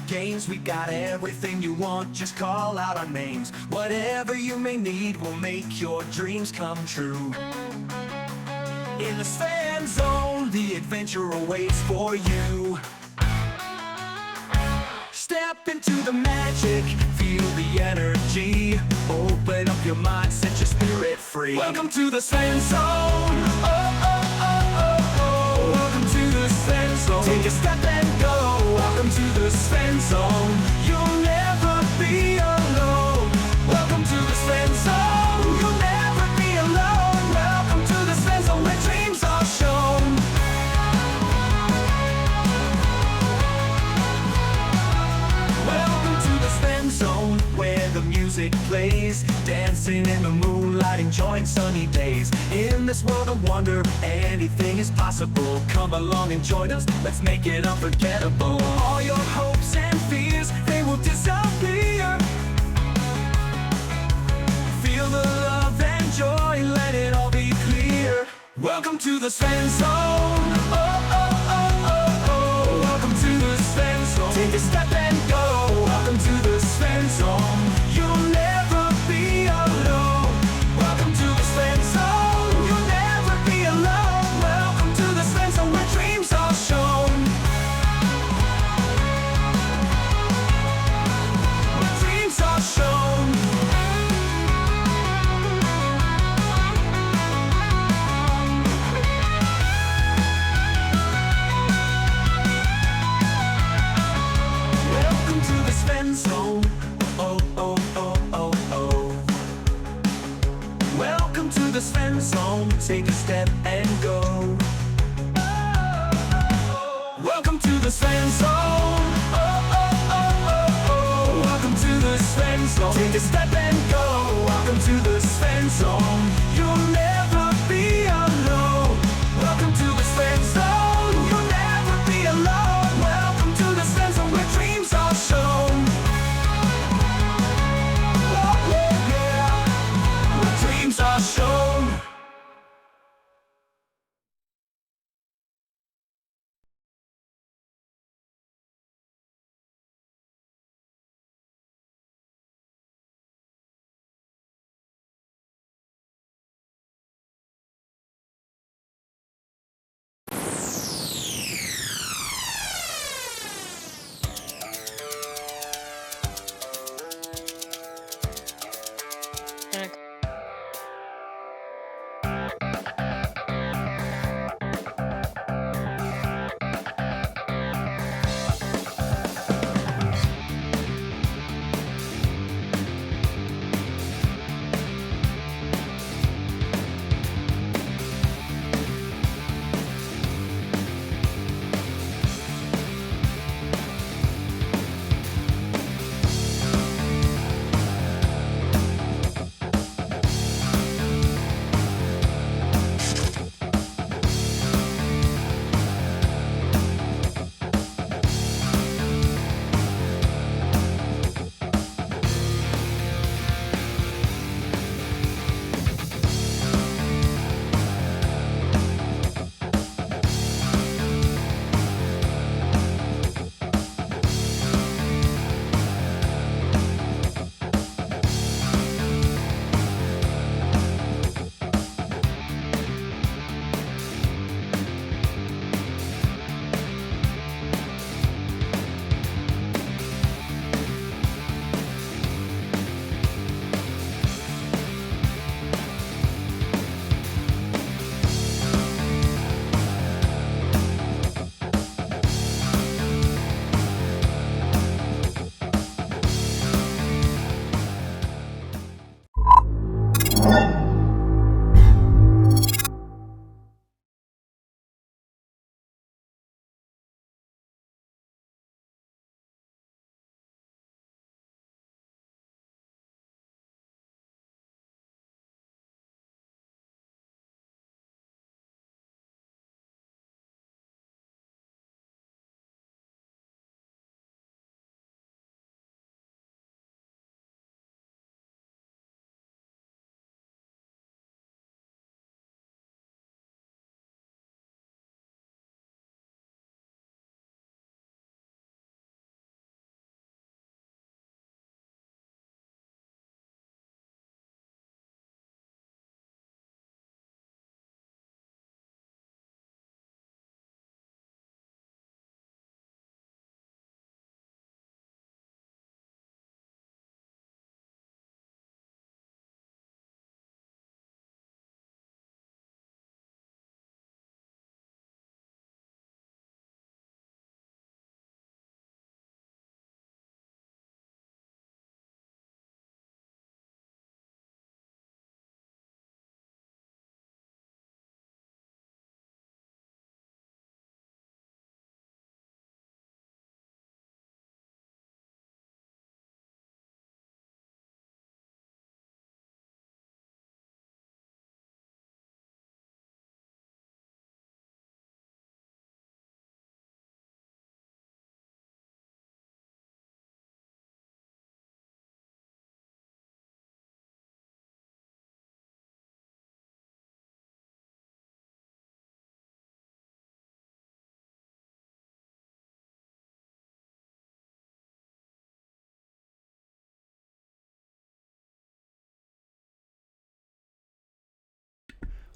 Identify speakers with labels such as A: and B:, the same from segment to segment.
A: games. We got everything you want, just call out our names. Whatever you may need, we'll make your dreams come true. In the Fan Zone, the adventure awaits for you. Step into the magic, feel the energy. Open up your mind, set your spirit free. Welcome to the Fan Zone. Oh, oh, oh, oh, oh. Welcome to the Fan Zone. Take a step and go. Welcome to the Fan Zone. You'll never be alone. Welcome to the Fan Zone. You'll never be alone. Welcome to the Fan Zone, where dreams are shown. Welcome to the Fan Zone, where the music plays, dancing in the moonlight, enjoying sunny days. In this world of wonder, anything is possible. Come along and join us, let's make it unforgettable. All your hopes and fears, they will disappear. Feel the love and joy, let it all be clear. Welcome to the Fan Zone. Oh, oh, oh, oh, oh. Welcome to the Fan Zone. Take a step and go. Welcome to the Fan Zone. You'll never be alone. Welcome to the Fan Zone. You'll never be alone. Welcome to the Fan Zone, where dreams are shown. Where dreams are shown. Welcome to the Fan Zone. Oh, oh, oh, oh, oh. Welcome to the Fan Zone. Take a step and go. Welcome to the Fan Zone. Oh, oh, oh, oh, oh. Welcome to the Fan Zone. Take a step and go. Welcome to the Fan Zone. You'll never be alone. Welcome to the Fan Zone. You'll never be alone. Welcome to the Fan Zone, where dreams are shown. Oh, yeah, yeah. Where dreams are shown.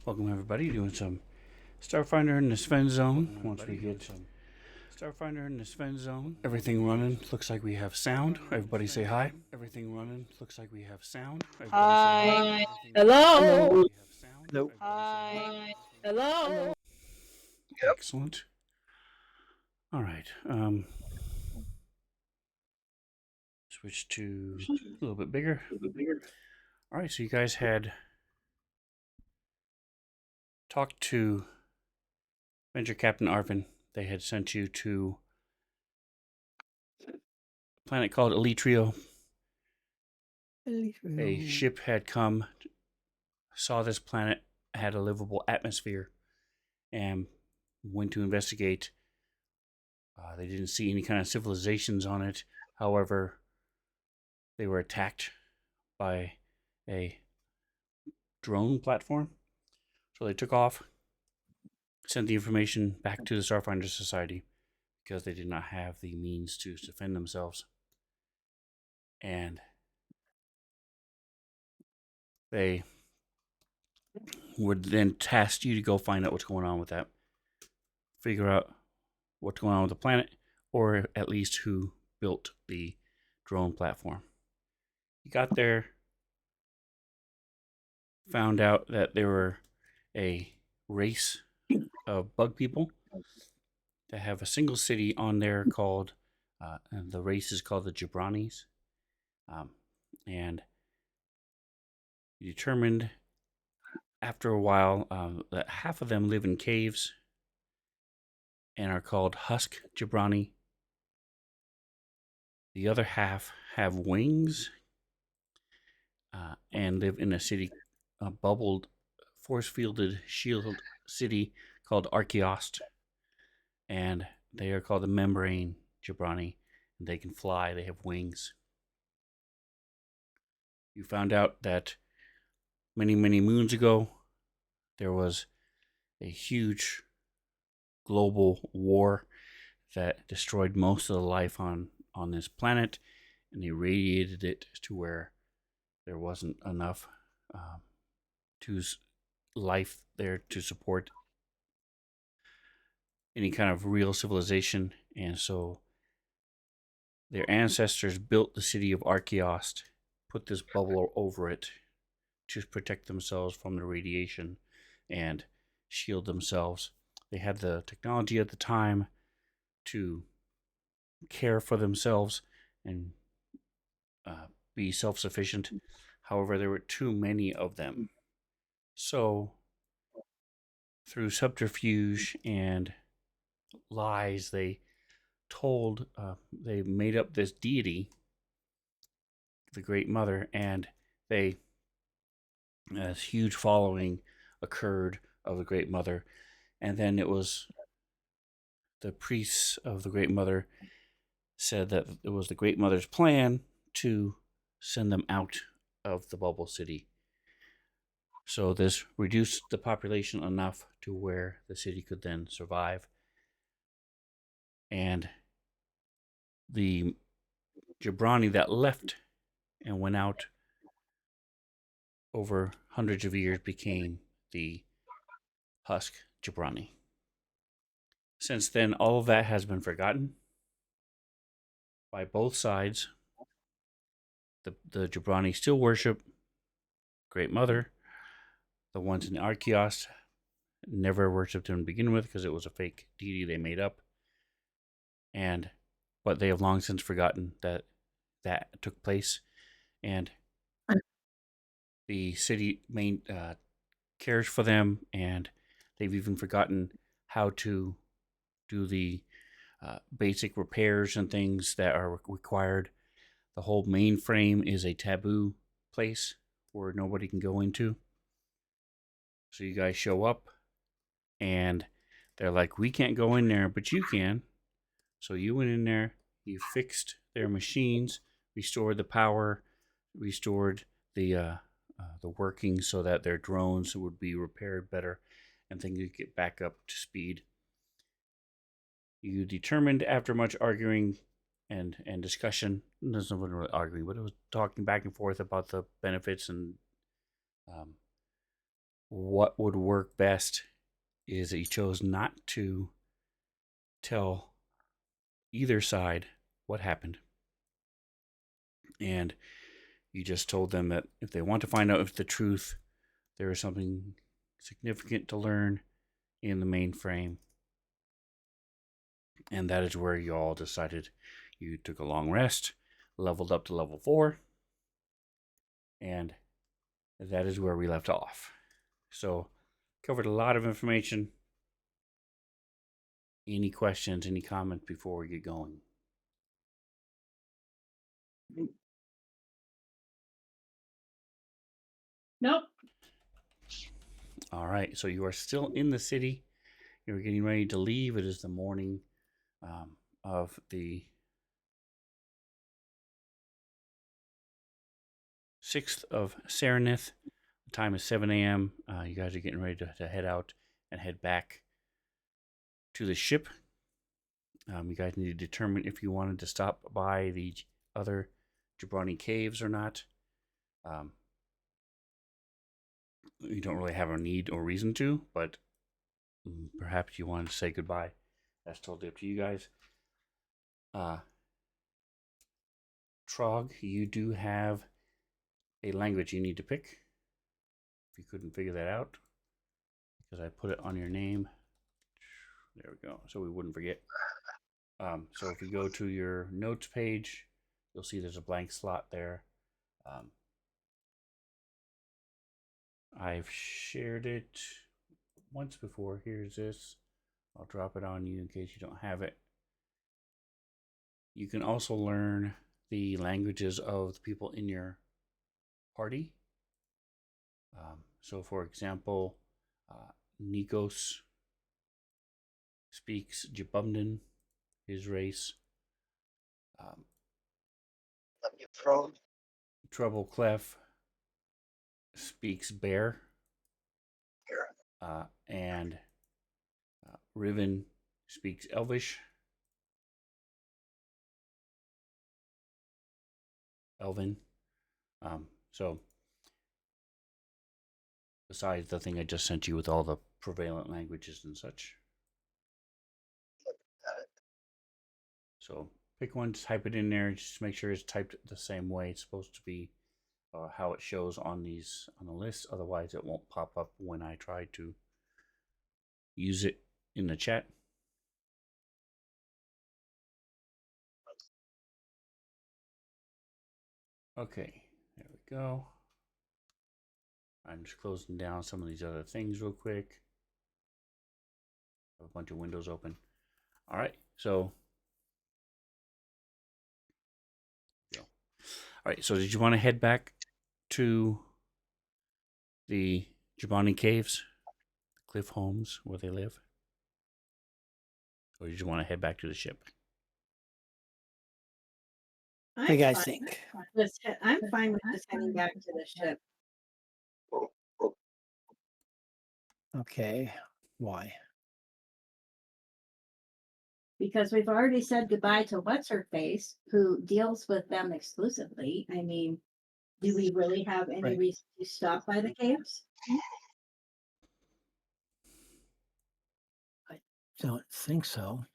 B: Welcome everybody, doing some Starfinder in the Sven Zone. Once we get Starfinder in the Sven Zone, everything running. Looks like we have sound. Everybody say hi. Everything running. Looks like we have sound. Everybody
C: Hi.
B: say hi.
C: Hello.
D: Hello.
C: Hi. Hello.
B: Excellent. All right. Switch to a little bit bigger. All right. So you guys had talked to Venture Captain Arvin. They had sent you to a planet called Elitrio. A ship had come, saw this planet had a livable atmosphere, and went to investigate. They didn't see any kind of civilizations on it. However, they were attacked by a drone platform. So they took off, sent the information back to the Starfinder Society because they did not have the means to defend themselves. And they would then task you to go find out what's going on with that. Figure out what's going on with the planet, or at least who built the drone platform. You got there, found out that there were a race of bug people that have a single city on there called, and the race is called the Gibranis. And you determined after a while that half of them live in caves and are called Husk Gibrani. The other half have wings and live in a city, a bubbled, force-fielded shield city called Archeost. And they are called the Membrane Gibrani. And they can fly, they have wings. You found out that many, many moons ago, there was a huge global war that destroyed most of the life on this planet and irradiated it to where there wasn't enough to life there to support any kind of real civilization. And so their ancestors built the city of Archeost, put this bubble over it to protect themselves from the radiation and shield themselves. They had the technology at the time to care for themselves and be self-sufficient. However, there were too many of them. So, through subterfuge and lies, they made up this deity, the Great Mother, and a huge following occurred of the Great Mother. And then it was the priests of the Great Mother said that it was the Great Mother's plan to send them out of the bubble city. So this reduced the population enough to where the city could then survive. And the Gibrani that left and went out over hundreds of years became the Husk Gibrani. Since then, all of that has been forgotten by both sides. The Gibrani still worship Great Mother. The ones in Archeost never worshipped him to begin with because it was a fake deity they made up. But they have long since forgotten that took place. And the city cares for them, and they've even forgotten how to do the basic repairs and things that are required. The whole mainframe is a taboo place where nobody can go into. So you guys show up, and they're like, we can't go in there, but you can. So you went in there, you fixed their machines, restored the power, restored the working so that their drones would be repaired better and things would get back up to speed. You determined after much arguing and discussion, there's no one really arguing, but it was talking back and forth about the benefits and what would work best is that you chose not to tell either side what happened. And you just told them that if they want to find out if the truth, there is something significant to learn in the mainframe. And that is where you all decided you took a long rest, leveled up to level 4, and that is where we left off. So, covered a lot of information. Any questions, any comments before we get going?
C: Nope.
B: All right, so you are still in the city. You're getting ready to leave. It is the morning of the 6th of Serenith. The time is 7 a.m. You guys are getting ready to head out and head back to the ship. You guys need to determine if you wanted to stop by the other Jabrani caves or not. You don't really have a need or reason to, but perhaps you wanted to say goodbye. That's totally up to you guys. Trog, you do have a language you need to pick. If you couldn't figure that out, because I put it on your name. There we go, so we wouldn't forget. So if you go to your notes page, you'll see there's a blank slot there. I've shared it once before. Here's this. I'll drop it on you in case you don't have it. You can also learn the languages of the people in your party. So, for example, Nikos speaks Jabumdan, his race. Trouble Clef speaks Bear. And Riven speaks Elvish. Elven. So, besides the thing I just sent you with all the prevalent languages and such. So, pick one, type it in there, just make sure it's typed the same way it's supposed to be, how it shows on the list. Otherwise, it won't pop up when I try to use it in the chat. Okay, there we go. I'm just closing down some of these other things real quick. Have a bunch of windows open. All right, so go. All right, so did you want to head back to the Jabani Caves, the cliff homes where they live? Or did you want to head back to the ship?
D: What do you guys think?
C: I'm fine with just heading back to the ship.
D: Okay, why?
C: Because we've already said goodbye to What's-Her-Face, who deals with them exclusively. I mean, do we really have any
D: Right.
C: reason to stop by the caves?
D: Don't think so.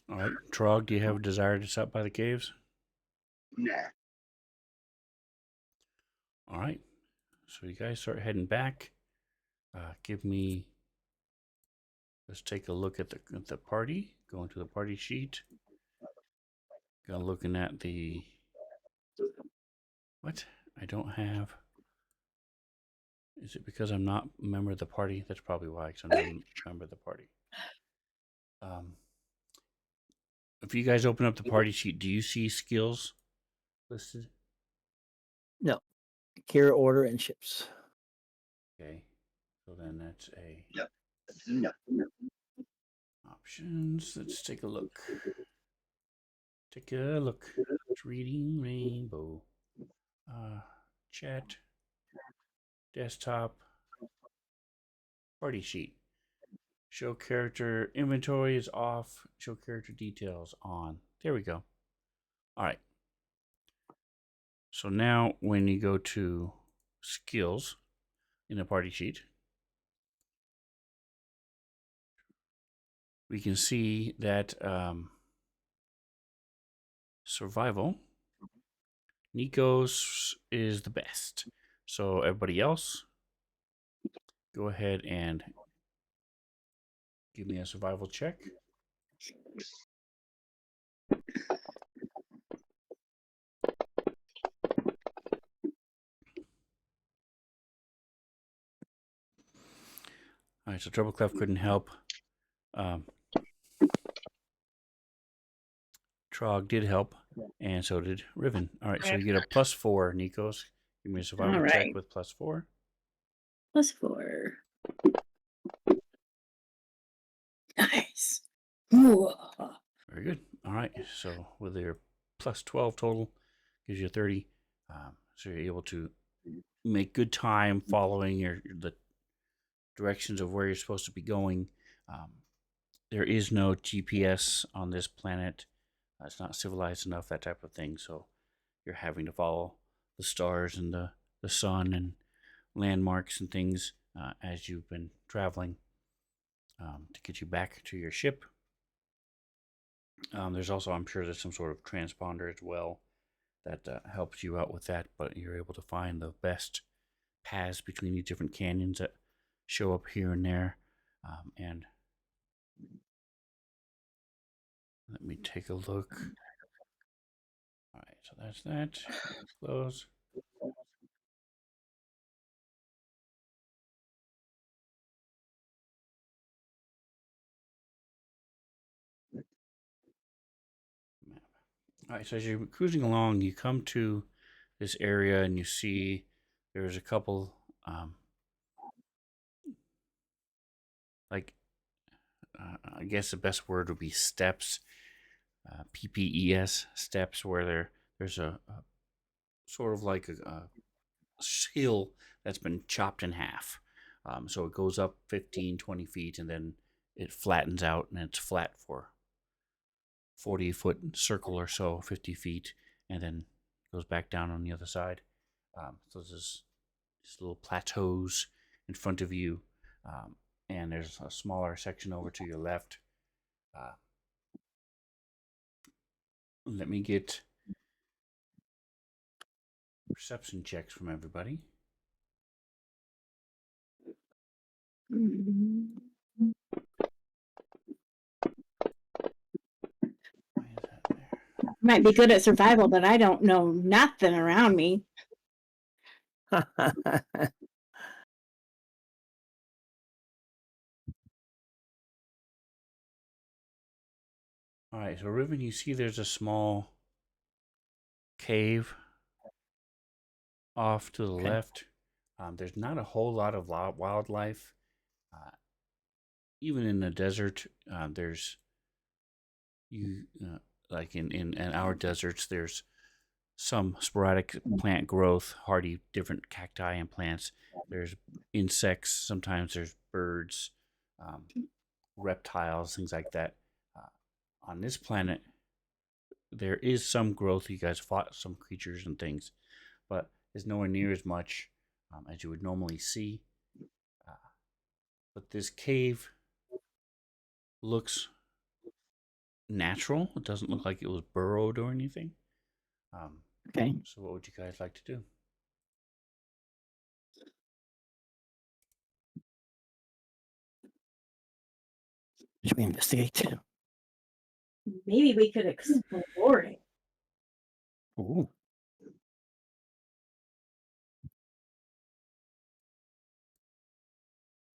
B: All right, Trog, do you have a desire to stop by the caves?
E: Nah.
B: All right, so you guys start heading back. Let's take a look at the party. Go into the party sheet. Go looking at the, what? I don't have, is it because I'm not a member of the party? That's probably why, because I'm not a member of the party. If you guys open up the party sheet, do you see skills listed?
D: No. Care, order, and ships.
B: Okay, so then that's a
E: No.
B: options. Let's take a look. Take a look. It's reading rainbow. Chat. Desktop. Party sheet. Show character inventory is off. Show character details on. There we go. All right. So now when you go to skills in the party sheet, we can see that survival, Nico's is the best. So everybody else, go ahead and give me a survival check. All right, so Treble Clef couldn't help. Trog did help, and so did Riven. All right, so you get a +4, Nikos. Give me a survival check
C: right.
B: with +4.
C: +4. Nice. Whoa.
B: Very good. All right, so with your +12 total, gives you 30. So you're able to make good time following the directions of where you're supposed to be going. There is no GPS on this planet. It's not civilized enough, that type of thing. So you're having to follow the stars and the sun and landmarks and things as you've been traveling to get you back to your ship. There's also, I'm sure, there's some sort of transponder as well that helps you out with that, but you're able to find the best paths between these different canyons that show up here and there. And let me take a look. All right, so that's that. Close. All right, so as you're cruising along, you come to this area and you see there's a couple, like, I guess the best word would be steps, PPES steps, where there's a sort of like a hill that's been chopped in half. So it goes up 15, 20 feet and then it flattens out and it's flat for 40-foot circle or so, 50 feet, and then goes back down on the other side. So there's these little plateaus in front of you, and there's a smaller section over to your left. Let me get perception checks from everybody. Why is that there?
C: Might be good at survival, but I don't know nothing around me.
B: All right, so Riven, you see there's a small cave off to the
D: Okay.
B: left. There's not a whole lot of wildlife. Even in the desert, there's like in our deserts, there's some sporadic plant growth, hardy different cacti and plants. There's insects. Sometimes there's birds, reptiles, things like that. On this planet, there is some growth. You guys fought some creatures and things, but it's nowhere near as much as you would normally see. But this cave looks natural. It doesn't look like it was burrowed or anything.
D: Okay.
B: So what would you guys like to do?
D: Should we investigate?
C: Maybe we could explore it.
D: Ooh.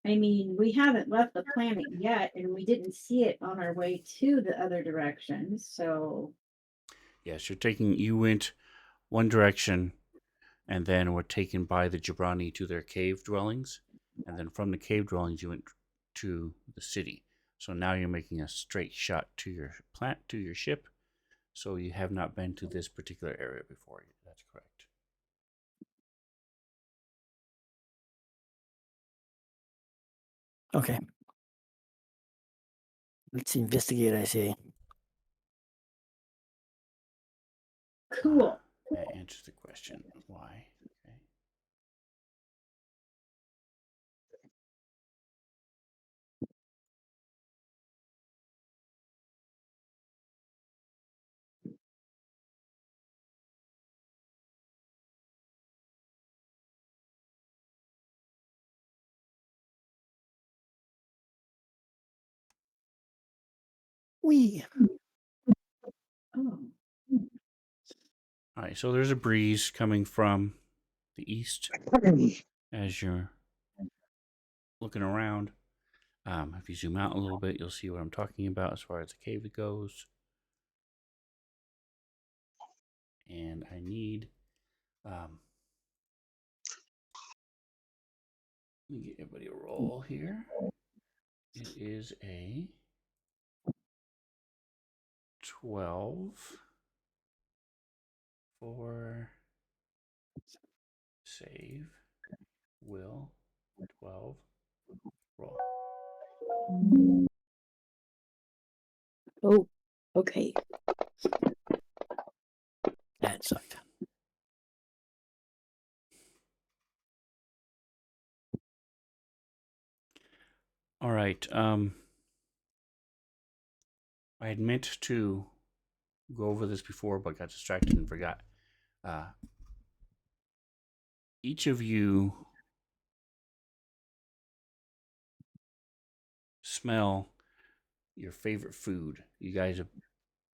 C: I mean, we haven't left the planet yet, and we didn't see it on our way to the other direction. So,
B: Yes, you went one direction and then were taken by the Jabrani to their cave dwellings. And then from the cave dwellings, you went to the city. So now you're making a straight shot to your ship. So you have not been to this particular area before. That's correct.
D: Okay. Let's investigate, I say.
C: cool.
B: That answers the question. question. Why? Okay.
D: We.
C: Oh.
B: All right, so there's a breeze coming from the east as you're looking around. If you zoom out a little bit, you'll see what I'm talking about as far as the cave goes. And I need, let me get everybody a roll here. It is a 12 for save, will, 12, roll.
D: Oh, okay. That sucked.
B: All right. I had meant to go over this before, but got distracted and forgot. Each of you smell your favorite food. You guys have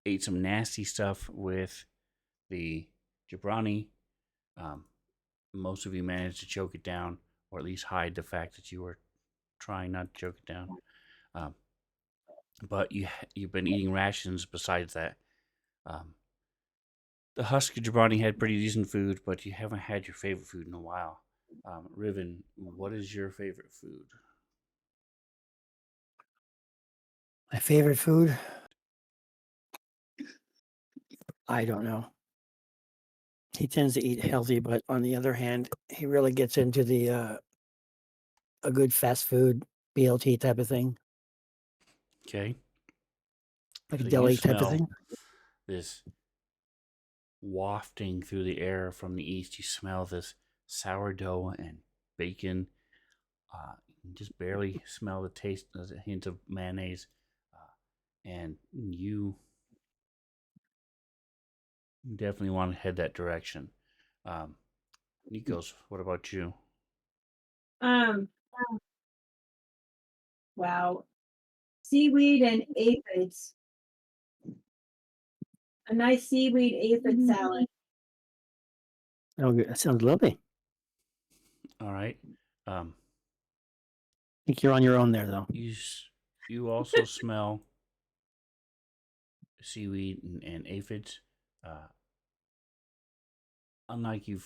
B: ate some nasty stuff with the jabrani. Most of you managed to choke it down, or at least hide the fact that you were trying not to choke it down. But you've been eating rations besides that. The Husky Jabrani had pretty decent food, but you haven't had your favorite food in a while. Riven, what is your favorite food?
D: My favorite food? I don't know. He tends to eat healthy, but on the other hand, he really gets into the a good fast food BLT type of thing,
B: Okay.
D: like a
B: So you
D: deli type of
B: smell
D: thing.
B: this wafting through the air from the east. You smell this sourdough and bacon. You can just barely smell the taste, a hint of mayonnaise. And you definitely want to head that direction. Nikos, what about you?
C: Um, wow. Seaweed and aphids. A nice seaweed aphid salad.
D: Oh, good. That sounds lovely.
B: All right.
D: I think you're on your own there, though.
B: You also smell seaweed and aphids. Unlike you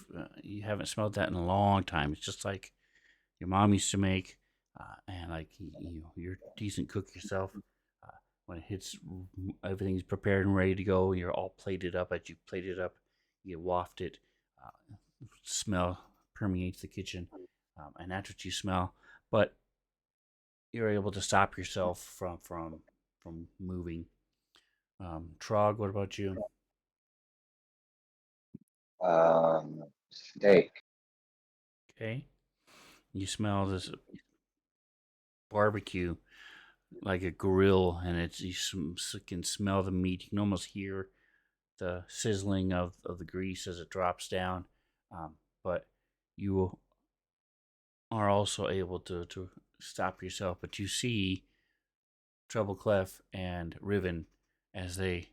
B: haven't smelled that in a long time. It's just like your mom used to make, and like you're a decent cook yourself. When it hits, everything's prepared and ready to go. You're all plated up. As you plate it up, you waft it. Smell permeates the kitchen, and that's what you smell. But you're able to stop yourself from moving. Trog, what about you?
E: Steak.
B: Okay, you smell this barbecue like a grill, and can smell the meat. You can almost hear the sizzling of the grease as it drops down. But you are also able to stop yourself. But you see Treble Clef and Riven as they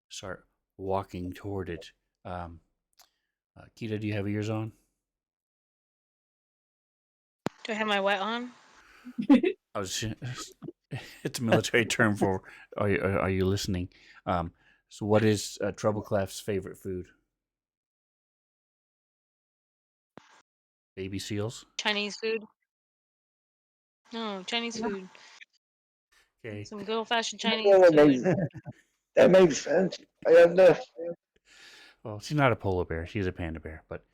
B: start walking toward it. Kita, do you have ears on?
F: Do I have my what on?
B: I was. It's a military term for are you listening? So, what is Treble Clef's favorite food? Baby seals.
F: Chinese food? No, Chinese food.
B: Okay.
F: Some good old fashioned Chinese
E: Yeah,
F: food.
E: that makes sense. I understand.
B: Well, she's not a polar bear. She's a panda bear. But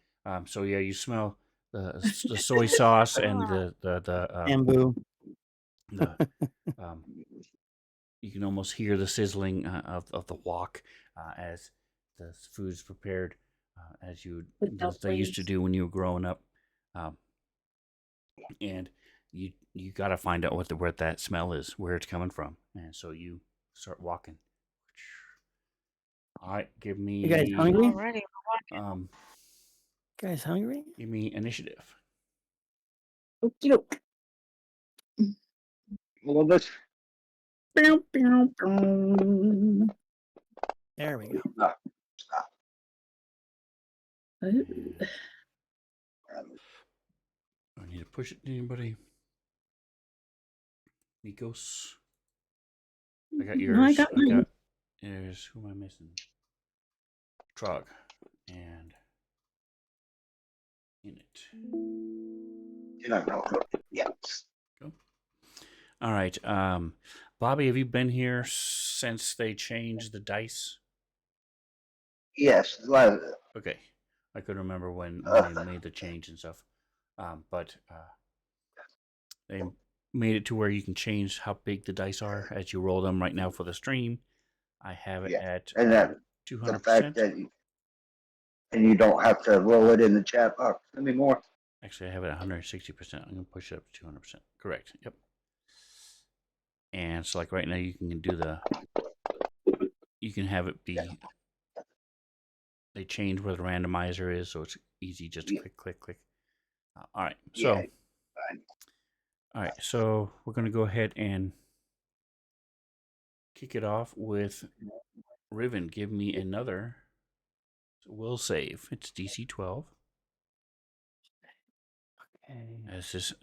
B: so yeah, you smell the soy sauce and
D: Bamboo.
B: the you can almost hear the sizzling of the wok as the food is prepared. as
C: Without
B: as they used to
C: leaves.
B: do when you were growing up. Um, and you got to find out where that smell is, where it's coming from, and so you start walking. All right, give
D: You guys
B: me
D: hungry?
F: Alrighty.
D: Guys hungry?
B: give me initiative.
C: Okey-doke.
E: Well, this,
C: Bow, bow, bow.
D: There we go.
C: Ooh.
B: I need to push it to anybody. Nikos. I got yours.
C: No, I got mine.
B: There's who am I missing? Trog and in it.
E: you don't know. Yeah.
B: Go. All right. Bobby, have you been here since they changed the dice?
E: Yes.
B: Okay. I couldn't remember when they made the change and stuff. But they made it to where you can change how big the dice are as you roll them right now for the stream. I have it
E: Yeah,
B: at
E: and then the
B: 200%.
E: fact that you don't have to roll it in the chat box anymore.
B: Actually, I have it at 160%. I'm going to push it up to 200%. Correct. Yep. And so, like right now, you can do you can have it be, they change where the randomizer is, so it's easy just to click. All right. So,
E: Yeah.
B: all right. So, we're going to go ahead and kick it off with Riven. Give me another will save. It's DC 12.
D: Okay.
B: As this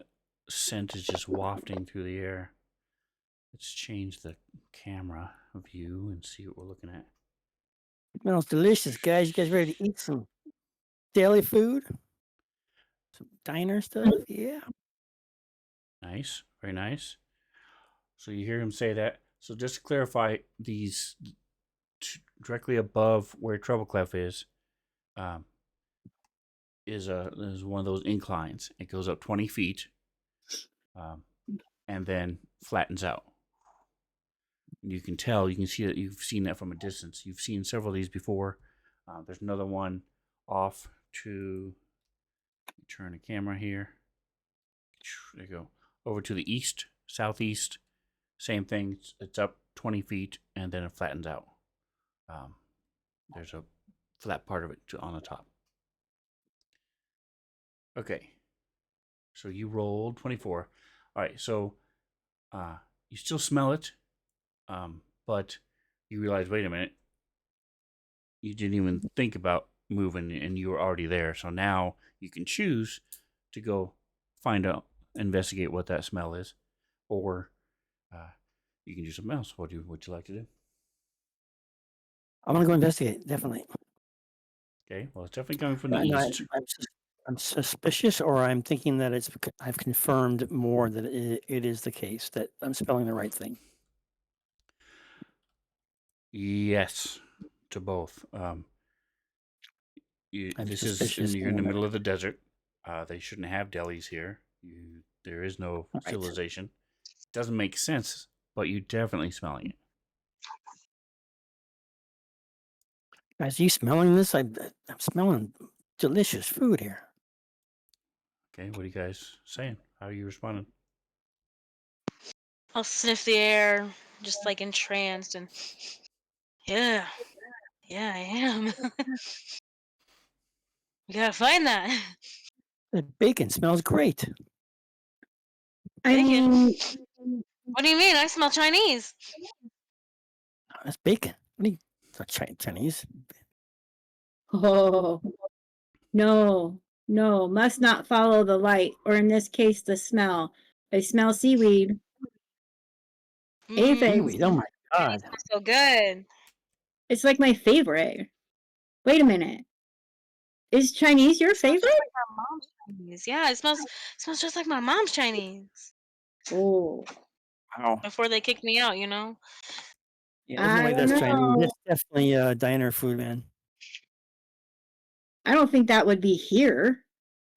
B: scent is just wafting through the air. Let's change the camera view and see what we're looking at.
D: Smells delicious, guys. You guys ready to eat some daily food? Some diner stuff? Yeah.
B: Nice, very nice. So you hear him say that. So just to clarify, these directly above where Treble Clef is one of those inclines. It goes up 20 feet, and then flattens out. You can tell, you can see that you've seen that from a distance. You've seen several of these before. There's another one off to, turn the camera here. There you go. Over to the east, southeast, same thing. It's up 20 feet and then it flattens out. There's a flat part of it on the top. Okay. So you rolled 24. All right. So you still smell it, but you realize, wait a minute, you didn't even think about moving and you were already there. So now you can choose to go find out, investigate what that smell is, or you can do something else. What would you like to do?
D: I'm gonna go investigate. Definitely.
B: Okay, well, it's definitely coming from the
D: No,
B: east.
D: I'm suspicious, or I'm thinking that I've confirmed more that it is the case that I'm spelling the right thing.
B: Yes, to both.
D: I'm
B: This
D: suspicious.
B: you're in the middle of the desert. They shouldn't have delis here. There is no
D: Right.
B: civilization. Doesn't make sense, but you're definitely smelling it.
D: Guys, are you smelling this? I'm smelling delicious food here.
B: Okay, what are you guys saying? How are you responding?
F: I'll sniff the air, just like entranced, and yeah, I am. We gotta find that
D: The bacon smells great.
C: I
F: bacon.
C: mean,
F: What do you mean? I smell Chinese.
D: That's bacon. What are you? It's not Chinese.
C: oh, no, must not follow the light, or in this case, the smell. I smell seaweed. Aphids.
D: Seaweed. Oh my God.
F: Smells so good.
C: It's like my favorite. Wait a minute. Is Chinese your
F: Smells just
C: favorite?
F: like my mom's Chinese. Yeah, it smells just like my mom's Chinese.
C: Oh,
D: Wow.
F: Before they kicked me out, you know.
D: Yeah, there's no
C: I
D: way
C: don't
D: that's Chinese.
C: know.
D: That's definitely diner food, man.
C: I don't think that would be here.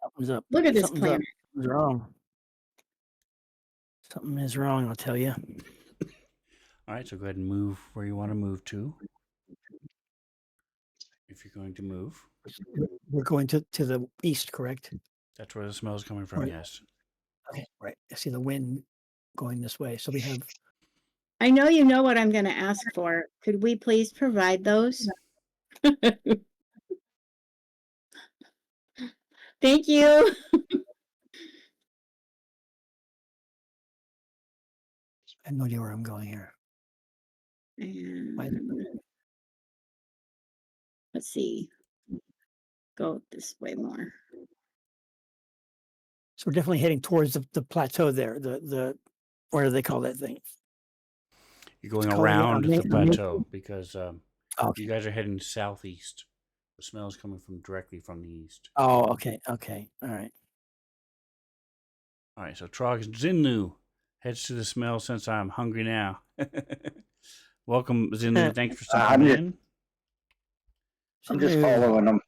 D: Something's up.
C: Look at this
D: Something's up.
C: planet.
D: Something's wrong. Something is wrong, I'll tell you.
B: All right, so go ahead and move where you want to move to. If you're going to move.
D: We're going to the east, correct?
B: That's where the smell is coming from.
D: Right.
B: Yes.
D: Okay, right. I see the wind going this way. So we have
C: I know you know what I'm going to ask for. Could we please provide those? Thank you.
D: I have no idea where I'm going here. Why-
C: And let's see. Go this way more.
D: So we're definitely heading towards the plateau there. The what do they call that thing?
B: You're going
D: It's called
B: around the
D: a
B: plateau because
D: Oh,
B: you guys are heading southeast. The smell is coming from directly from the east.
D: oh, okay, okay, all right.
B: All right, so Trog Zinnu heads to the smell since I'm hungry now. Welcome, Zinnu. Thanks for stopping in.
E: I'm just following them.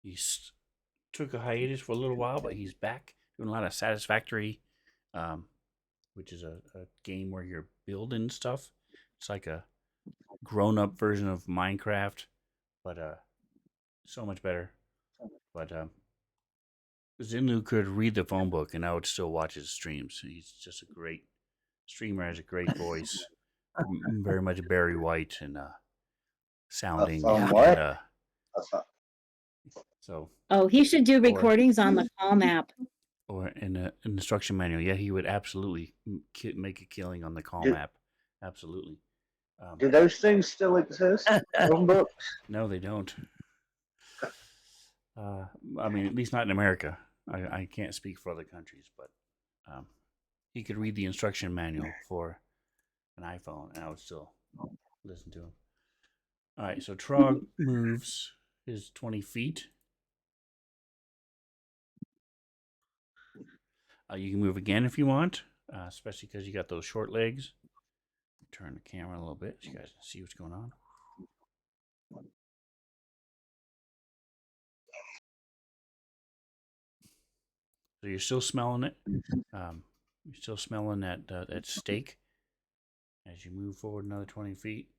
B: He's took a hiatus for a little while, but he's back doing a lot of Satisfactory, which is a game where you're building stuff. It's like a grown-up version of Minecraft, but so much better. But Zinnu could read the phone book, and I would still watch his streams. He's just a great streamer, has a great voice, very much Barry White and sounding.
E: Somewhat.
B: And, so.
C: Oh, he should do recordings on the Calm app.
B: Or in an instruction manual. Yeah, he would absolutely make a killing on the Calm app. Absolutely.
E: Do those things still exist? Phone books?
B: No, they don't. I mean, at least not in America. I can't speak for other countries, but he could read the instruction manual for an iPhone, and I would still listen to him. All right, so Trog moves his 20 feet. You can move again if you want, especially because you got those short legs. Turn the camera a little bit so you guys can see what's going on. So you're still smelling it. You're still smelling that steak as you move forward another 20 feet.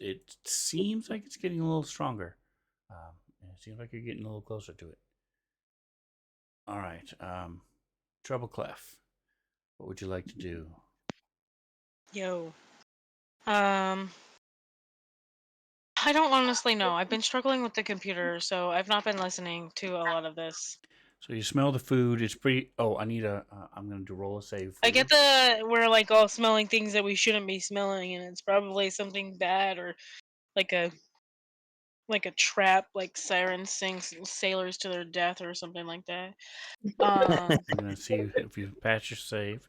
B: It seems like it's getting a little stronger. It seems like you're getting a little closer to it. All right. Treble Clef, what would you like to do?
F: Yo. I don't honestly know. I've been struggling with the computer, so I've not been listening to a lot of this.
B: So you smell the food. It's pretty. Oh, I need a. I'm gonna do roll a save.
F: I get we're like all smelling things that we shouldn't be smelling, and it's probably something bad or like a trap, like sirens sing sailors to their death or something like that.
B: I'm gonna see if you pass your save.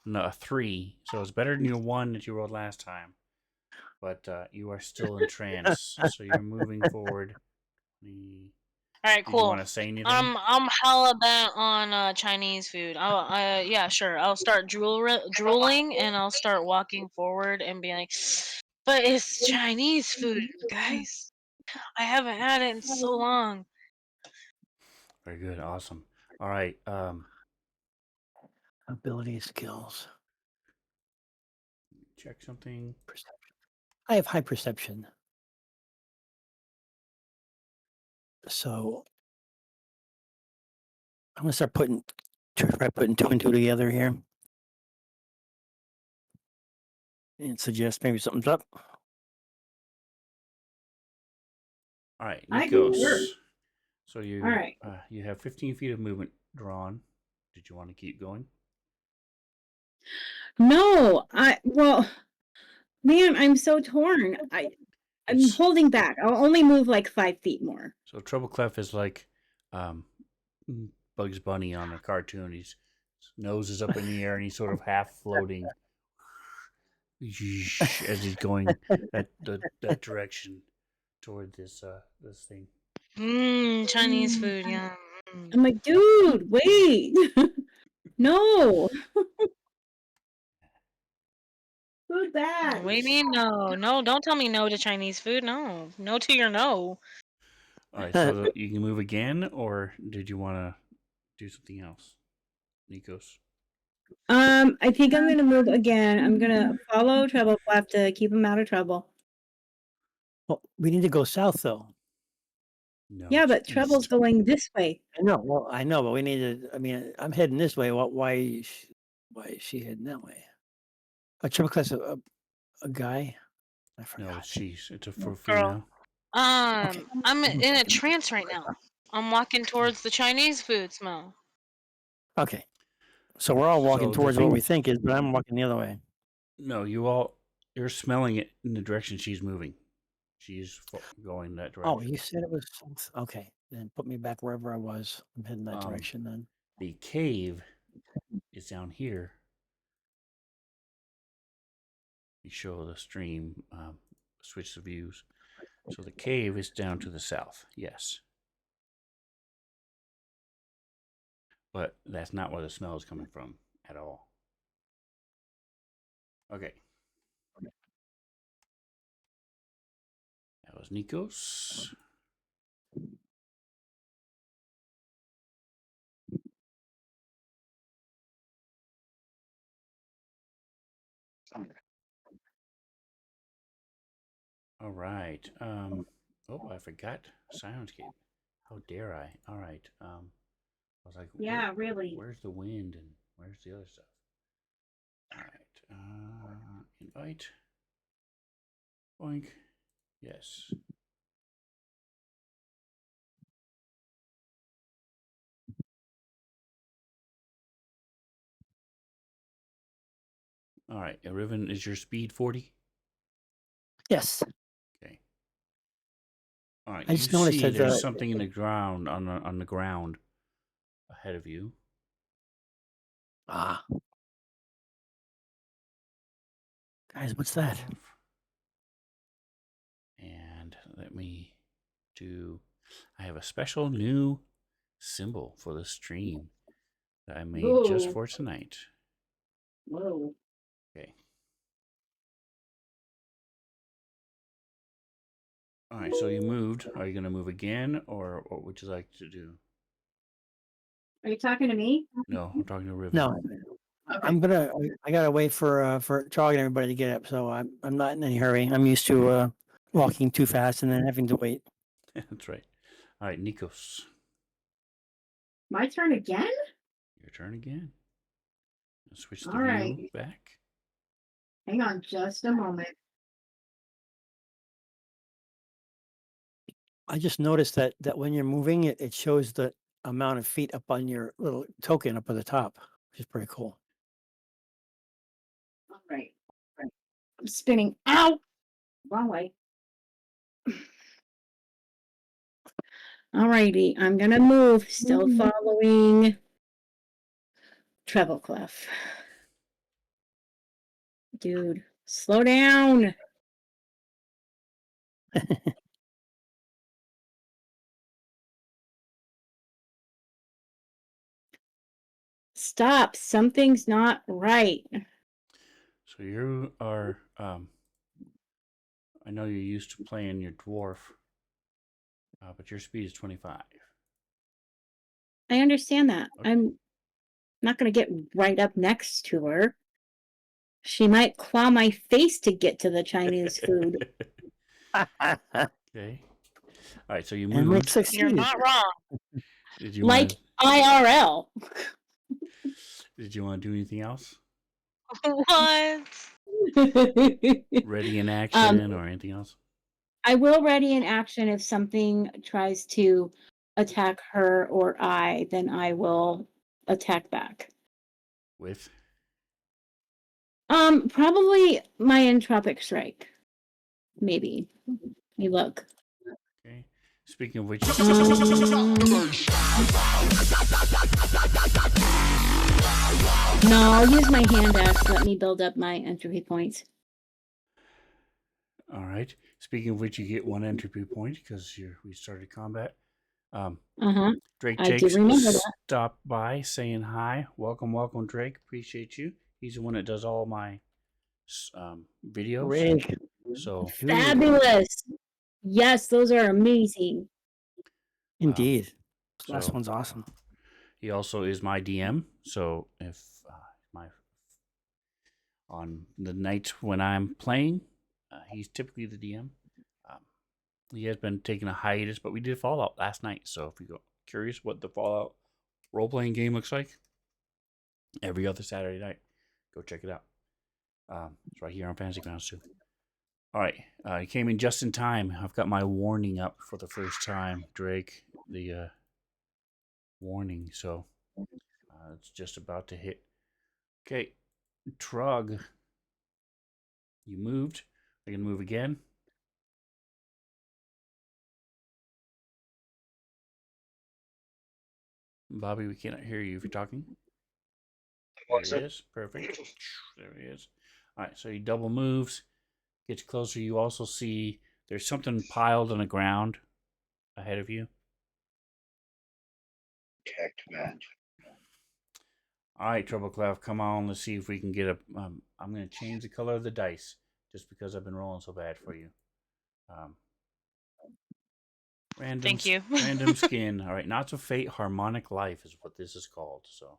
B: No, a 3. So it's better than your 1 that you rolled last time. But you are still in trance, so you're moving forward.
F: All right, cool.
B: You want to say anything?
F: I'm hella bent on Chinese food. Yeah, sure. I'll start drooling, and I'll start walking forward and be like, "But it's Chinese food, guys. I haven't had it in so long."
B: Very good, awesome. All right.
D: Ability skills.
B: Check something.
D: Perception. I have high perception. So I'm gonna start try putting 2 and 2 together here. And suggest maybe something's up.
B: All right,
C: I can
B: Nikos.
C: work.
B: So you
C: All right.
B: You have 15 feet of movement drawn. Did you want to keep going?
C: No, man, I'm so torn. I'm
B: It's-
C: holding back. I'll only move like 5 feet more.
B: So Treble Clef is like Bugs Bunny on a cartoon. His nose is up in the air and he's sort of half floating as he's going that direction toward this thing.
F: Chinese food, yeah.
C: I'm like, dude, wait. No. Food back.
F: What do you mean no? No, don't tell me no to Chinese food. No. No to your no.
B: All right, so you can move again, or did you want to do something else, Nikos?
C: I think I'm gonna move again. I'm gonna follow Treble Clef to keep him out of trouble.
D: Well, we need to go south though.
B: No.
G: Yeah,
B: it's
G: but Treble's
B: east.
G: going this way.
D: I know. Well, I know, but we need to. I mean, I'm heading this way. Why is she heading that way? A triple class a guy. I forgot.
B: No, it's a for
F: Girl.
B: female.
F: I'm in a trance right now. I'm walking towards the Chinese food smell.
D: Okay. So we're all walking
B: So the
D: towards what
B: thing-
D: we think is, but I'm walking the other way.
B: No, you're smelling it in the direction she's moving. She's going that direction.
D: Oh, you said it was south. Okay, then put me back wherever I was. I'm heading that direction then.
B: The cave is down here. You show the stream, switch the views. So the cave is down to the south, yes. But that's not where the smell is coming from at all. Okay. That was Nikos. All right. Oh, I forgot Sirenscape. How dare I? All right. I was like,
C: Yeah, really.
B: Where's the wind and where's the other stuff? All right. Invite. Boink. Yes. All right. Riven, is your speed 40?
D: Yes.
B: Okay. All right.
D: I just noticed that
B: there's
D: the-
B: something in the ground on the ground ahead of you.
D: Ah. Guys, what's that?
B: And let me do. I have a special new symbol for the stream that I made just
C: Whoa.
B: for tonight.
C: Whoa.
B: Okay. All right. So you moved. Are you going to move again, or what would you like to do?
C: Are you talking to me?
B: No, I'm talking to Riven.
D: No,
C: Okay.
D: I gotta wait for Charlie and everybody to get up. So I'm not in any hurry. I'm used to walking too fast and then having to wait.
B: That's right. All right, Nikos,
C: My turn again?
B: your turn again. Switch the
C: All
B: view
C: right.
B: back.
C: Hang on just a moment.
D: I just noticed that when you're moving, it shows the amount of feet up on your little token up at the top, which is pretty cool.
C: All right. I'm spinning. Ow! Wrong way. Alrighty, I'm gonna move, still following treble clef. Dude, slow down. Stop, something's not right.
B: So you are. I know you're used to playing your dwarf, but your speed is 25.
C: I understand that.
B: Okay.
C: I'm not gonna get right up next to her. She might claw my face to get to the Chinese food.
B: Okay. All right. So you
D: And
B: moved.
D: let's succeed.
F: You're not wrong.
B: Did you
C: Like
B: wanna,
C: IRL.
B: Did you want to do anything else?
F: What?
B: Ready in action or anything else?
C: I will ready in action if something tries to attack her or I, then I will attack back.
B: With.
C: Probably my entropic strike. Maybe. Let me look.
B: Okay. Speaking of which,
C: No, I'll use my hand axe. Let me build up my entropy points.
B: all right. Speaking of which, you get 1 entropy point because we started combat.
C: Uh-huh.
B: Drake
C: I do
B: Jakes
C: remember that.
B: stopped by saying hi. Welcome, Drake. Appreciate you. He's the one that does all my videos.
D: Rick,
B: So
D: dude,
C: Fabulous. Yes, those are amazing.
D: indeed. This last
B: so-
D: one's awesome.
B: he also is my DM. So if on the nights when I'm playing, he's typically the DM. he has been taking a hiatus, but we did Fallout last night. So if you're curious what the Fallout role playing game looks like, every other Saturday night, go check it out. It's right here on Fantasy Grounds too. All right, you came in just in time. I've got my warning up for the first time, Drake. The warning, so it's just about to hit. Okay, Trug, you moved. Are you gonna move again? Bobby, we cannot hear you if you're talking. There he is. Perfect. There he is. All right, so he double moves, gets closer. You also see there's something piled on the ground ahead of you.
E: Checked match.
B: All right, Trouble Cloud, come on. Let's see if we can get a. I'm going to change the color of the dice just because I've been rolling so bad for you. Random.
F: Thank you.
B: Random skin. All right, Knots of Fate Harmonic Life is what this is called. So.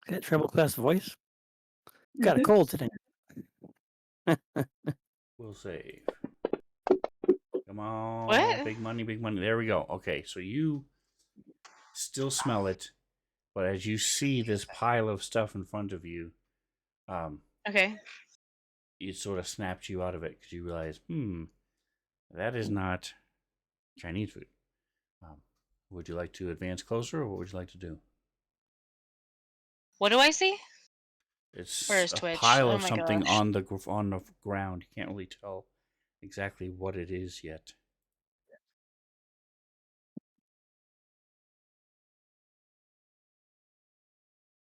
D: That treble class voice. Got a cold today.
B: We'll save. Come on.
F: What?
B: Big money, big money. There we go. Okay, so you still smell it, but as you see this pile of stuff in front of you,
F: Okay.
B: it sort of snaps you out of it because you realize, that is not Chinese food. Would you like to advance closer, or what would you like to do?
F: What do I see?
B: It's
F: Where is
B: a
F: Twitch?
B: pile
F: Oh
B: of
F: my
B: something
F: gosh.
B: on the ground. You can't really tell exactly what it is yet.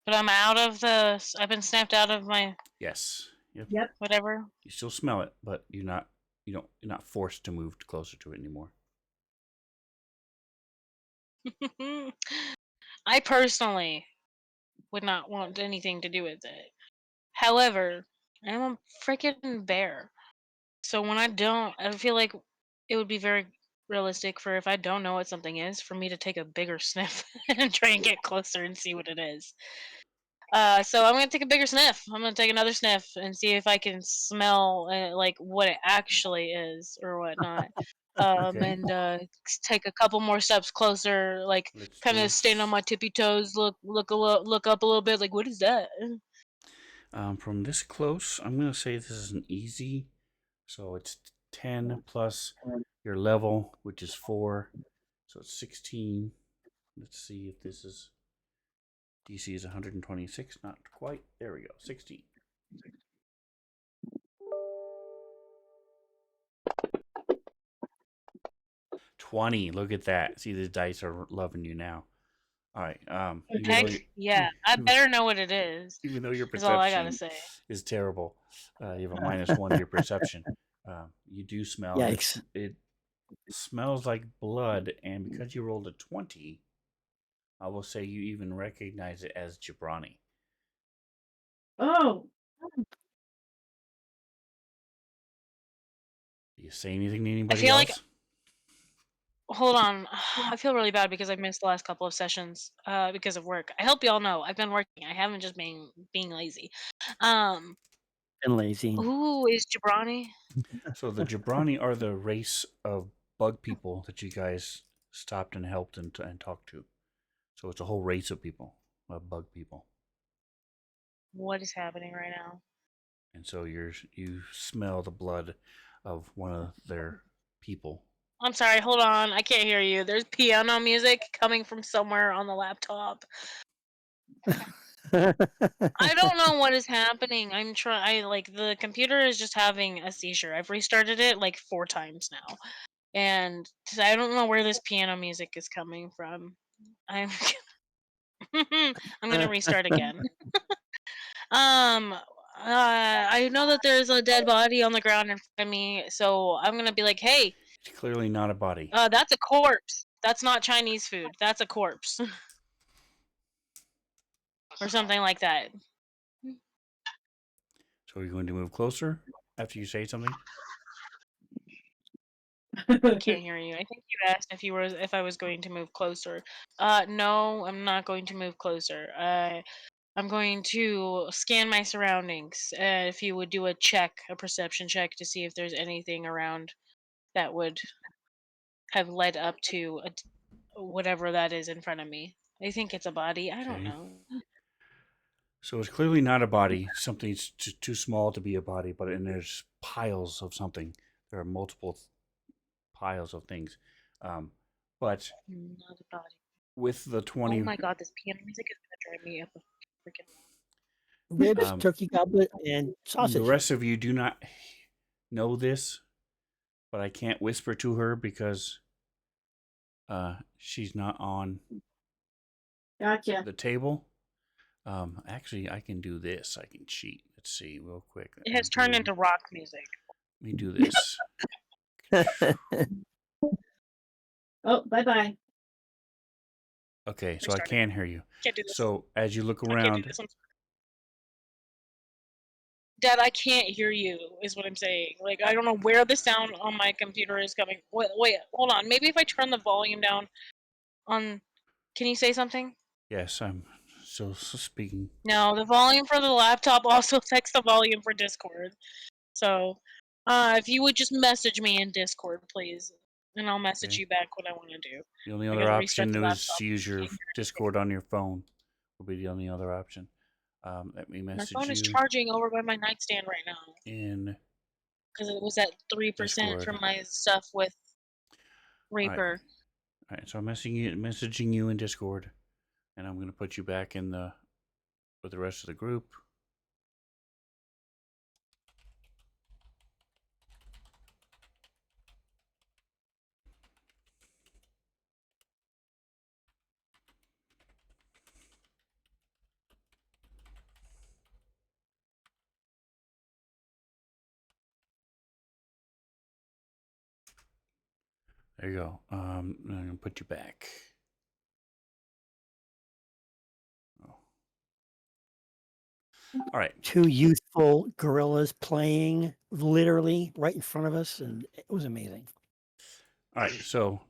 F: But I'm out of the. I've been snapped out of my
B: Yes. Yep.
C: Yep.
F: whatever.
B: You still smell it, but you're not forced to move closer to it anymore.
F: I personally would not want anything to do with it. However, I'm a freaking bear. So when I don't, I feel like it would be very realistic for if I don't know what something is, for me to take a bigger sniff and try and get closer and see what it is. So I'm gonna take a bigger sniff. I'm gonna take another sniff and see if I can smell like what it actually is or whatnot.
B: Okay.
F: And take a couple more steps closer, like
B: Let's
F: kind
B: do.
F: of stand on my tippy toes, look up a little bit, like what is that?
B: From this close, I'm gonna say this is an easy. So it's 10 plus your level, which is 4. So it's 16. Let's see if this is. DC is 126. Not quite. There we go. 16. 20. Look at that. See, the dice are loving you now. All right.
F: Heck yeah, I better know what it is.
B: Even though your
F: Is all I gotta
B: perception
F: say.
B: is terrible, you have a -1 to your perception. You do smell.
D: Yikes.
B: It smells like blood, and because you rolled a 20, I will say you even recognize it as Jabrani.
C: Oh,
B: Do you say anything to anybody
F: feel
B: else?
F: like- Hold on, I feel really bad because I missed the last couple of sessions because of work. I hope y'all know I've been working. I haven't just been being lazy.
D: And lazy.
F: Who is Jabrani?
B: So the Jabrani are the race of bug people that you guys stopped and helped and talked to. So it's a whole race of people, of bug people.
F: What is happening right now?
B: And so you smell the blood of one of their people.
F: I'm sorry, hold on. I can't hear you. There's piano music coming from somewhere on the laptop. I don't know what is happening. Like the computer is just having a seizure. I've restarted it like 4 times now. And I don't know where this piano music is coming from. I'm I'm going to restart again. I know that there's a dead body on the ground in front of me, so I'm going to be like, "Hey,
B: It's clearly not a body.
F: that's a corpse. That's not Chinese food. That's a corpse." Or something like that.
B: So are you going to move closer after you say something?
F: I can't hear you. I think you asked if I was going to move closer. No, I'm not going to move closer. I'm going to scan my surroundings. If you would do a perception check to see if there's anything around that would have led up to whatever that is in front of me. I think it's a body. I don't
B: Okay.
F: know.
B: So it's clearly not a body. Something's too small to be a body, but and there's piles of something. There are multiple piles of things. But
F: Not a body.
B: with the
F: Oh
B: 20,
F: my god, this piano music is gonna drive me up a freaking.
D: Ribs,
B: um,
D: turkey goblet, and
B: the
D: sausage.
B: rest of you do not know this, but I can't whisper to her because she's not on
C: Gotcha.
B: the table. Actually, I can do this. I can cheat. Let's see, real quick.
F: It has turned into rock music.
B: Let me do this.
C: Oh, bye-bye.
B: Okay, so I
F: Restart it.
B: can hear you.
F: Can't do this.
B: So as you look
F: I can't do
B: around,
F: this. Dad, I can't hear you. Is what I'm saying. Like I don't know where the sound on my computer is coming. Wait, hold on. Maybe if I turn the volume down on. Can you say something?
B: yes, I'm still speaking.
F: No, the volume for the laptop also affects the volume for Discord. So, if you would just message me in Discord, please, and I'll message
B: Okay.
F: you back what I want to do.
B: The only
F: I
B: other
F: gotta restart
B: option
F: the
B: is
F: laptop.
B: to use your
F: Can't hear anything.
B: Discord on your phone. Will be the only other option. Let me
F: My
B: message
F: phone is
B: you
F: charging over by my nightstand right now
B: in
F: because it was at 3%
B: Discord.
F: from my stuff with
B: All right.
F: Reaper.
B: All right. So I'm messaging you in Discord, and I'm gonna put you back in the with the rest of the group. There you go. I'm gonna put you back. Oh. All right.
D: Two youthful gorillas playing literally right in front of us, and it was amazing.
B: All right. So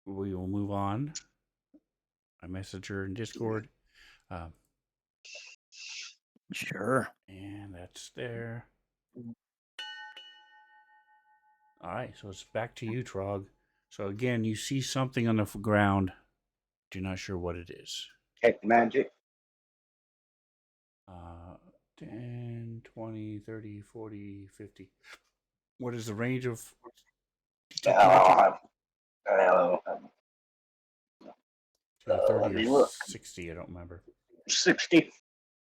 B: we will move on. I message her in Discord.
D: Sure.
B: And that's there. All right, so it's back to you, Trog. So again, you see something on the ground. You're not sure what it is.
E: Check magic.
B: 10, 20, 30, 40, 50. What is the range of detecting magic? 30
E: let me
B: or
E: look.
B: 60, I don't remember.
E: 60.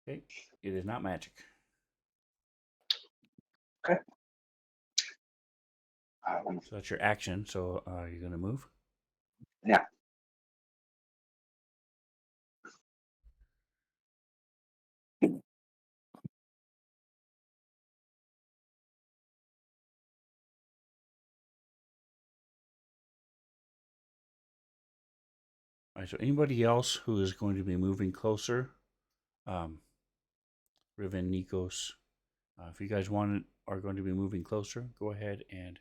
B: Okay, it is not magic.
E: Okay.
B: So that's your action. So you're going to move?
E: Yeah.
B: All right, so anybody else who is going to be moving closer, Riven, Nikos, if you guys are going to be moving closer, go ahead and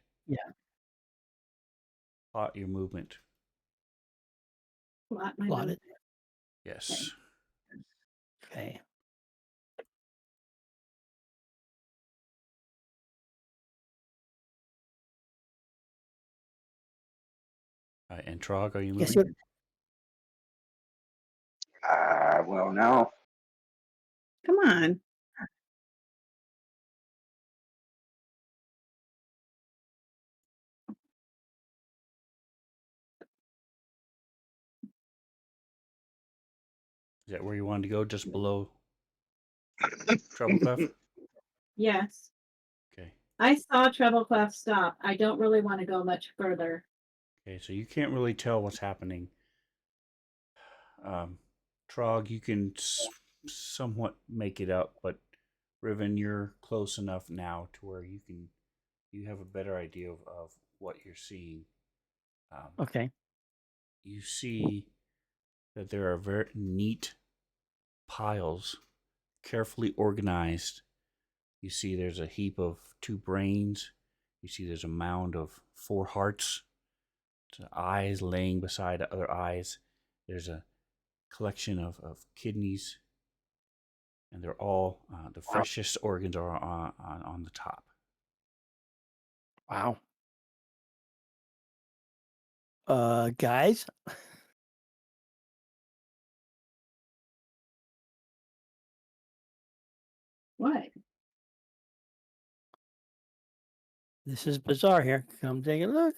B: plot your movement.
C: Plot my
D: Plot
C: movement.
D: it.
B: Yes.
D: Okay.
B: And Trog, are you
D: Yes,
B: moving?
E: Well, now.
C: Come on.
B: Is that where you wanted to go? Just below Treble Clef?
C: Yes.
B: Okay.
C: I saw Treble Clef stop. I don't really want to go much further.
B: Okay, so you can't really tell what's happening. Trog, you can somewhat make it up, but Riven, you're close enough now to where you have a better idea of what you're seeing.
D: Okay.
B: You see that there are very neat piles, carefully organized. You see there's a heap of 2 brains. You see there's a mound of 4 hearts, eyes laying beside other eyes. There's a collection of kidneys, and they're all the freshest organs are on the top.
D: Wow. Guys,
C: What?
D: this is bizarre here. Come take a look.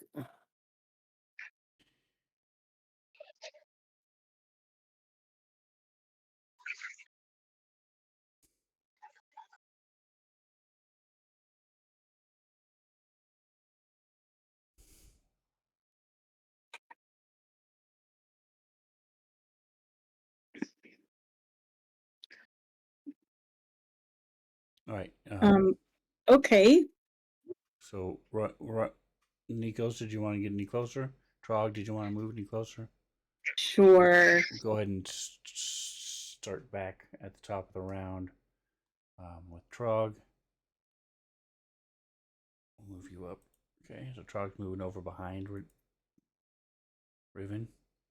B: All right.
G: Okay.
B: So, Nikos, did you want to get any closer? Trog, did you want to move any closer?
G: Sure.
B: Go ahead and start back at the top of the round with Trog. We'll move you up. Okay, so Trog's moving over behind Riven.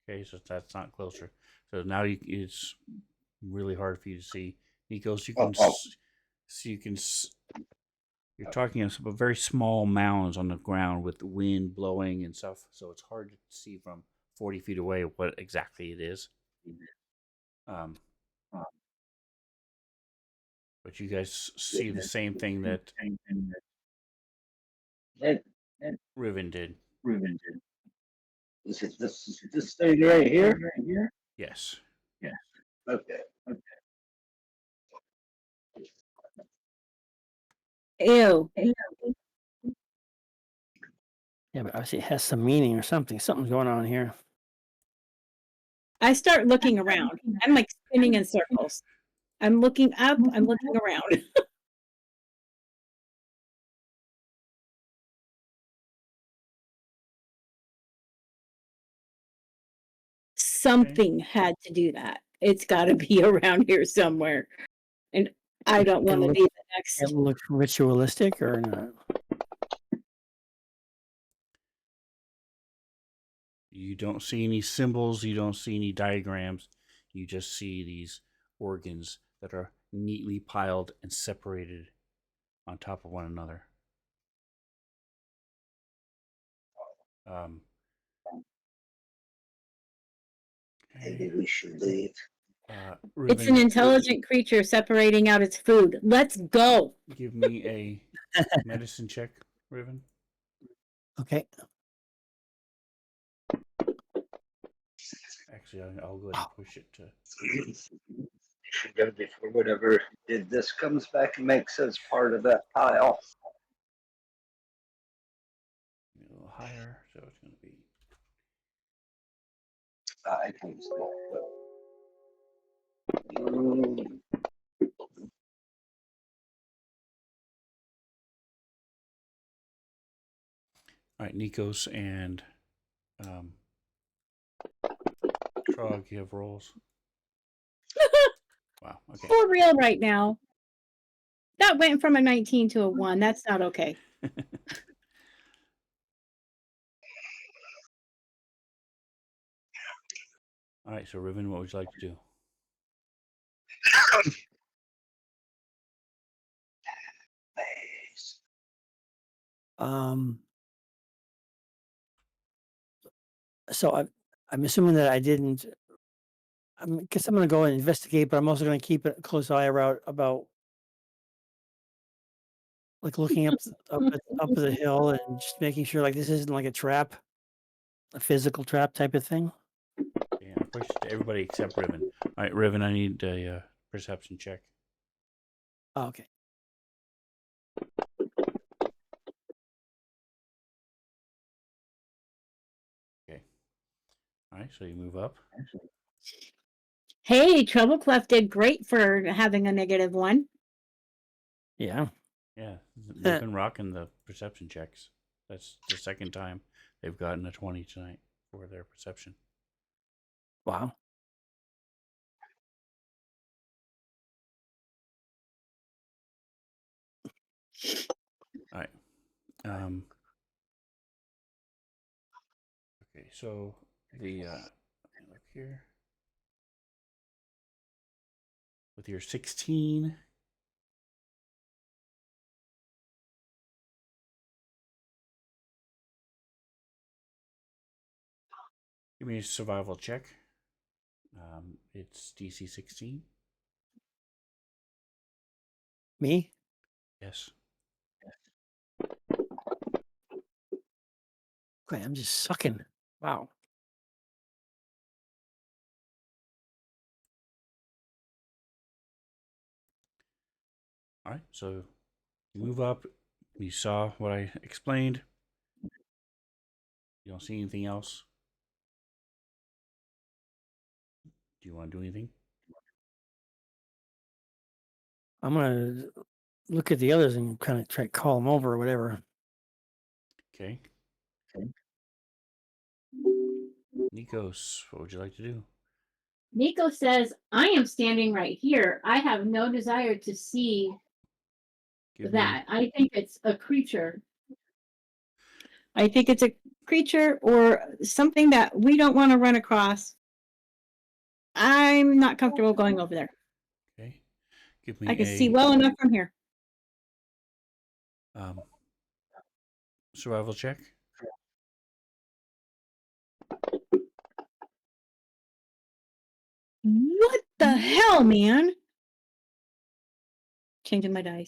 B: Okay, so that's not closer. So now it's really hard for you to see. Nikos, you can see you're talking about very small mounds on the ground with the wind blowing and stuff, so it's hard to see from 40 feet away what exactly it is. But you guys see the same thing that Riven did.
E: Is it this thing right here?
B: Yes.
E: Okay.
G: Ew.
D: Yeah, but obviously it has some meaning or something. Something's going on here.
G: I start looking around. I'm like spinning in circles. I'm looking up. I'm looking around. Something had to do that. It's got to be around here somewhere. And I don't want to be the next.
D: It looks ritualistic or not?
B: You don't see any symbols, you don't see any diagrams. You just see these organs that are neatly piled and separated on top of one another.
E: Maybe we should leave.
G: It's an intelligent creature separating out its food. Let's go.
B: Give me a medicine check, Riven.
D: Okay.
B: Actually, I'll go ahead and push it to.
E: Before whatever did this comes back and makes us part of that pile.
B: A little higher, so it's going to be.
E: I think so.
B: All right, Nikos and Trog, you have rolls. Wow. Okay.
G: For real right now. That went from a 19 to a 1. That's not okay.
B: All right, so Riven, what would you like to do?
D: So I'm assuming that I didn't. I guess I'm going to go and investigate, but I'm also going to keep a close eye about like looking up the hill and just making sure like this isn't like a trap, a physical trap type of thing.
B: Yeah, I pushed everybody except Riven. All right, Riven, I need a perception check.
D: Oh, okay.
B: Okay. All right, so you move up.
G: Hey, Trouble Clef did great for having a -1.
D: Yeah.
B: Yeah, they've been rocking the perception checks. That's the second time they've gotten a 20 tonight for their perception.
D: Wow.
B: All right. Okay, so the look here. with your 16. Give me a survival check. It's DC 16.
D: Me?
B: Yes.
D: Okay, I'm just sucking. Wow.
B: All right. So you move up. You saw what I explained. You don't see anything else. Do you want to do anything?
D: I'm gonna look at the others and kind of try to call them over or whatever.
B: Okay. Nikos, what would you like to do?
C: Nico says, I am standing right here. I have no desire to see
B: Give
C: that. I think it's a creature.
G: I think it's a creature or something that we don't want to run across. I'm not comfortable going over there.
B: Okay. Give me
G: I can
B: a
G: see well enough from here.
B: survival check.
G: What the hell, man? Changing my dice.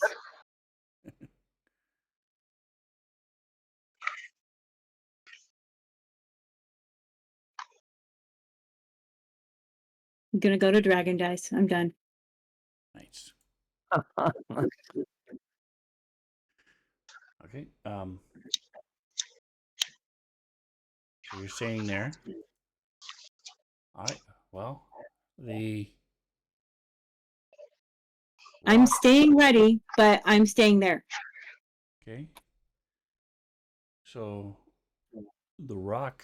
G: I'm gonna go to dragon dice. I'm done.
B: Nice. Okay. So you're staying there. All right. Well, the
G: I'm
B: rock.
G: staying ready, but I'm staying there.
B: Okay. So the rock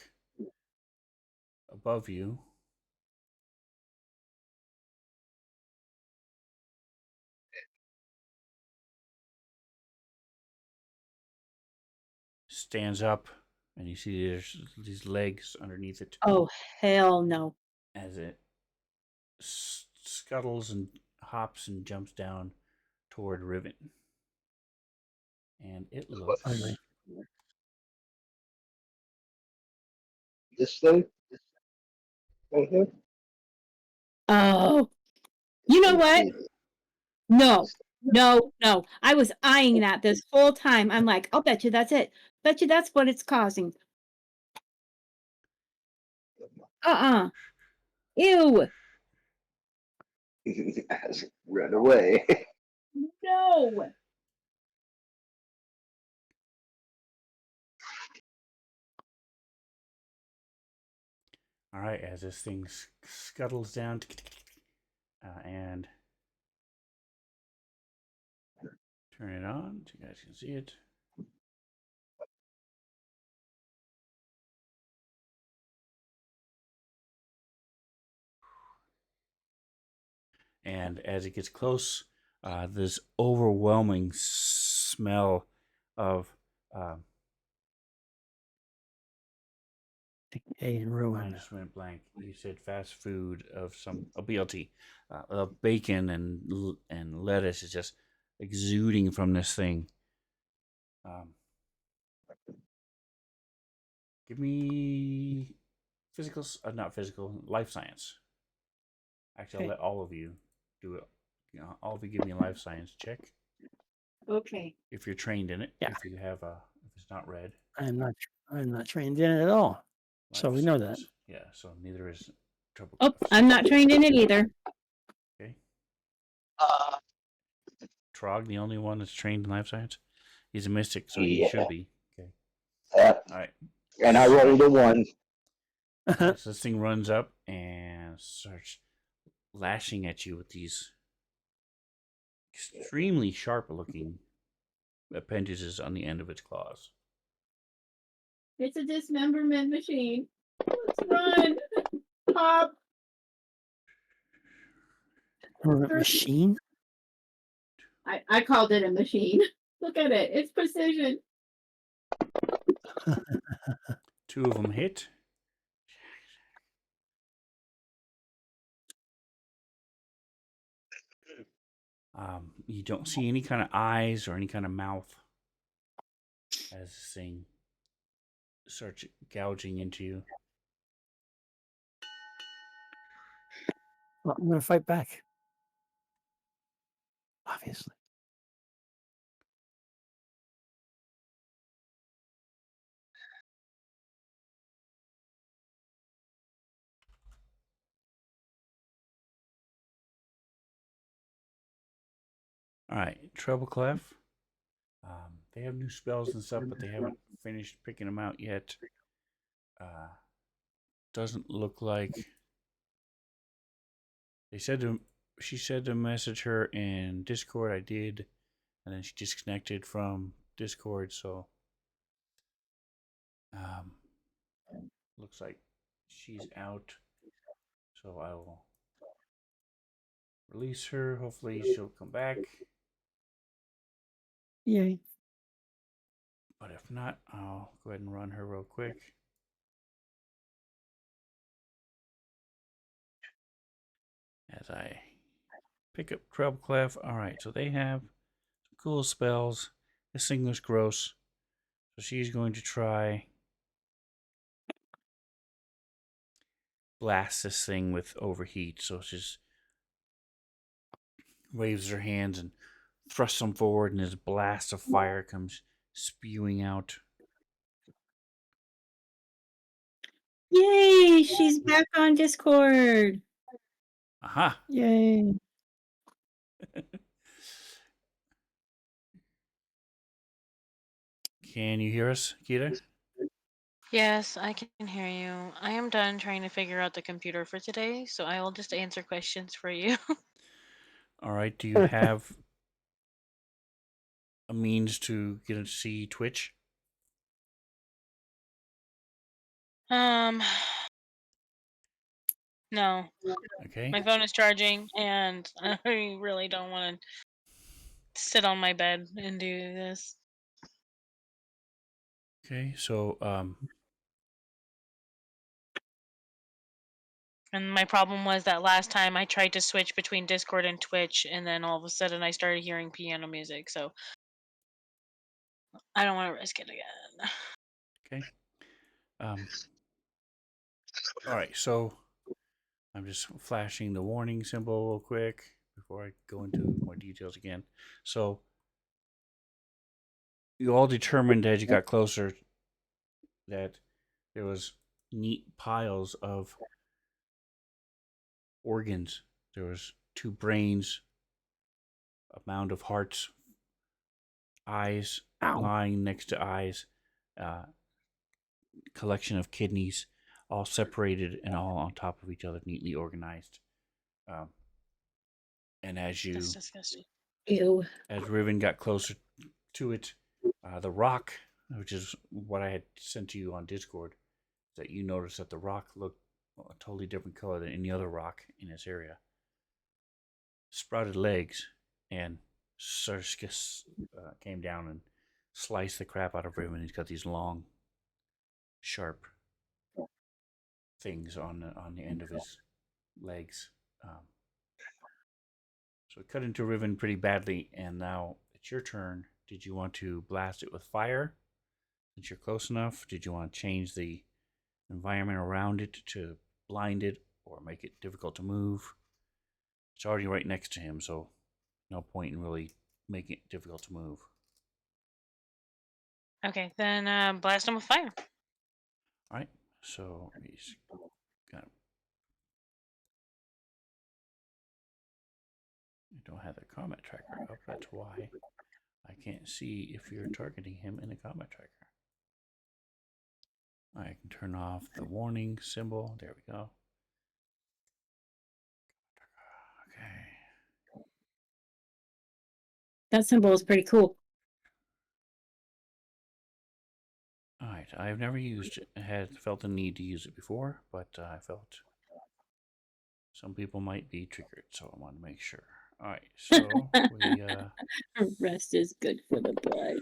B: above you stands up, and you see there's these legs underneath it
G: Oh, hell no.
B: as it scuttles and hops and jumps down toward Riven. And it looks
D: Ugly.
E: This thing? Right here?
G: Oh, you know what? No, no, no. I was eyeing that this whole time. I'm like, I'll bet you that's it. Bet you that's what it's causing. Ew.
E: Has run away.
G: No.
B: all right as this thing scuttles down and turn it on so you guys can see it. And as it gets close, this overwhelming smell of
D: Decay and
B: I
D: ruin.
B: just went blank. You said fast food of some a BLT, of bacon and lettuce is just exuding from this thing. Give me physical, not physical, life science. Actually, I'll
D: Okay.
B: let all of you do it. You know, all of you give me a life science check
C: Okay.
B: if you're trained in it.
D: Yeah.
B: If you have if it's not red.
D: I'm not trained in it at all. So
B: Life
D: we know that.
B: science. Yeah. So neither is trouble.
G: Oh, I'm not trained in it either.
B: Okay. Trog, the only one that's trained in life science. He's a mystic, so he
E: Yeah.
B: should be. Okay.
E: Yeah.
B: All right.
E: And I rolled a 1.
B: So this thing runs up and starts lashing at you with these extremely sharp looking appendages on the end of its claws.
C: It's a dismemberment machine. Let's run. Pop.
D: Machine?
C: I called it a machine. Look at it. It's precision.
B: 2 of them hit. You don't see any kind of eyes or any kind of mouth as this thing starts gouging into you.
D: Well, I'm going to fight back. Obviously.
B: All right, Treble Clef. They have new spells and stuff, but they haven't finished picking them out yet. Doesn't look like they said to. She said to message her in Discord. I did, and then she disconnected from Discord. So, looks like she's out. So I will release her. Hopefully, she'll come back.
D: Yay.
B: But if not, I'll go ahead and run her real quick. As I pick up Treble Clef. Alright, so they have some cool spells. This thing was gross. So she's going to try blast this thing with overheat. So she just waves her hands and thrusts them forward, and this blast of fire comes spewing out.
G: Yay! She's back on Discord.
B: Aha!
D: Yay.
B: Can you hear us, Kita?
F: Yes, I can hear you. I am done trying to figure out the computer for today, so I will just answer questions for you.
B: Alright, do you have a means to get to see Twitch?
F: No.
B: Okay.
F: My phone is charging, and I really don't want to sit on my bed and do this.
B: Okay, so
F: And my problem was that last time I tried to switch between Discord and Twitch, and then all of a sudden I started hearing piano music, so I don't want to risk it again.
B: okay. Alright, so I'm just flashing the warning symbol real quick before I go into more details again. So you all determined as you got closer that there was neat piles of organs. There was 2 brains, a mound of hearts, eyes
D: Ow.
B: lying next to eyes, collection of kidneys, all separated and all on top of each other, neatly organized. And as you,
F: That's disgusting.
G: Ew.
B: as Riven got closer to it, the rock, which is what I had sent to you on Discord, that you noticed that the rock looked a totally different color than any other rock in this area. Sprouted legs, and Surskis came down and sliced the crap out of Riven. He's got these long, sharp things on the end of his legs. So it cut into Riven pretty badly, and now it's your turn. Did you want to blast it with fire? Since you're close enough, did you want to change the environment around it to blind it or make it difficult to move? It's already right next to him, so no point in really making it difficult to move.
F: Okay, then blast him with fire.
B: All right, so he's got. I don't have the combat tracker up. That's why I can't see if you're targeting him in the combat tracker. I can turn off the warning symbol. There we go. Okay.
G: That symbol is pretty cool.
B: All right. I've never used it. I had felt the need to use it before, but I felt some people might be triggered, so I want to make sure. All right. So we.
G: Rest is good for the blood.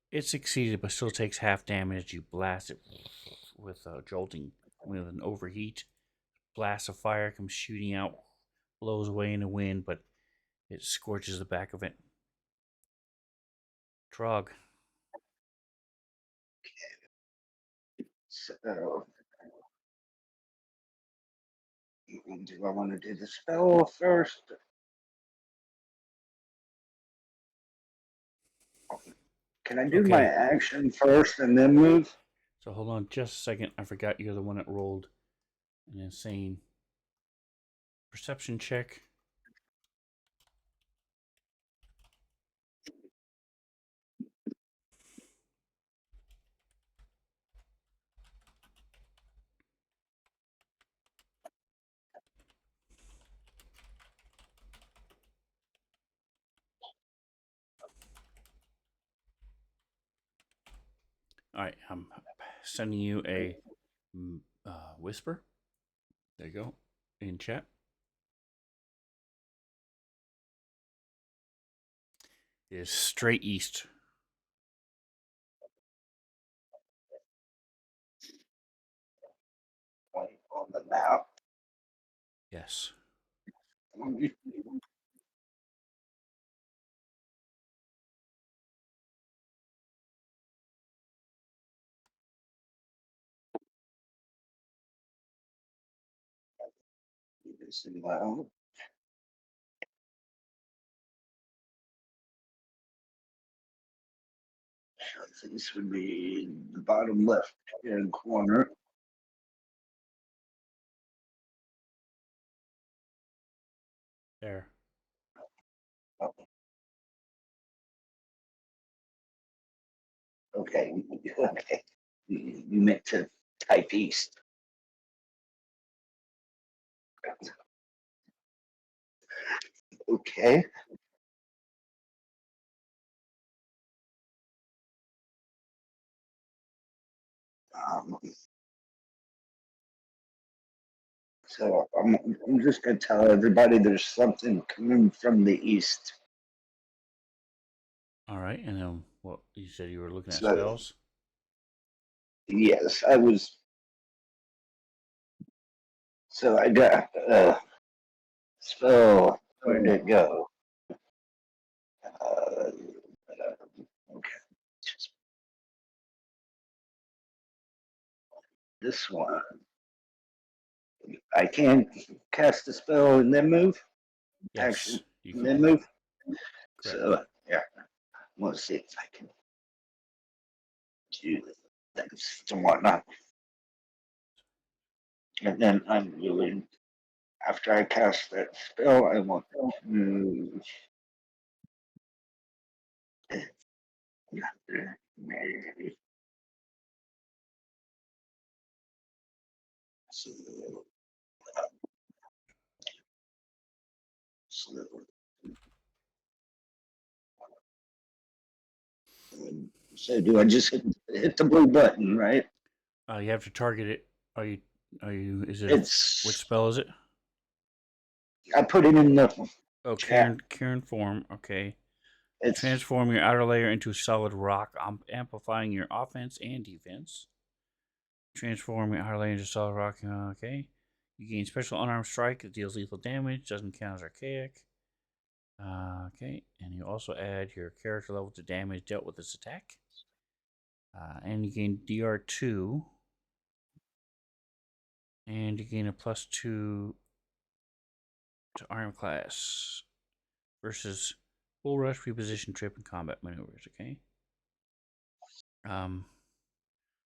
B: It succeeded, but still takes half damage. You blast it with jolting, with an overheat. Blast of fire comes shooting out, blows away in the wind, but it scorches the back of it. Trog.
E: So, do I want to do the spell first? Can I do my
B: Okay.
E: action first and then move?
B: So hold on just a second. I forgot you're the one that rolled an insane perception check. All right, I'm sending you a whisper. There you go, in chat. It is straight east.
E: On the map.
B: Yes.
E: This is loud. So this would be the bottom left hand corner.
B: There.
E: Okay, okay. You meant to type east. Okay. Um, so I'm just gonna tell everybody there's something coming from the east.
B: All right, and then what you said you were looking at
E: So,
B: spells.
E: yes, I was. So I got spell. Where did it go? Okay. This one. I can cast a spell and then move.
B: Yes,
E: Action
B: you
E: and then
B: can.
E: move.
B: Correct.
E: So yeah, we'll see if I can do things and whatnot. And then I'm willing. After I cast that spell, I want to. So do I just hit the blue button, right?
B: You have to target it. Are you? Is it?
E: It's
B: Which spell is it?
E: I put it in the
B: Oh,
E: chat.
B: Karen form. Okay.
E: It's
B: Transform your outer layer into solid rock, amplifying your offense and defense. Transform your outer layer into solid rock. Okay. You gain special unarmed strike that deals lethal damage. Doesn't count as archaic. Okay. And you also add your character level to damage dealt with this attack. And you gain DR2. And you gain a +2 to arm class versus full rush, reposition, trip, and combat maneuvers. Okay.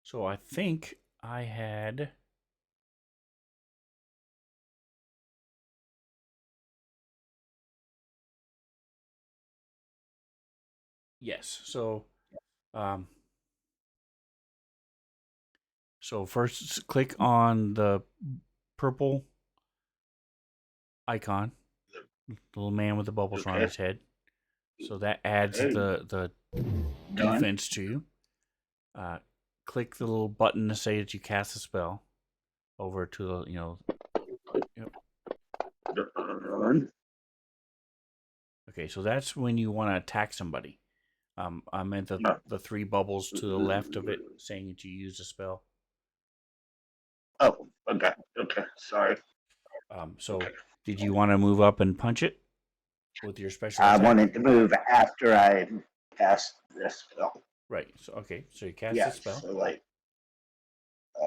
B: So I think I had. Yes. Um, so first click on the purple icon, the little man with the bubbles on
E: okay.
B: his head. So that adds
E: Okay.
B: the
E: Done.
B: defense to you. Click the little button to say that you cast a spell over to the Yep.
E: Done.
B: Okay, so that's when you want to attack somebody. I meant the three bubbles to the left of it saying that you used a spell.
E: Oh, okay, okay. Sorry.
B: So did you want to move up and punch it with your special
E: I
B: attack?
E: wanted to move after I cast this spell.
B: Right. So okay. So you cast
E: Yeah,
B: the spell.
E: so like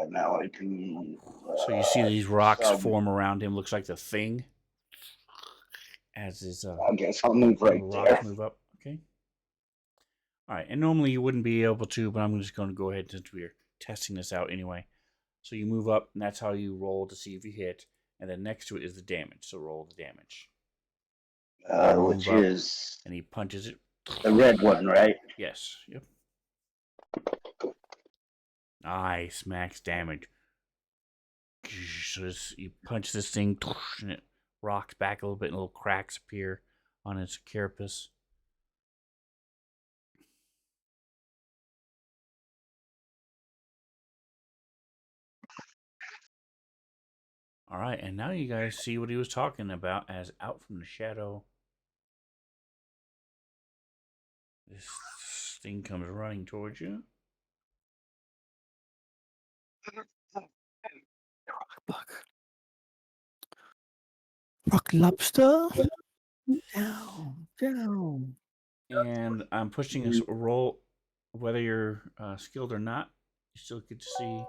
E: now I can.
B: So you see these rocks
E: sub-
B: form around him. Looks like the thing. As his
E: I guess I'll move right
B: rocks
E: there.
B: move up. Okay. All right. And normally you wouldn't be able to, but I'm just going to go ahead since we're testing this out anyway. So you move up, and that's how you roll to see if you hit. And then next to it is the damage. So roll the damage.
E: Which
B: Move up,
E: is
B: and he punches it.
E: the red one, right?
B: Yes. Yep. Nice max damage. So this, you punch this thing, and it rocks back a little bit, and little cracks appear on its carapace. All right, and now you guys see what he was talking about as out from the shadow. This thing comes running towards you.
D: Rock lobster. Down, down.
B: And I'm pushing a roll, whether you're skilled or not. You still get to see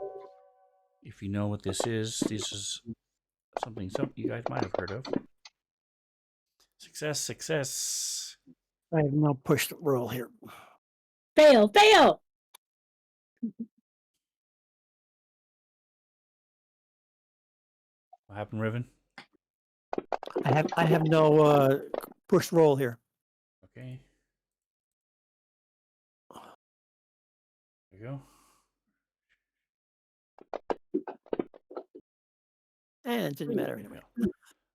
B: if you know what this is. This is something you guys might have heard of. Success, success.
D: I have no push roll here.
G: Fail, fail.
B: What happened, Riven?
D: I have no push roll here.
B: Okay. There you go.
D: And it didn't matter anyway.
B: All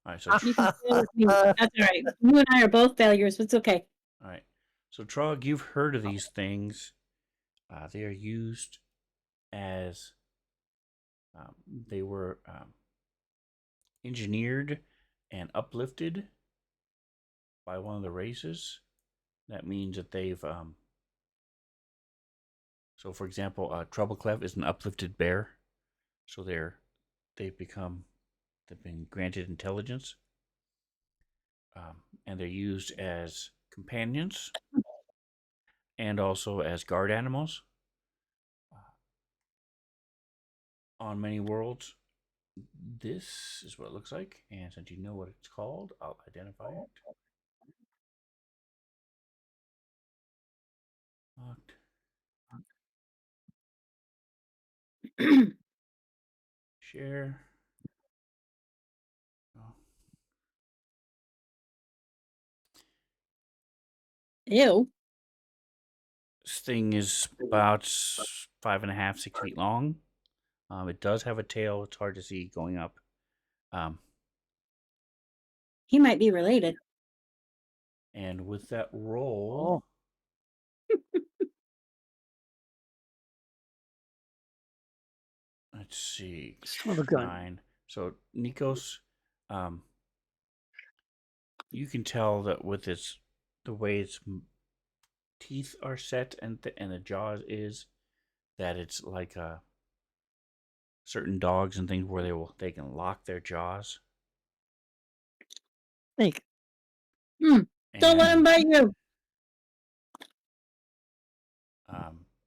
B: right, so
G: You can fail with me. That's all right. You and I are both failures. It's okay.
B: all right, so Trog, you've heard of these things. They are used as they were engineered and uplifted by one of the races. That means that they've so for example, Troubleclef is an uplifted bear, so they've been granted intelligence, and they're used as companions and also as guard animals on many worlds. This is what it looks like, and since you know what it's called, I'll identify it. Locked. Share. Oh.
G: Ew.
B: This thing is about 5.5, 6 feet long. It does have a tail. It's hard to see going up.
G: He might be related.
B: And with that roll, let's see,
D: Son of a gun.
B: 9. So Nikos, you can tell that with the way its teeth are set and the jaws is, that it's like certain dogs and things where they can lock their jaws.
D: Snake.
G: Don't let him bite you.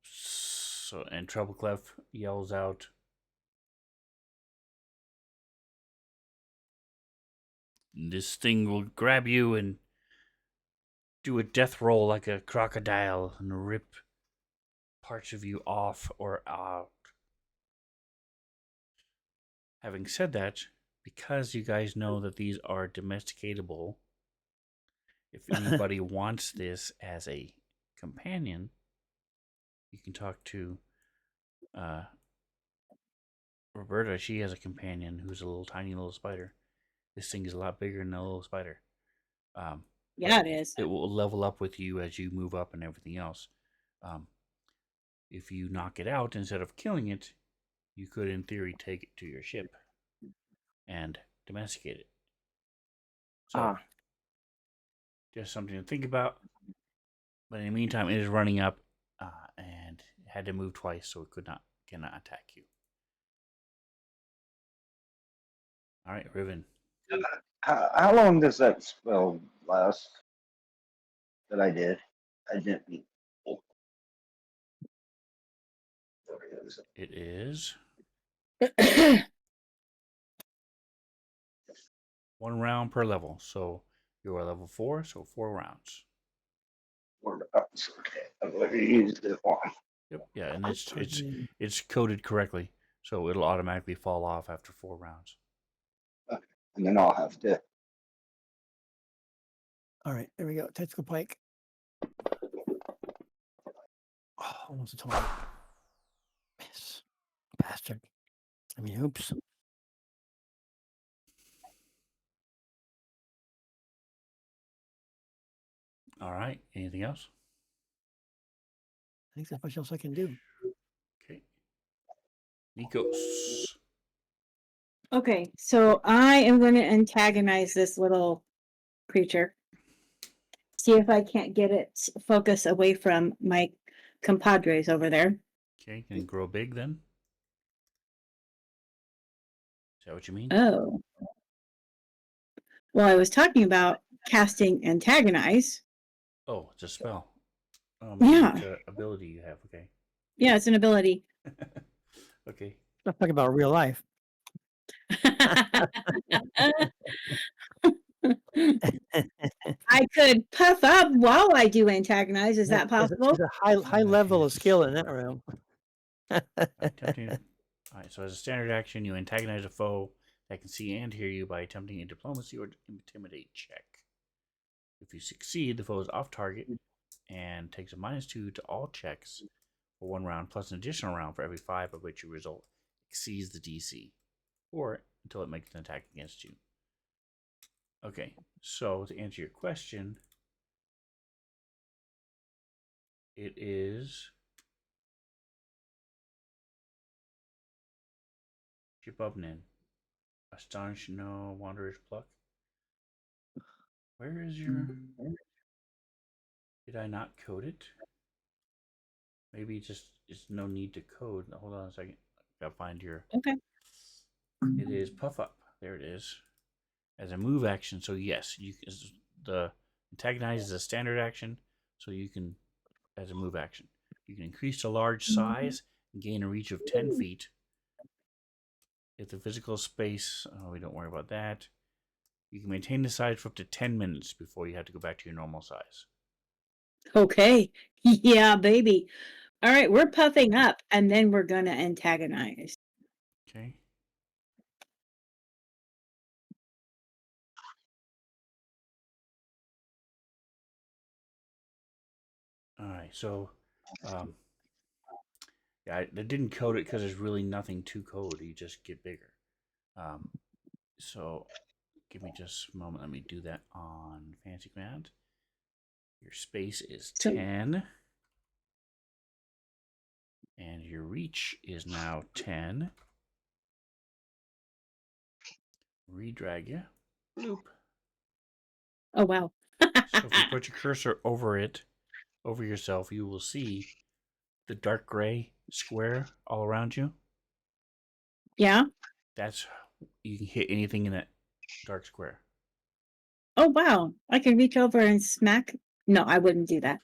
B: So and Troubleclef yells out, "This thing will grab you and do a death roll like a crocodile and rip parts of you off or out." Having said that, because you guys know that these are domesticatable, if anybody wants this as a companion, you can talk to Roberta. She has a companion who's a tiny little spider. This thing is a lot bigger than a little spider.
G: Yeah, it is.
B: It will level up with you as you move up and everything else. If you knock it out instead of killing it, you could, in theory, take it to your ship and domesticate it. So, just something to think about. But in the meantime, it is running up and had to move twice, so it cannot attack you. All right, Riven.
E: How long does that spell last that I did? I didn't mean. Oh, there it is.
B: It is 1 round per level. So you are level 4, so 4 rounds.
E: Okay, I'm going to use this one.
B: Yep. Yeah, and it's coded correctly, so it'll automatically fall off after 4 rounds.
E: And then I'll have to.
D: All right, there we go. Tactical pike. Oh, almost a 20. Miss. Bastard. I mean, oops.
B: All right. Anything else?
D: I think there's much else I can do.
B: Okay. Nikos.
G: Okay, so I am going to antagonize this little creature. See if I can't get its focus away from my compadres over there.
B: Okay, can it grow big then? Is that what you mean?
G: Oh. Well, I was talking about casting antagonize.
B: Oh, it's a spell.
G: Yeah.
B: It's an ability you have. Okay.
G: Yeah, it's an ability.
B: Okay.
D: Let's talk about real life.
G: I could puff up while I do antagonize. Is that possible?
D: There's a high level of skill in that room.
B: Attempting. All right. So as a standard action, you antagonize a foe that can see and hear you by attempting a diplomacy or intimidate check. If you succeed, the foe is off target and takes a -2 to all checks for 1 round, plus an additional round for every 5 of which your result exceeds the DC, or until it makes an attack against you. Okay, so to answer your question, it is Jibubnin. Astonish no Wanderer's Pluck. Where is your... Did I not code it? Maybe just it's no need to code. Hold on a second. Gotta find your...
G: Okay.
B: It is Puff Up. There it is. As a move action, so yes, you can, the antagonize is a standard action, so you can, as a move action, you can increase to large size and gain a reach of 10 feet. If the physical space, we don't worry about that. You can maintain the size for up to 10 minutes before you have to go back to your normal size.
G: Okay. Yeah, baby. All right, we're puffing up and then we're going to antagonize.
B: Okay. All right, so yeah, I didn't code it because there's really nothing to code. You just get bigger. So give me just a moment. Let me do that on Fancy Command. Your space is 10. And your reach is now 10. Redrag you. Bloop.
G: Oh, wow.
B: So if you put your cursor over it, over yourself, you will see the dark gray square all around you.
G: Yeah.
B: That's, you can hit anything in that dark square.
G: Oh, wow. I can reach over and smack. No, I wouldn't do that.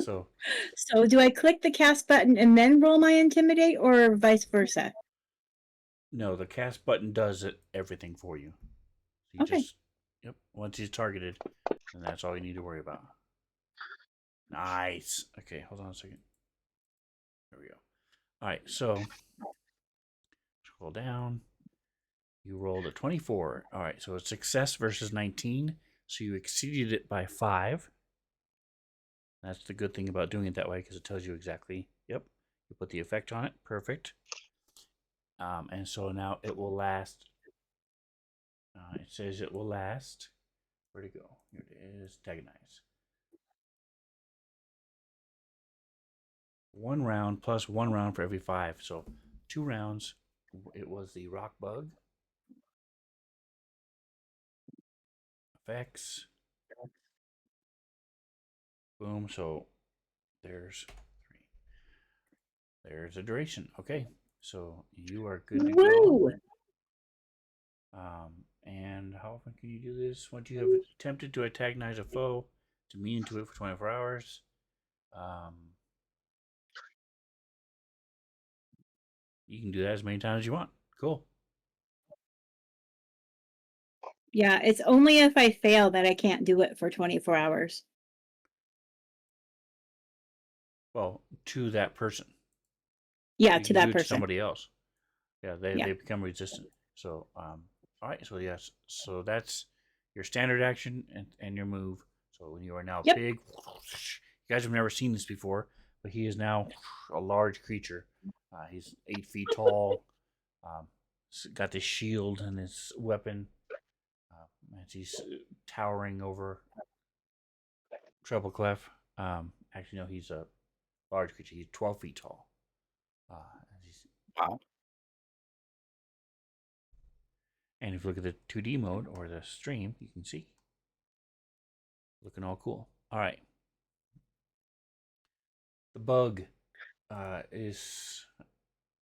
B: So
G: do I click the cast button and then roll my intimidate or vice versa?
B: no, the cast button does everything for you. So you
G: Okay.
B: just, yep, once he's targeted, then that's all you need to worry about. Nice. Okay, hold on a second. There we go. All right, so scroll down. You rolled a 24. All right, so it's success versus 19. So you exceeded it by 5. That's the good thing about doing it that way because it tells you exactly. Yep, you put the effect on it. Perfect. And so now it will last. It says it will last. Where'd it go? Here it is. Antagonize. 1 round plus 1 round for every 5. So 2 rounds. It was the rock bug. Effects. Boom. So there's 3. There's a duration. Okay. So you are good to go.
G: Woo!
B: And how often can you do this? Once you have attempted to antagonize a foe, to immune to it for 24 hours. You can do that as many times as you want. Cool.
G: Yeah, it's only if I fail that I can't do it for 24 hours.
B: Well, to that person.
G: Yeah,
B: You
G: to
B: can do
G: that
B: it to
G: person.
B: somebody else. Yeah, they
G: Yeah.
B: become resistant. So, all right. So yes, so that's your standard action and your move. So when you are now
G: Yep.
B: big, you guys have never seen this before, but he is now a large creature. He's 8 feet tall. Got this shield and this weapon. As he's towering over Treble Clef. Actually, no, he's a large creature. He's 12 feet tall. He's
D: Wow.
B: And if you look at the 2D mode or the stream, you can see. Looking all cool. All right. The bug is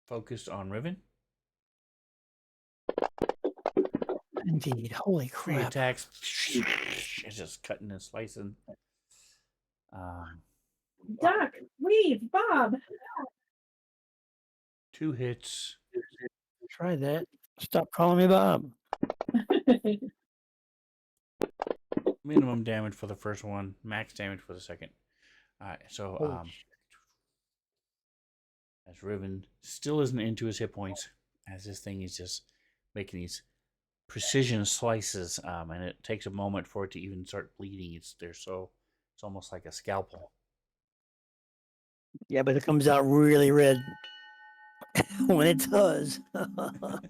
B: focused on Riven.
D: Indeed. Holy
B: Three
D: crap.
B: attacks. It's just cutting and slicing.
C: Duck, weave, Bob.
B: 2 hits.
D: Try that. Stop calling me Bob.
B: Minimum damage for the first one. Max damage for the second. All right. So
D: Holy
B: as Riven still isn't into his hit points, as this thing is just making these precision slices, and it takes a moment for it to even start bleeding. It's almost like a scalpel.
D: Yeah, but it comes out really red when it does.
B: All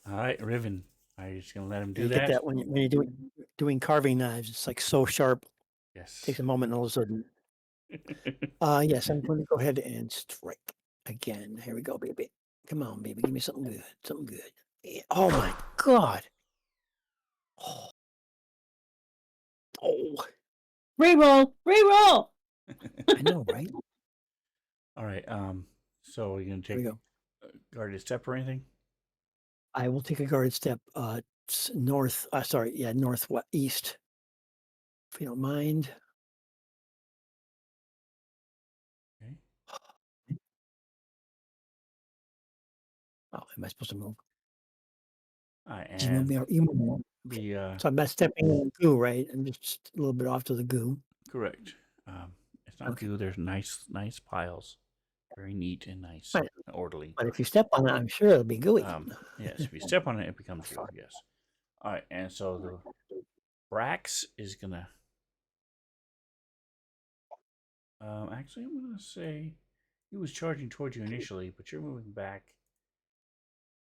B: right, Riven, are you just gonna let him do
D: You
B: that?
D: get that when you're doing carving knives. It's like so sharp.
B: Yes.
D: Takes a moment and all of a sudden. Yes, I'm going to go ahead and strike again. Here we go, baby. Come on, baby. Give me something good. Something good. Yeah. Oh my God. Oh. Oh.
G: Reroll, reroll.
D: I know, right?
B: All right. So you're gonna
D: Here we
B: take
D: go.
B: guarded step or anything?
D: I will take a guarded step north. Northwest, if you don't mind.
B: Okay.
D: Oh, am I supposed to move?
B: All right,
D: Just move me out. You move me out.
B: the
D: So I'm not stepping in the goo, right? I'm just a little bit off to the goo.
B: correct. It's not
D: Okay.
B: goo. There's nice piles, very neat and nice,
D: Right.
B: and orderly.
D: But if you step on it, I'm sure it'll be gooey.
B: Yes, if you step on it, it becomes goo. Yes. All right, and so the Brax is gonna. Actually, I'm gonna say he was charging towards you initially, but you're moving back.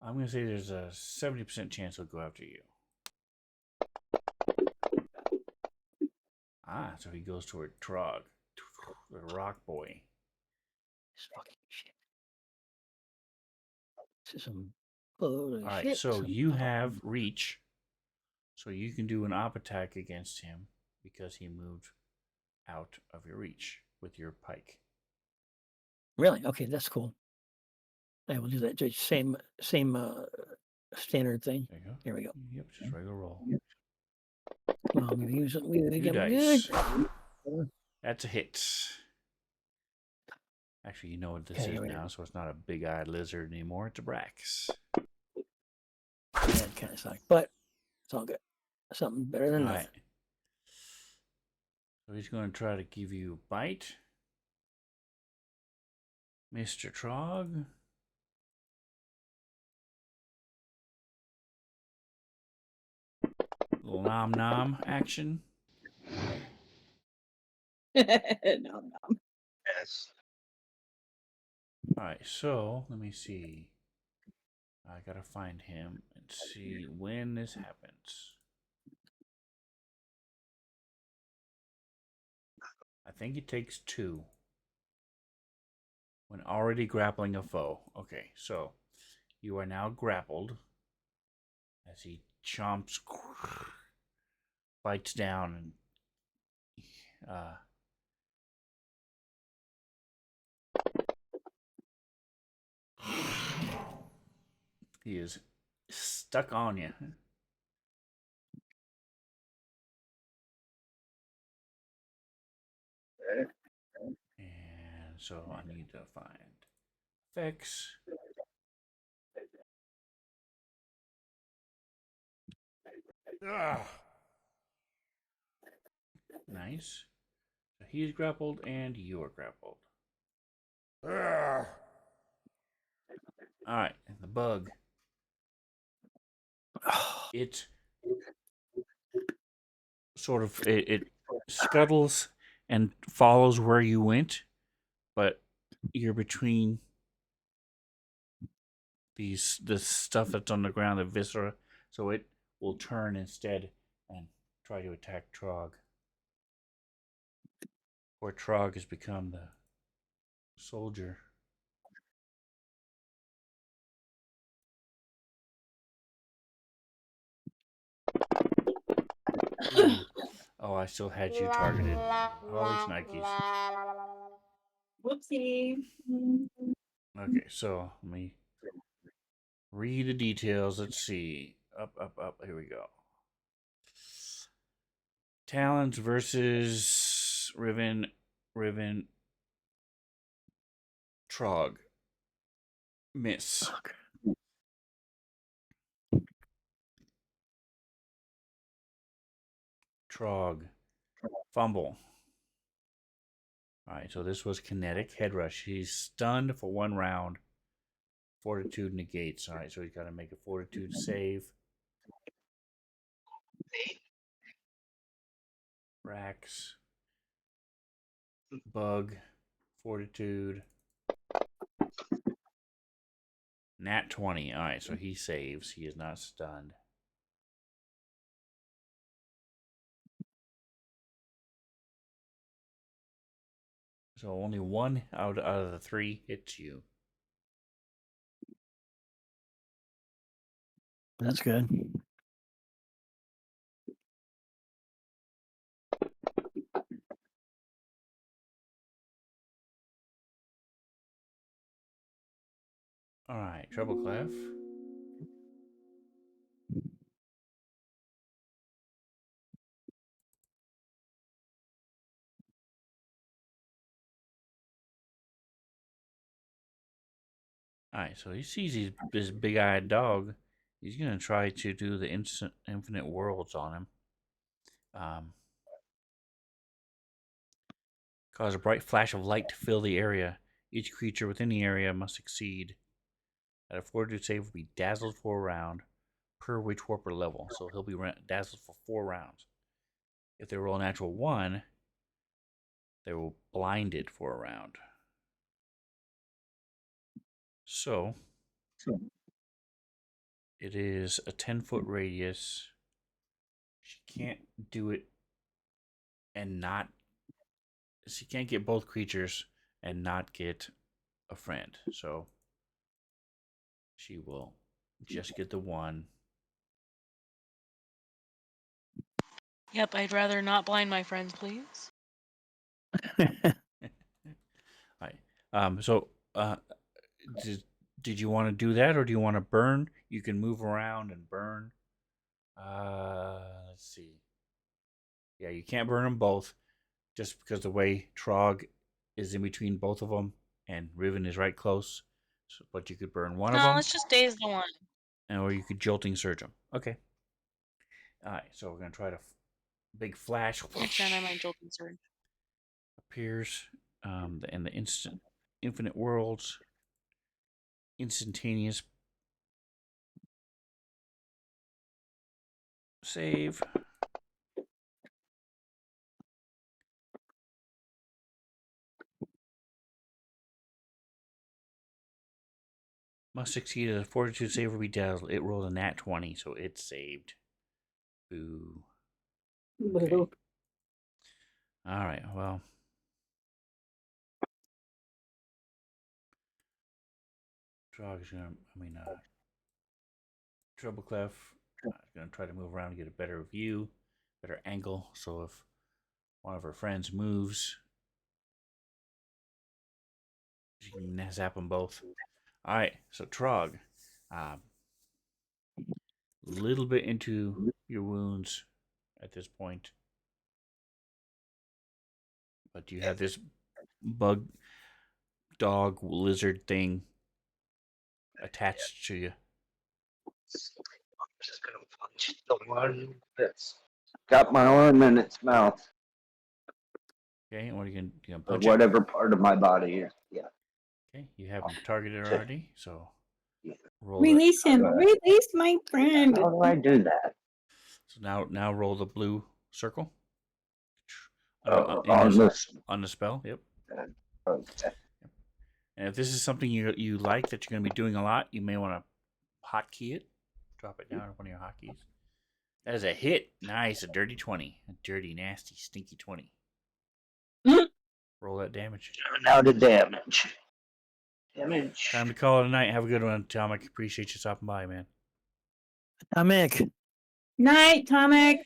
B: I'm gonna say there's a 70% chance he'll go after you. So he goes toward Trog, the rock boy.
D: This fucking shit. This is some bullshit.
B: All right, so you have reach, so you can do an op attack against him because he moved out of your reach with your pike.
D: Really? Okay, that's cool. I will do that. Just same standard thing.
B: There you go.
D: Here we go.
B: Yep, just regular roll.
D: Well, I'm gonna use it. We're gonna
B: 2
D: get
B: dice.
D: good.
B: That's a hit. Actually, you know what this
D: Okay,
B: is
D: here we
B: now,
D: go.
B: so it's not a big-eyed lizard anymore. It's a Brax.
D: That kind of sucked, but it's all good. Something better than
B: All
D: nothing.
B: right. So he's going to try to give you a bite. Mr. Trog. Little nom nom action.
G: No, no.
E: Yes.
B: All right, so let me see. I gotta find him and see when this happens. I think it takes 2 when already grappling a foe. Okay, so you are now grappled as he chomps, bites down, and he is stuck on you. So I need to find effects. Ah. Nice. So he's grappled and you are grappled. Ah. All right, and the bug. It sort of it scuttles and follows where you went, but you're between this stuff that's on the ground, the viscera, so it will turn instead and try to attack Trog. Or Trog has become the soldier. Ooh. Oh, I still had you targeted. Holy shnikes.
G: Whoopsie.
B: Okay, so let me read the details. Let's see. Up, up, up. Here we go. Talons versus Riven, Trog. Miss. Trog. Fumble. Alright, so this was kinetic head rush. He's stunned for 1 round. Fortitude negates. Alright, so he's got to make a fortitude save. Rax. Bug. Fortitude. Nat 20. Alright, so he saves. He is not stunned. So only 1 out of the 3 hits you.
D: That's good.
B: Alright, Treble Clef. Alright, so he sees this big-eyed dog. He's going to try to do the infinite worlds on him. Cause a bright flash of light to fill the area. Each creature within the area must succeed at a fortitude save will be dazzled for a round per witch warper level. So he'll be dazzled for 4 rounds. If they roll a natural 1, they will blinded for a round. So it is a 10-foot radius. She can't do it and not. She can't get both creatures and not get a friend. So she will just get the one.
F: Yep, I'd rather not blind my friends, please.
B: Right. So, did you want to do that, or do you want to burn? You can move around and burn. Let's see. Yeah, you can't burn them both, just because the way Trog is in between both of them, and Riven is right close. So, but you could burn one of
F: No,
B: them,
F: let's just daze the one.
B: or you could jolting surge them. Okay. All right. So we're gonna try to big flash.
F: Next round I might jolt and surge.
B: Appears, and the infinite worlds, instantaneous save. Must succeed at a fortitude save or be dazzled. It rolled a nat 20, so it's saved. Boo. Okay.
G: Boo.
B: All right, well. Trog is going to, Treble Clef is going to try to move around and get a better view, better angle. So if one of her friends moves, she can zap them both. All right, so Trog, little bit into your wounds at this point, but you have this bug dog lizard thing attached to you.
E: I'm just gonna punch the one that's got my arm in its mouth,
B: Okay, what are you gonna
E: or
B: punch it?
E: whatever part of my body is. Yeah.
B: Okay, you have him targeted already, so
E: Yeah.
B: roll
G: Release him.
E: Uh,
G: Release my friend.
E: How do I do that?
B: So now roll the blue circle.
E: On this.
B: On the spell. Yep.
E: Okay.
B: And if this is something you like that you're going to be doing a lot, you may want to hotkey it. Drop it down on one of your hotkeys. That is a hit. Nice. A dirty 20. A dirty, nasty, stinky 20. Roll that damage.
E: Now the damage. Damage.
B: Time to call it a night. Have a good one, Tomic. Appreciate you stopping by, man.
D: Tomic.
G: Night, Tomic.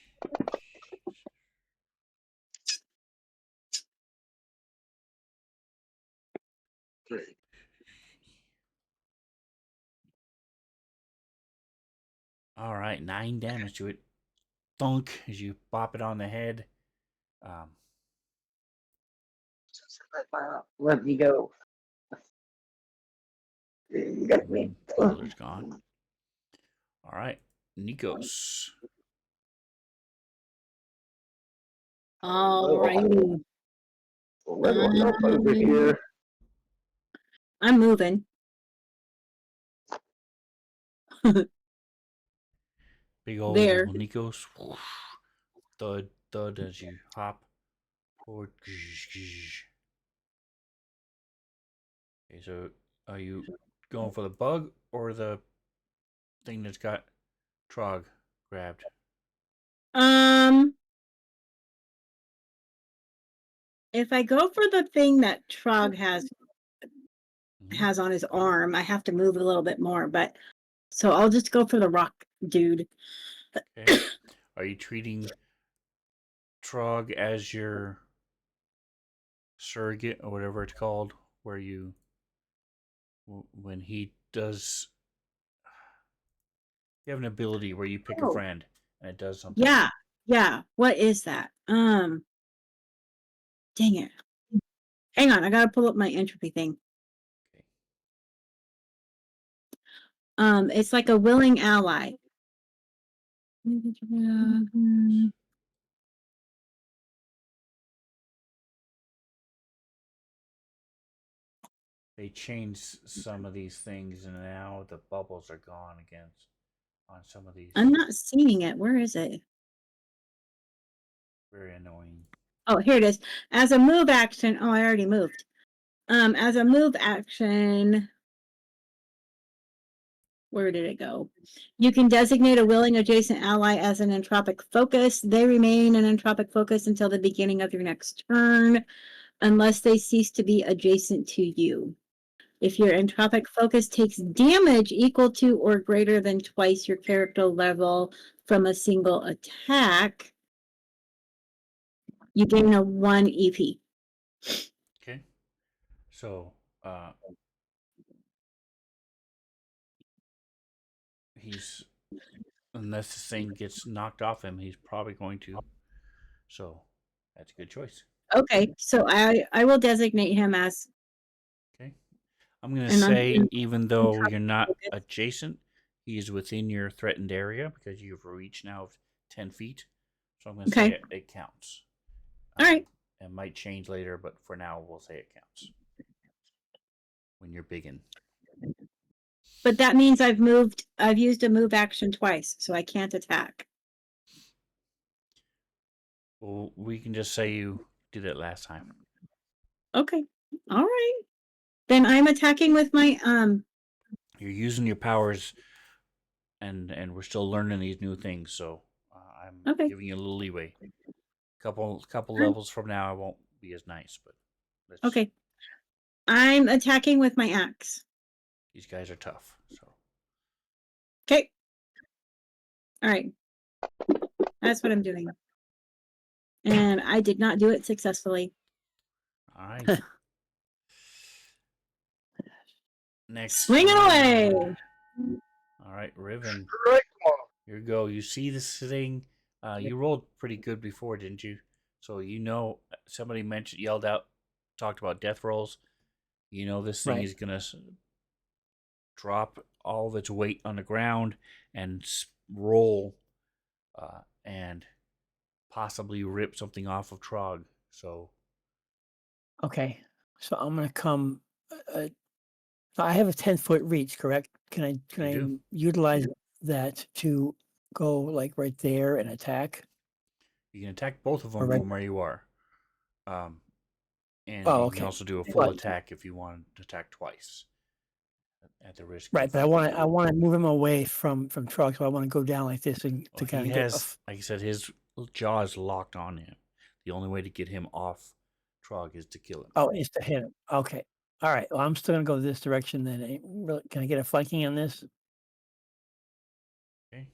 B: All right. 9 damage to it. Thunk as you bop it on the head.
E: Let me go. You got me.
B: Boulder's gone. All right. Nikos.
G: Alrighty.
E: Leveling up over here.
G: I'm moving.
B: Big old
G: There.
B: Nikos. Thud, thud as you hop forward. Okay, so are you going for the bug or the thing that's got Trog grabbed?
G: If I go for the thing that Trog has
B: Mhm.
G: on his arm, I have to move a little bit more, but so I'll just go for the rock dude.
B: Okay. Are you treating Trog as your surrogate or whatever it's called, where you, when he does, you have an ability where you pick a
G: Oh.
B: friend and it does something?
G: Yeah. What is that? Dang it. Hang on, I gotta pull up my entropy thing. It's like a willing ally.
B: They changed some of these things and now the bubbles are gone against on some of these.
G: I'm not seeing it. Where is it?
B: Very annoying.
G: Oh, here it is. As a move action. Oh, I already moved. As a move action. Where did it go? You can designate a willing adjacent ally as an entropic focus. They remain an entropic focus until the beginning of your next turn, unless they cease to be adjacent to you. If your entropic focus takes damage equal to or greater than twice your character level from a single attack, you gain a 1 EP.
B: Okay. So, he's, unless this thing gets knocked off him, he's probably going to. So, that's a good choice.
G: Okay, so I will designate him as.
B: Okay. I'm going to
G: And
B: say,
G: I'm-
B: even though you're not adjacent, he is within your threatened area because you've reached now of 10 feet. So I'm going to
G: Okay.
B: say it counts.
G: All right.
B: It might change later, but for now, we'll say it counts. When you're biggin.
G: But that means I've used a move action twice, so I can't attack.
B: Well, we can just say you did it last time.
G: Okay. All right. Then I'm attacking with my
B: You're using your powers, and we're still learning these new things. So I'm
G: Okay.
B: giving you a little leeway. Couple
G: Alright.
B: levels from now, I won't be as nice, but
G: Okay. I'm attacking with my axe.
B: These guys are tough. So
G: Okay. All right. That's what I'm doing. And I did not do it successfully.
B: all right. Next.
G: Swinging away.
B: All right, Riven.
E: Right.
B: Here you go. You see this thing? You rolled pretty good before, didn't you? So somebody yelled out, talked about death rolls. You know this thing
D: Right.
B: is gonna drop all of its weight on the ground and roll, and possibly rip something off of Trog. So
D: Okay. So I'm gonna come. So I have a 10-foot reach, correct? Can I
B: you do.
D: utilize that to go like right there and attack?
B: You can attack both of
D: Or
B: them
D: right?
B: from where you are. Um, and
D: Oh,
B: you can
D: okay.
B: also do a full
D: But
B: attack if you want to attack twice at the risk
D: right,
B: of.
D: but I want to move him away from truck, so I want to go down like this and
B: Well,
D: to kind
B: he
D: of get.
B: has, like I said, his jaw is locked on him. The only way to get him off Trog is to kill him.
D: Oh, it's to hit him. Okay. All right. Well, I'm still gonna go this direction then. Can I get a flanking on this?
B: Okay.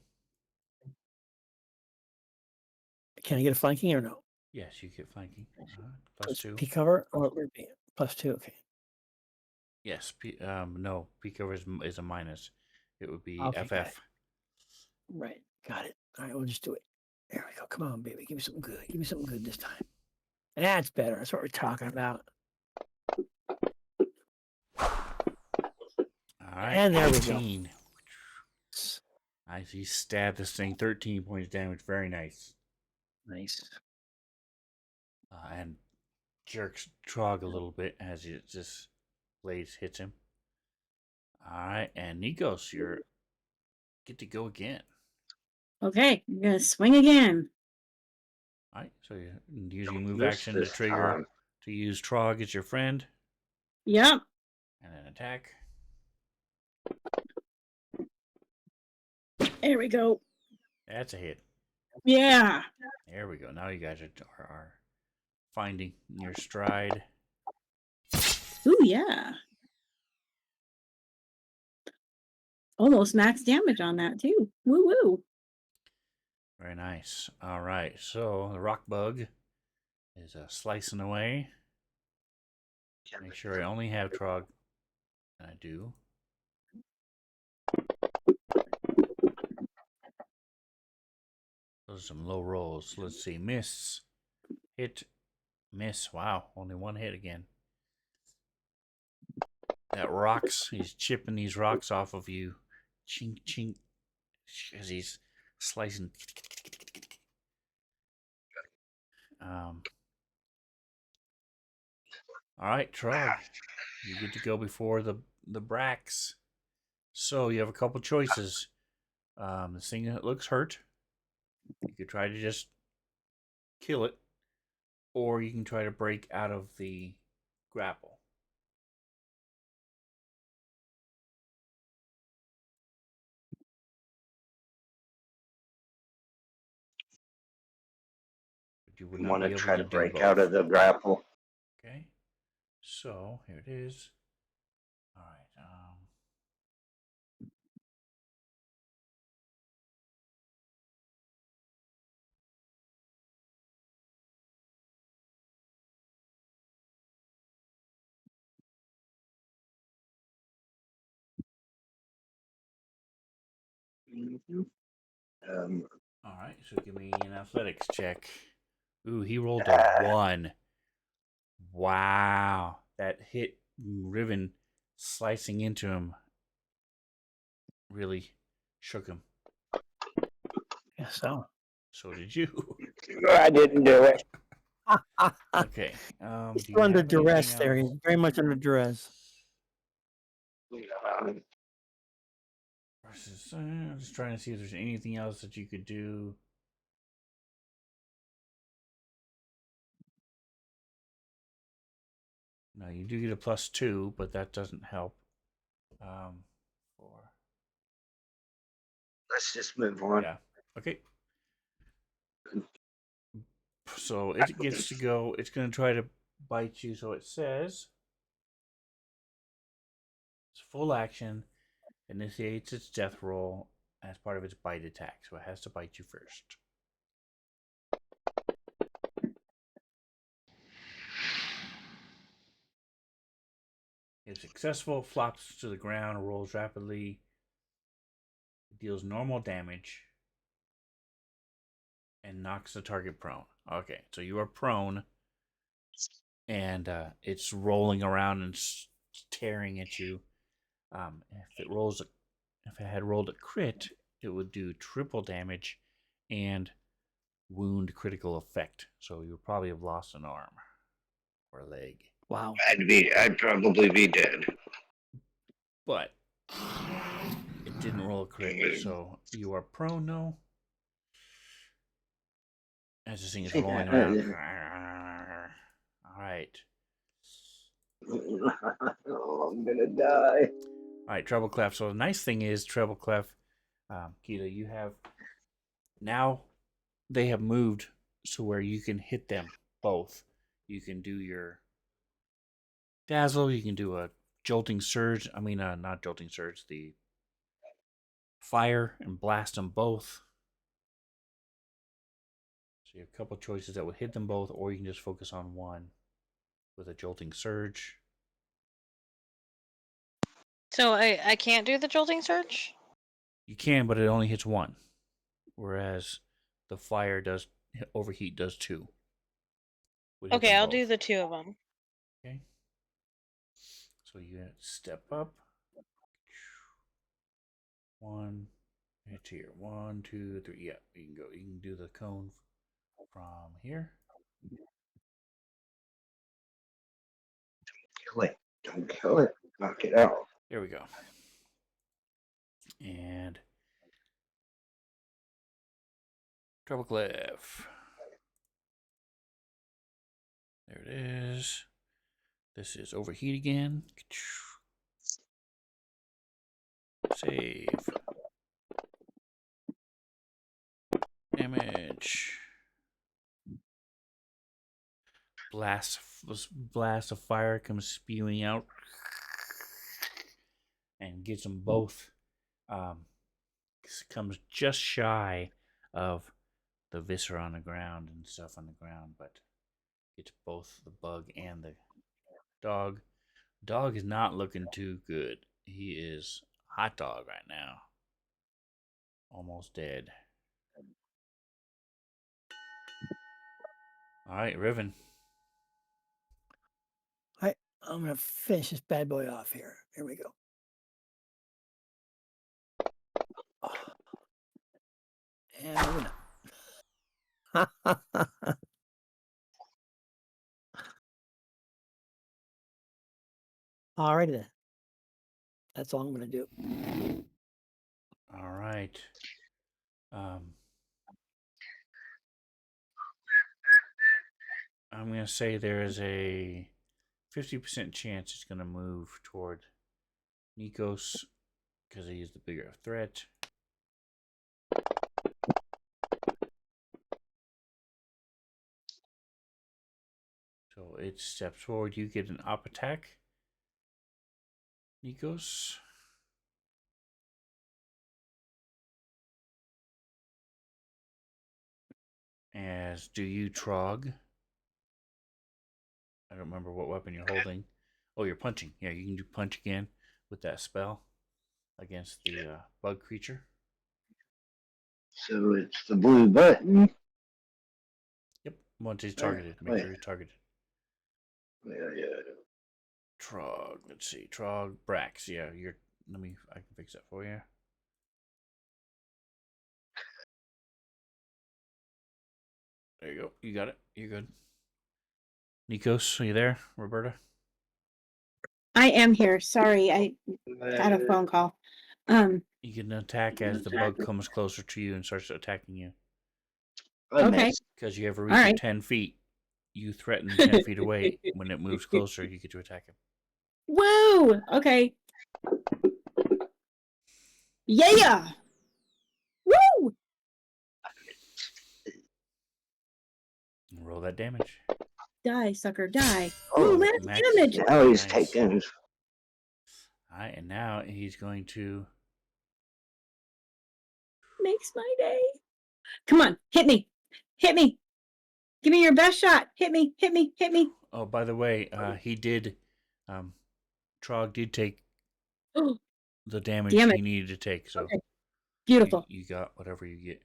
D: Can I get a flanking or no?
B: Yes, you get flanking.
D: So it's
B: +2.
D: P cover or +2. Okay.
B: Yes. No. P cover is a minus. It would be
D: Okay, got it.
B: FF.
D: Right. Got it. All right. We'll just do it. There we go. Come on, baby. Give me something good. Give me something good this time. That's better. That's what we're talking about.
B: All right.
D: And there we go.
B: 18. Nice. He stabbed this thing. 13 points damage. Very nice.
D: Nice.
B: And jerks Trog a little bit as it just blade hits him. All right, and Nikos, you're get to go again.
G: Okay, I'm gonna swing again.
B: All right, so you use your move
E: Miss
B: action to
E: this
B: trigger
E: time.
B: to use Trog as your friend
G: Yep.
B: and an attack.
G: There we go.
B: That's a hit.
G: Yeah.
B: There we go. Now you guys are finding your stride.
G: Ooh, yeah. Almost max damage on that too. Woo woo.
B: Very nice. All right, so the rock bug is slicing away. Make sure I only have Trog. I do. Those are some low rolls. Let's see. Miss. Hit. Miss. Wow. Only one hit again. That rocks. He's chipping these rocks off of you. Chink, chink. As he's slicing. All right, Trog. You get to go before the Brax. So you have a couple choices. This thing that looks hurt. You could try to just kill it, or you can try to break out of the grapple. But you would
E: You
B: not
E: want
B: be
E: to
B: able
E: try
B: to
E: to
B: do
E: break
B: both.
E: out of the grapple.
B: Okay. So here it is. All right. All right. So give me an athletics check. Ooh, he rolled a 1. Wow. That hit Riven slicing into him really shook him.
D: Yeah, so.
B: So did you.
E: I didn't do it.
B: Okay.
D: He's
B: Do
D: still
B: you
D: under
B: have anything
D: duress there.
B: else?
D: He's very much under duress.
B: I'm just trying to see if there's anything else that you could do. No, you do get a +2, but that doesn't help. 4.
E: Let's just move on.
B: Yeah. Okay. So it gets to go. It's going to try to bite you. So it says it's full action, initiates its death roll as part of its bite attack. So it has to bite you first. If successful, flops to the ground, rolls rapidly, deals normal damage, and knocks the target prone. Okay, so you are prone, and it's rolling around and tearing at you. If it had rolled a crit, it would do triple damage and wound critical effect. So you would probably have lost an arm or a leg.
D: Wow.
E: I'd probably be dead.
B: But it didn't roll a crit, so you are prone now. As this thing is rolling around. All right.
E: Oh, I'm gonna die.
B: All right, treble clef. So the nice thing is, treble clef, Keita, you have now they have moved so where you can hit them both. You can do your dazzle. You can do a jolting surge. I mean, not jolting surge. The fire and blast them both. So you have a couple choices that would hit them both, or you can just focus on one with a jolting surge.
F: So I can't do the jolting surge?
B: You can, but it only hits one. Whereas the fire does, overheat does two. Would hit
F: Okay,
B: them
F: I'll do
B: both.
F: the two of them.
B: Okay. So you step up. One, hit here. 1, 2, 3. Yeah, you can go. You can do the cone from here.
E: Kill it. Don't kill it. Knock it out.
B: There we go. And treble clef. There it is. This is overheat again. Save. Damage. Blast of fire comes spewing out and gets them both. Comes just shy of the viscera on the ground and stuff on the ground, but gets both the bug and the dog. Dog is not looking too good. He is hot dog right now. Almost dead. All right, Riven.
D: All right, I'm gonna finish this bad boy off here. Here we go. Oh. And we're gonna. All righty then. That's all I'm gonna do.
B: All right. I'm gonna say there is a 50% chance it's gonna move toward Nikos because he is the bigger threat. So it steps forward. You get an up attack, Nikos. As do you, Trog. I don't remember what weapon you're holding. Oh, you're punching. Yeah, you can do punch again with that spell against the bug creature.
E: So it's the blue button.
B: Yep. Once he's targeted. Make sure he's targeted.
E: Yeah.
B: Trog. Let's see. Trog. Brax. Yeah, I can fix that for you. There you go. You got it. You're good. Nikos, are you there? Roberta?
G: I am here. Sorry, I had a phone call.
B: You can attack as the bug comes closer to you and starts attacking you.
G: Okay.
B: Because you ever reach
G: Alright.
B: 10 feet, you threaten 10 feet away. When it moves closer, you get to attack him.
G: Woo! Okay. Yeah! Woo!
B: Roll that damage.
G: Die, sucker, die.
E: Oh,
G: Ooh, max
B: max.
G: damage!
E: Now he's
B: Nice.
E: taking.
B: Alright, and now he's going to.
G: Makes my day. Come on, hit me. Hit me. Give me your best shot. Hit me, hit me, hit me.
B: Oh, by the way, he did. Trog did take the damage
G: Damn it.
B: he needed to take. So
G: Okay. Beautiful.
B: you got whatever you get.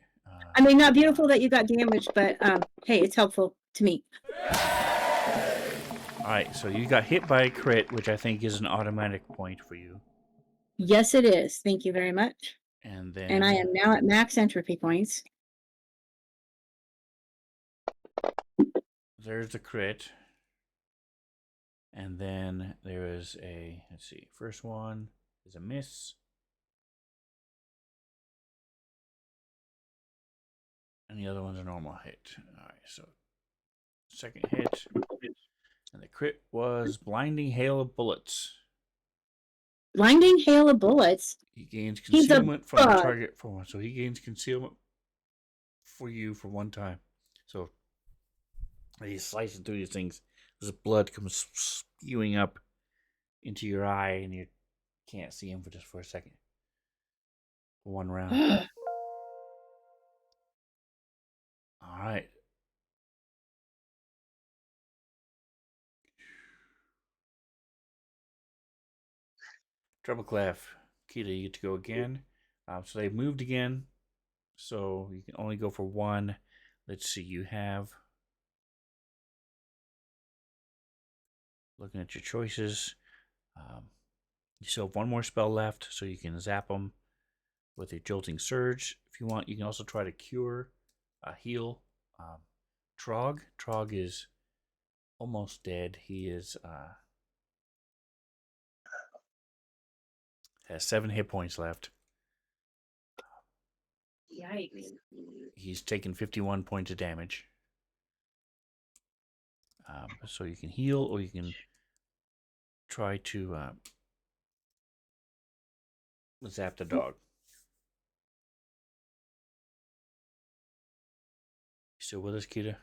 G: I mean, not beautiful that you got damaged, but hey, it's helpful to me.
B: All right, so you got hit by a crit, which I think is an automatic point for you.
G: Yes, it is. Thank you very much.
B: And then
G: And I am now at max entropy points.
B: there's the crit. And then there is a, let's see, first one is a miss. And the other one's a normal hit. All right, so second hit. And the crit was blinding hail of bullets.
G: Blinding hail of bullets.
B: He gains
G: He's a
B: concealment from the
G: bug.
B: target for one. So he gains concealment for you for one time. So he's slicing through these things. This blood comes spewing up into your eye, and you can't see him for just for a second. One round. All right. Treble clef. Kita, you get to go again. So they've moved again. So you can only go for one. Let's see. You have. Looking at your choices. You still have one more spell left, so you can zap them with a Jolting Surge. If you want, you can also try to cure, heal Trog. Trog is almost dead. He is has 7 hit points left.
C: Yikes.
B: He's taken 51 points of damage. So you can heal, or you can try to zap the dog. You still with us, Kita?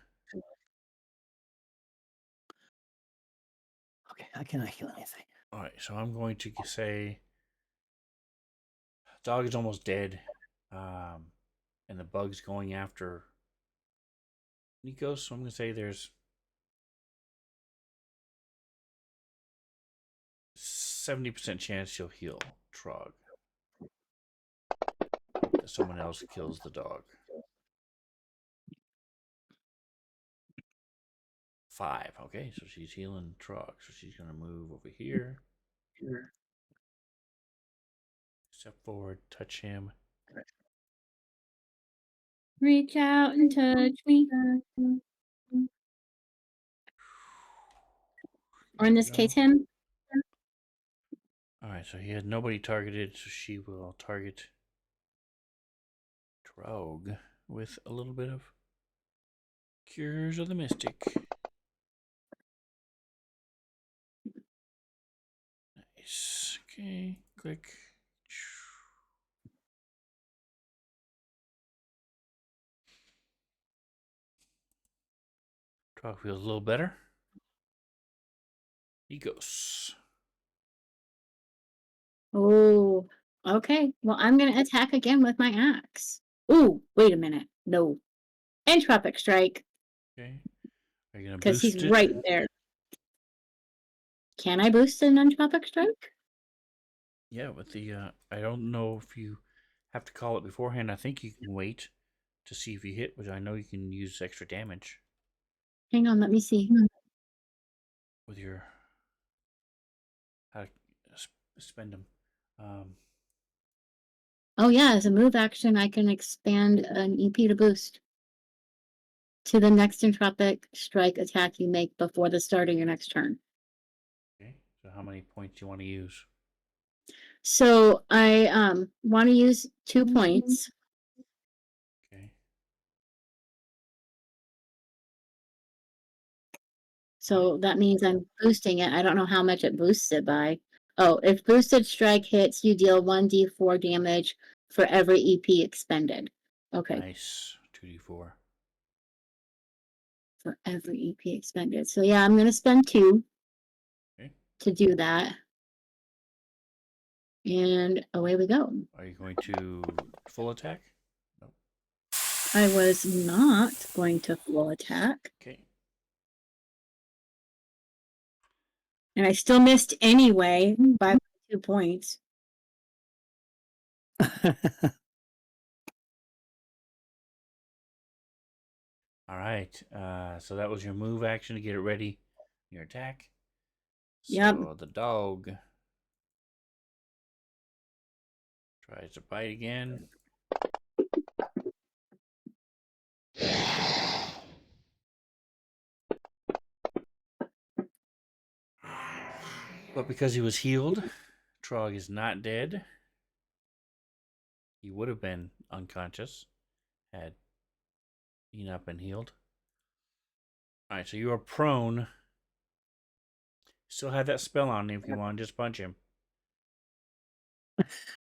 D: Okay, how can I heal anything?
B: All right, so I'm going to say dog is almost dead, and the bug's going after Nico. So I'm going to say there's 70% chance you'll heal Trog. That someone else kills the dog. 5. Okay, so she's healing Trog. So she's going to move over here. Step forward, touch him.
G: Reach out and touch me. Or in this case, him.
B: All right, so he had nobody targeted, so she will target Trog with a little bit of Cures of the Mystic. Nice. Okay, click. Trog feels a little better. He goes.
G: Oh, okay. Well, I'm going to attack again with my axe. Oh, wait a minute. No. Entropic Strike,
B: Okay. Are you going to
G: because
B: boost
G: he's
B: it?
G: right there. Can I boost an Entropic Strike?
B: Yeah, with the, I don't know if you have to call it beforehand. I think you can wait to see if you hit, but I know you can use extra damage
G: Hang on, let me see.
B: with your, how to spend them.
G: Oh, yeah, as a move action, I can expand an EP to boost to the next Entropic Strike attack you make before the start of your next turn.
B: Okay, so how many points do you want to use?
G: So I want to use 2 points.
B: Okay.
G: So that means I'm boosting it. I don't know how much it boosts it by. Oh, if boosted strike hits, you deal 1d4 damage for every EP expended. Okay,
B: Nice. 2d4.
G: for every EP expended. So yeah, I'm going to spend 2
B: Okay.
G: to do that. And away we go.
B: Are you going to full attack? No.
G: I was not going to full attack.
B: Okay.
G: And I still missed anyway by 2 points.
B: All right. So that was your move action to get it ready your attack.
G: Yep.
B: So the dog tries to bite again. But because he was healed, Trog is not dead. He would have been unconscious had he not been healed. Alright, so you are prone. Still have that spell on you if you want to just punch him.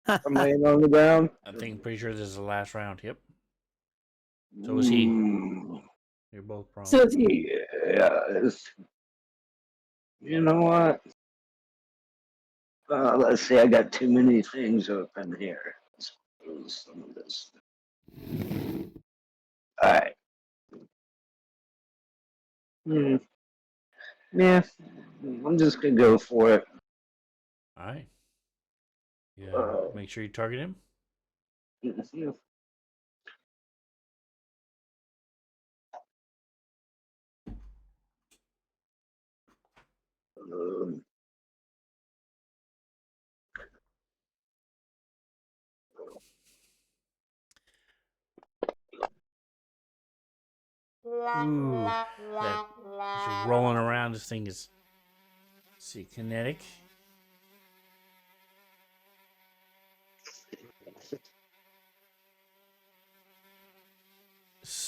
E: I'm laying on the ground.
B: Pretty sure this is the last round. Yep. So is he.
E: Mm,
B: You're both prone.
G: So is he.
E: yes. You know what? Let's see. I got too many things open here. Let's close some of this. All right. Yeah. I'm just gonna go for it.
B: Alright. Yeah. Make sure you target him.
E: Um,
B: Ooh. That is rolling around. This thing is. Let's see, kinetic.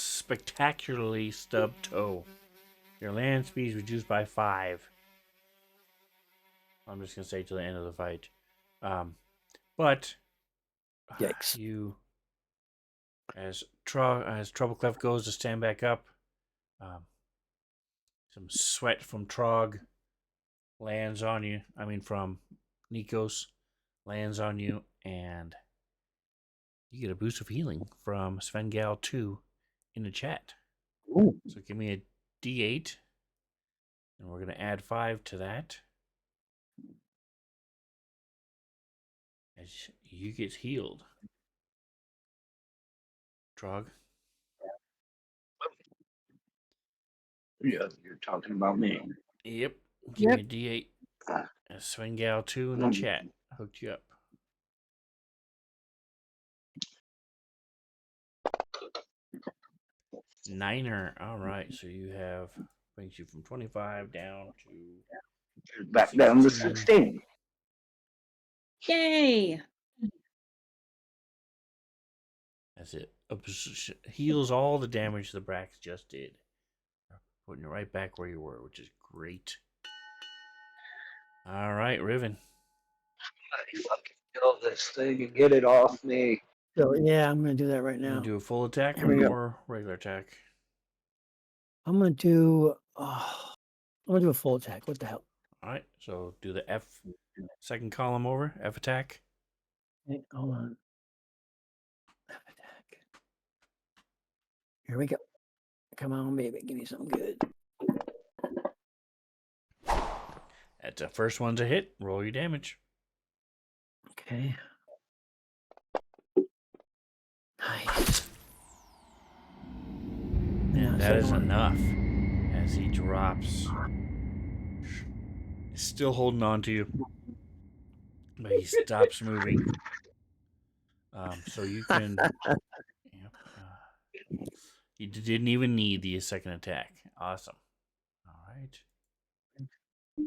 B: Spectacularly stubbed toe. Your land speed is reduced by 5. I'm just gonna say to the end of the fight. But
D: Yikes.
B: you, as Troubleclef goes to stand back up, some sweat from Trog lands on you. From Nikos lands on you, and you get a boost of healing from Svengal 2 in the chat.
D: Ooh.
B: So give me a D8, and we're gonna add 5 to that. As you get healed. Trog.
E: yeah, you're talking about me.
B: Yep. Give
G: Yep.
B: me a D8.
E: Ah,
B: Svengal 2 in the chat. Hooked you up. Niner. All right. So you have brings you from 25 down to
E: back down to
B: 16.
E: 16.
G: Yay!
B: That's it. Heals all the damage the Brax just did. Putting you right back where you were, which is great. All right, Riven.
E: I fucking kill this thing and get it off me.
D: So yeah, I'm gonna do that right
B: You
D: now.
B: gonna do a full attack
D: Here we go.
B: or regular attack?
D: I'm gonna do. I'm gonna do a full attack. What the hell?
B: All right. So do the F second column over. F attack.
D: Wait, hold on. Attack. Here we go. Come on, baby. Give me something good.
B: That's the first one's a hit. Roll your damage.
D: Okay. Nice. Yeah,
B: That is
D: second one.
B: enough. As he drops. He's still holding on to you. But he stops moving. So you can. You didn't even need the second attack. Awesome. All right.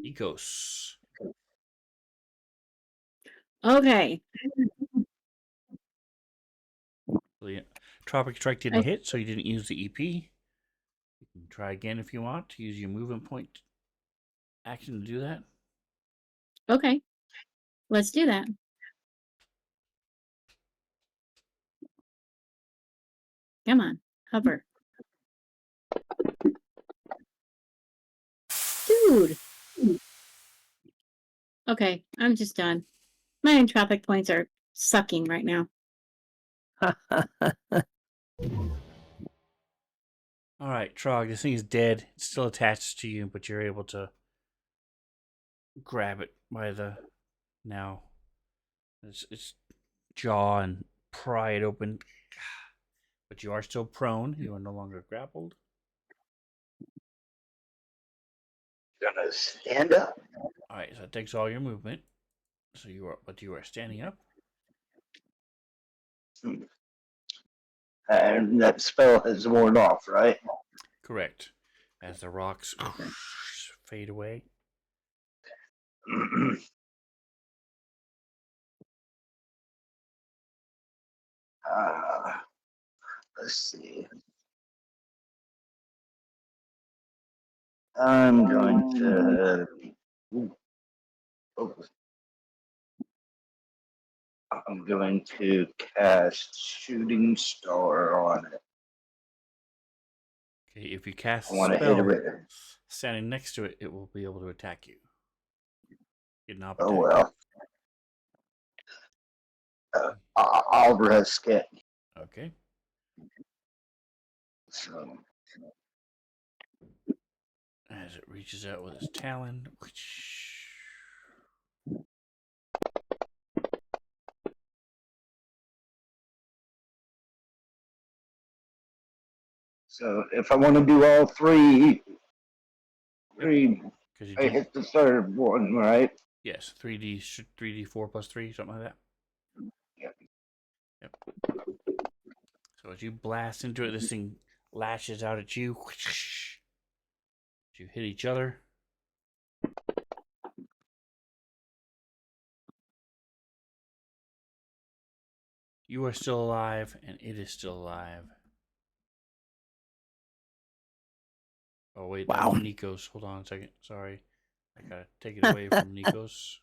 B: Ecos.
G: Okay.
B: So yeah, Tropic Strike didn't hit, so you didn't use the EP. You can try again if you want to use your movement point action to do that.
G: Okay. Let's do that. Come on. Hover. Dude. Okay. I'm just done. My entropic points are sucking right now.
B: All right, Trog, this thing is dead. It's still attached to you, but you're able to grab it by the now its jaw and pry it open. But you are still prone. You are no longer grappled.
E: gonna stand up.
B: All right, so it takes all your movement. So you are standing up.
E: And that spell has worn off, right?
B: Correct. As the rocks fade away.
E: uh, let's see. I'm going to. Ooh, oh, I'm going to cast Shooting Star on it.
B: Okay, if you cast
E: I
B: a
E: want to hit it
B: spell
E: with.
B: standing next to it, it will be able to attack you. Get an
E: Oh
B: opportunity.
E: well. I'll risk it.
B: Okay.
E: So,
B: As it reaches out with its talon.
E: so if I want to do all three,
B: Because you
E: I
B: do.
E: hit the third one, right?
B: Yes, 3d4 plus 3, something like that.
E: Yep.
B: Yep. So as you blast into it, this thing lashes out at you. You hit each other. You are still alive, and it is still alive. Oh, wait,
D: Wow.
B: that's Nikos. Hold on a second. Sorry. I gotta take it away from Nikos.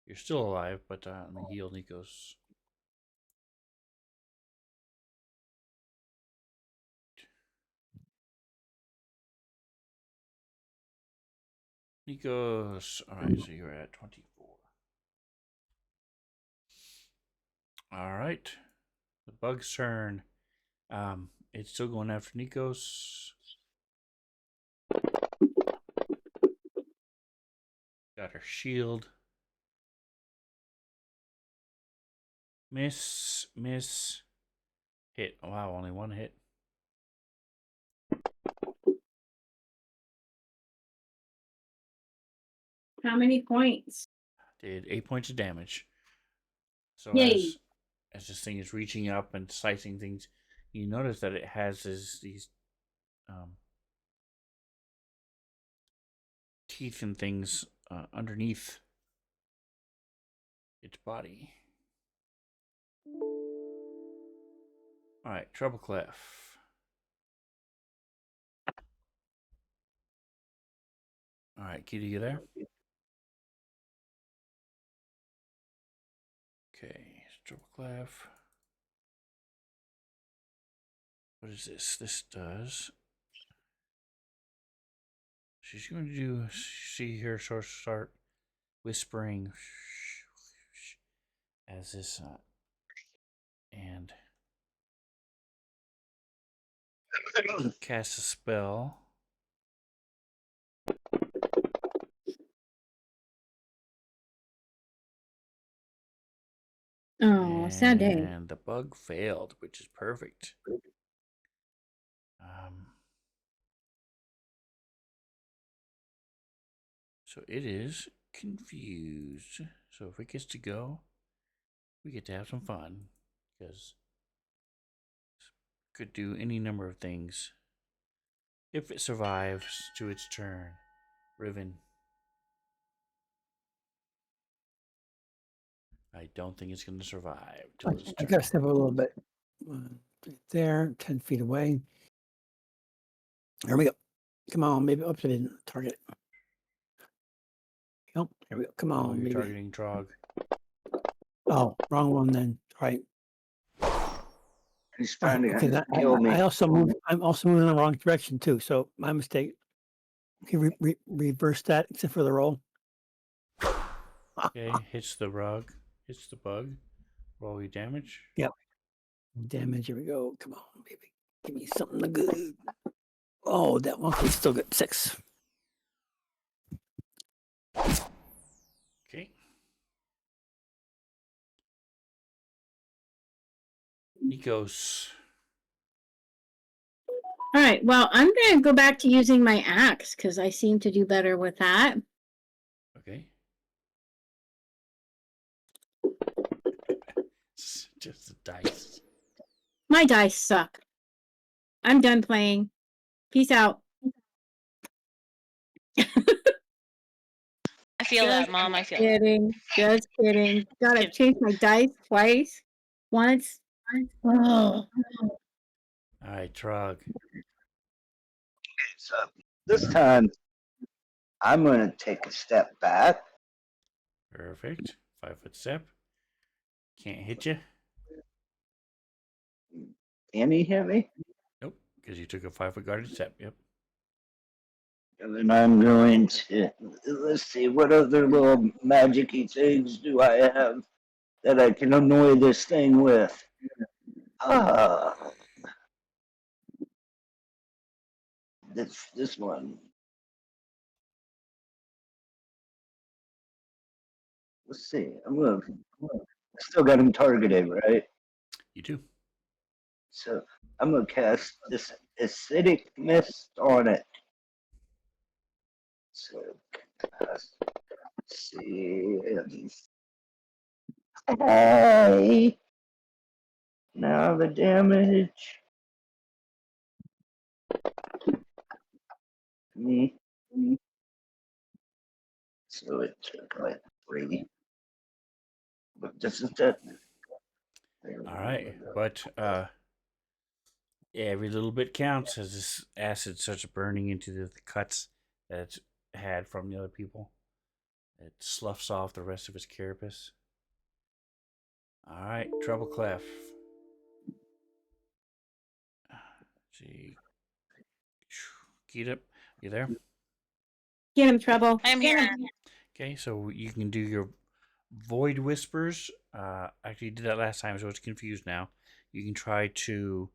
B: You're still alive, but let me heal Nikos. Nikos. Alright, so you're at 24. Alright. The bug's turn. It's still going after Nikos. Got her shield. Miss. Hit. Wow, only one hit.
G: How many points?
B: Did 8 points of damage. So
G: Yay.
B: as this thing is reaching up and slicing things, you notice that it has these teeth and things underneath its body. All right, Treble Clef. All right, Kitty, you there? Okay, Treble Clef. What is this? This does. She's going to do. See her sort of start whispering as this and cast a spell.
G: Oh, sad day.
B: And the bug failed, which is perfect. So it is confused. So if it gets to go, we get to have some fun. Because it could do any number of things. If it survives to its turn. Riven. I don't think it's going to survive till its
D: I
B: turn.
D: gotta step a little bit. There, 10 feet away. Here we go. Come on, maybe up to the target. Oh, here we go. Come
B: Oh,
D: on,
B: you're
D: maybe.
B: targeting Trog.
D: Oh, wrong one then. Right.
E: He's trying to
D: Okay,
E: kill me.
D: I also moved. I'm also moving in the wrong direction too. So my mistake. Can you reverse that except for the roll?
B: Okay, hits the rug. Hits the bug. Roll your damage.
D: Yep. Damage. Here we go. Come on, baby. Give me something good. Oh, that one was still good. 6.
B: Okay. Nikos.
G: All right. Well, I'm going to go back to using my axe because I seem to do better with that.
B: Okay. Just the dice.
G: My dice suck. I'm done playing. Peace out.
F: I feel
G: Just
F: that, Mom. I feel that.
G: kidding. Just kidding. God, I've changed my dice twice. Once. Oh.
B: All right, Trog.
E: So this time, I'm going to take a step back.
B: Perfect. 5-foot step. Can't hit you.
E: Can he hit me?
B: Nope, because you took a 5-foot guarded step. Yep.
E: And then I'm going to, let's see, what other little magic-y things do I have that I can annoy this thing with? Ah, this one. Let's see. I still got him targeted, right?
B: You do.
E: So I'm gonna cast this acidic mist on it. So let's see. Hey, now the damage. Me. So it took like 3. But this is it.
B: All right, but every little bit counts as this acid starts burning into the cuts that it's had from the other people. It sloughs off the rest of its carapace. All right, Treble Clef. See, Keita, you there?
G: Get him, Trouble.
F: I'm
G: Get
F: here.
G: him.
B: Okay, so you can do your Void Whispers. Actually, you did that last time, so it's confused now. You can try to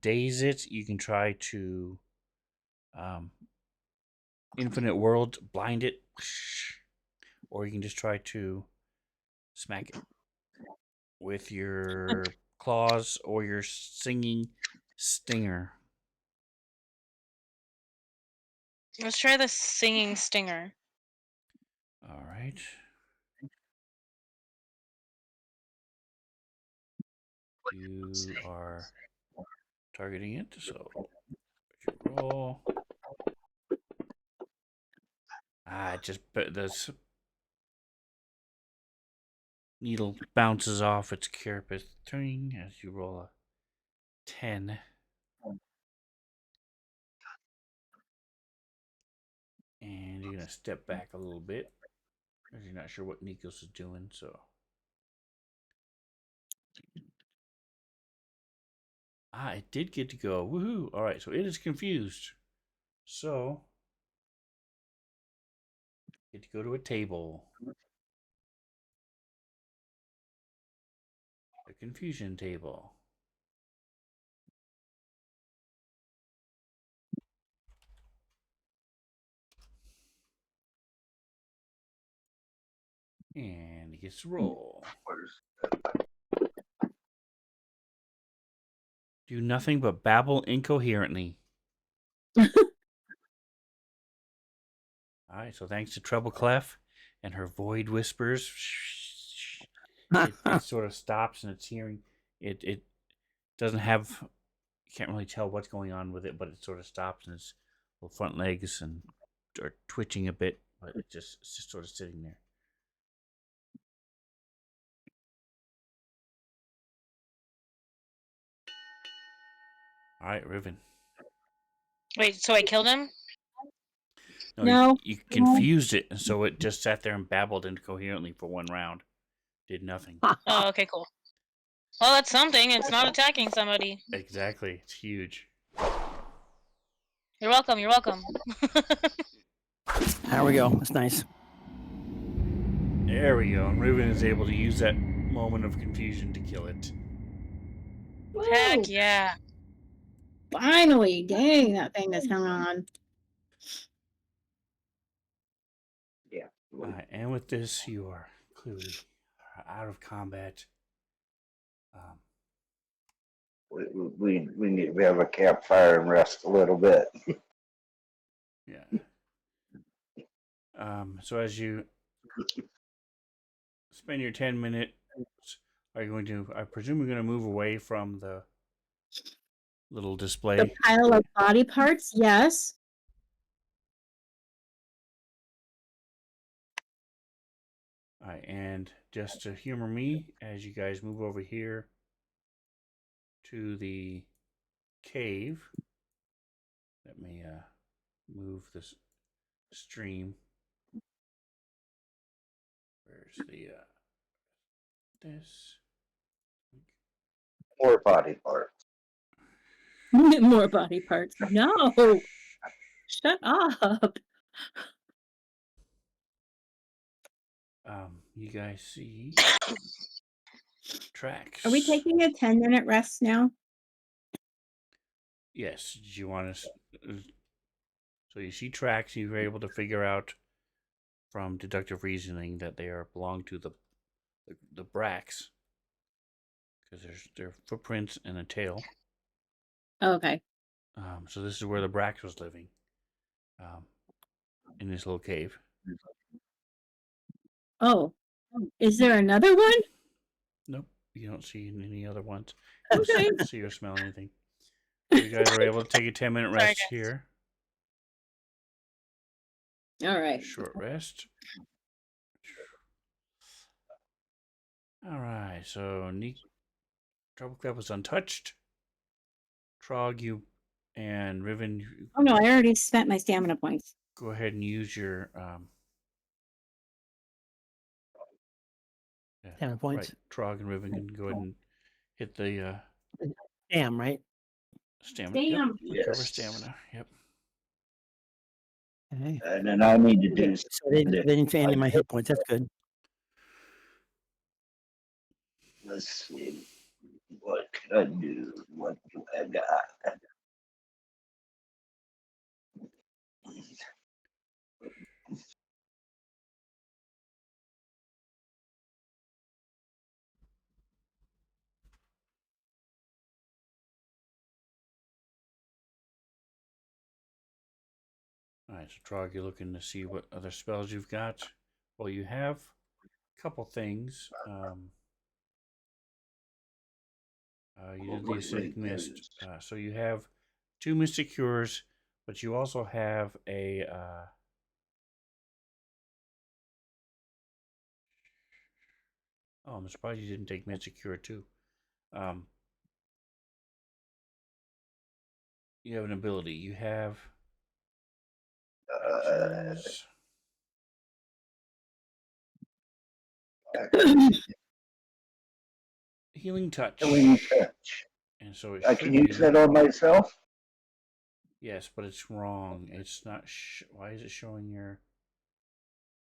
B: daze it. You can try to Infinite World blind it, or you can just try to smack it with your claws or your singing stinger.
F: Let's try the singing stinger.
B: All right. You are targeting it, so you roll. It just this needle bounces off its carapace, turning as you roll a 10. And you're gonna step back a little bit because you're not sure what Nikos is doing. So, it did get to go. Woohoo! All right, so it is confused. So, get to go to a table. A confusion table. And he gets to roll. Do nothing but babble incoherently. All right, so thanks to Treble Clef and her void whispers, it sort of stops and it's hearing. It doesn't have. You can't really tell what's going on with it, but it sort of stops and its little front legs and are twitching a bit, but it's just sort of sitting there. All right, Riven.
F: Wait, so I killed him?
G: No.
B: You confused it, and so it just sat there and babbled incoherently for one round. Did nothing.
F: Oh, okay, cool. Well, that's something. It's not attacking somebody.
B: Exactly. It's huge.
F: You're welcome. You're welcome.
D: There we go. That's nice.
B: There we go. And Riven is able to use that moment of confusion to kill it.
F: Heck
G: Woo!
F: yeah.
G: Finally. Dang, that thing is hung on.
E: Yeah.
B: And with this, you are clearly out of combat.
E: we need to have a campfire and rest a little bit.
B: Yeah. So as you spend your 10 minutes, are you going to? I presume you're going to move away from the little
G: The
B: display.
G: pile of body parts, yes.
B: All right, and just to humor me, as you guys move over here to the cave, let me move this stream. Where's the this?
E: More body parts.
G: More body parts. No. Shut up.
B: You guys see tracks.
G: Are we taking a 10-minute rest now?
B: Yes. Did you want to? So you see tracks. You were able to figure out from deductive reasoning that they are belong to the Bracks because there's their footprints and a tail.
G: Okay.
B: So this is where the Bracks was living, in this little cave.
G: Oh. Is there another one?
B: Nope, you don't see any other ones.
G: Okay.
B: You don't see or smell anything. So you guys are able to take a 10-minute
F: Sorry,
B: rest
F: guys.
B: here.
G: All right.
B: Short rest. All right. So Trouble Club was untouched. Trog, you and Riven, you
G: Oh no, I already spent my stamina points.
B: go ahead and use your
D: Stamina points.
B: Right, Trog and Riven can go ahead and hit the
D: Damn, right?
B: stamina. Yep,
C: Damn.
B: recover
E: Yes.
B: stamina. Yep.
D: Okay.
E: And then I need to do
D: So they didn't fit any of my hit points. That's good.
E: let's see. What can I do? What do I got?
B: All right, so Trog, you're looking to see what other spells you've got. Well, you have a couple things. You did the acidic mist, so you have 2 mystic cures, but you also have a oh, I'm surprised you didn't take mystic cure too. You have an ability. You have actions. Healing touch.
E: Healing touch.
B: And so it
E: I
B: should
E: can
B: be,
E: use that on myself.
B: yes, but it's wrong. It's not. Why is it showing your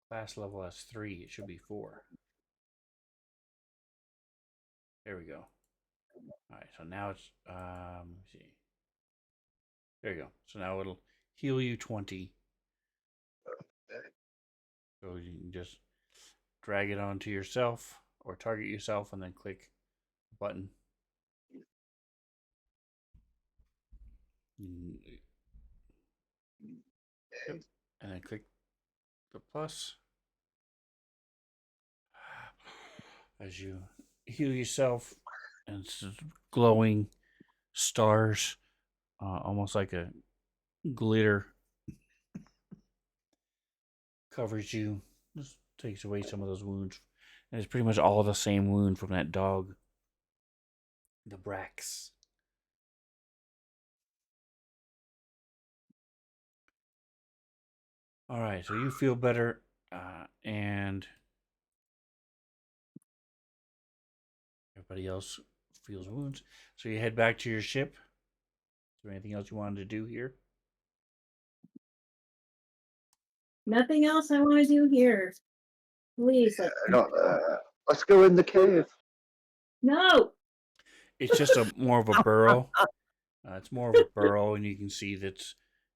B: class level as 3? It should be 4. There we go. All right, so now it's let me see. There you go. So now it'll heal you 20. So you can just drag it onto yourself or target yourself and then click the button. Yep. And then click the plus. As you heal yourself, and it's glowing stars, almost like a glitter, covers you. Just takes away some of those wounds. And it's pretty much all the same wound from that dog. The Bracks. All right, so you feel better, and everybody else feels wounds. So you head back to your ship. Is there anything else you wanted to do here?
C: Nothing else I want to do here. Please.
E: Let's go in the cave.
C: No.
B: It's just more of a burrow. It's more of a burrow, and you can see that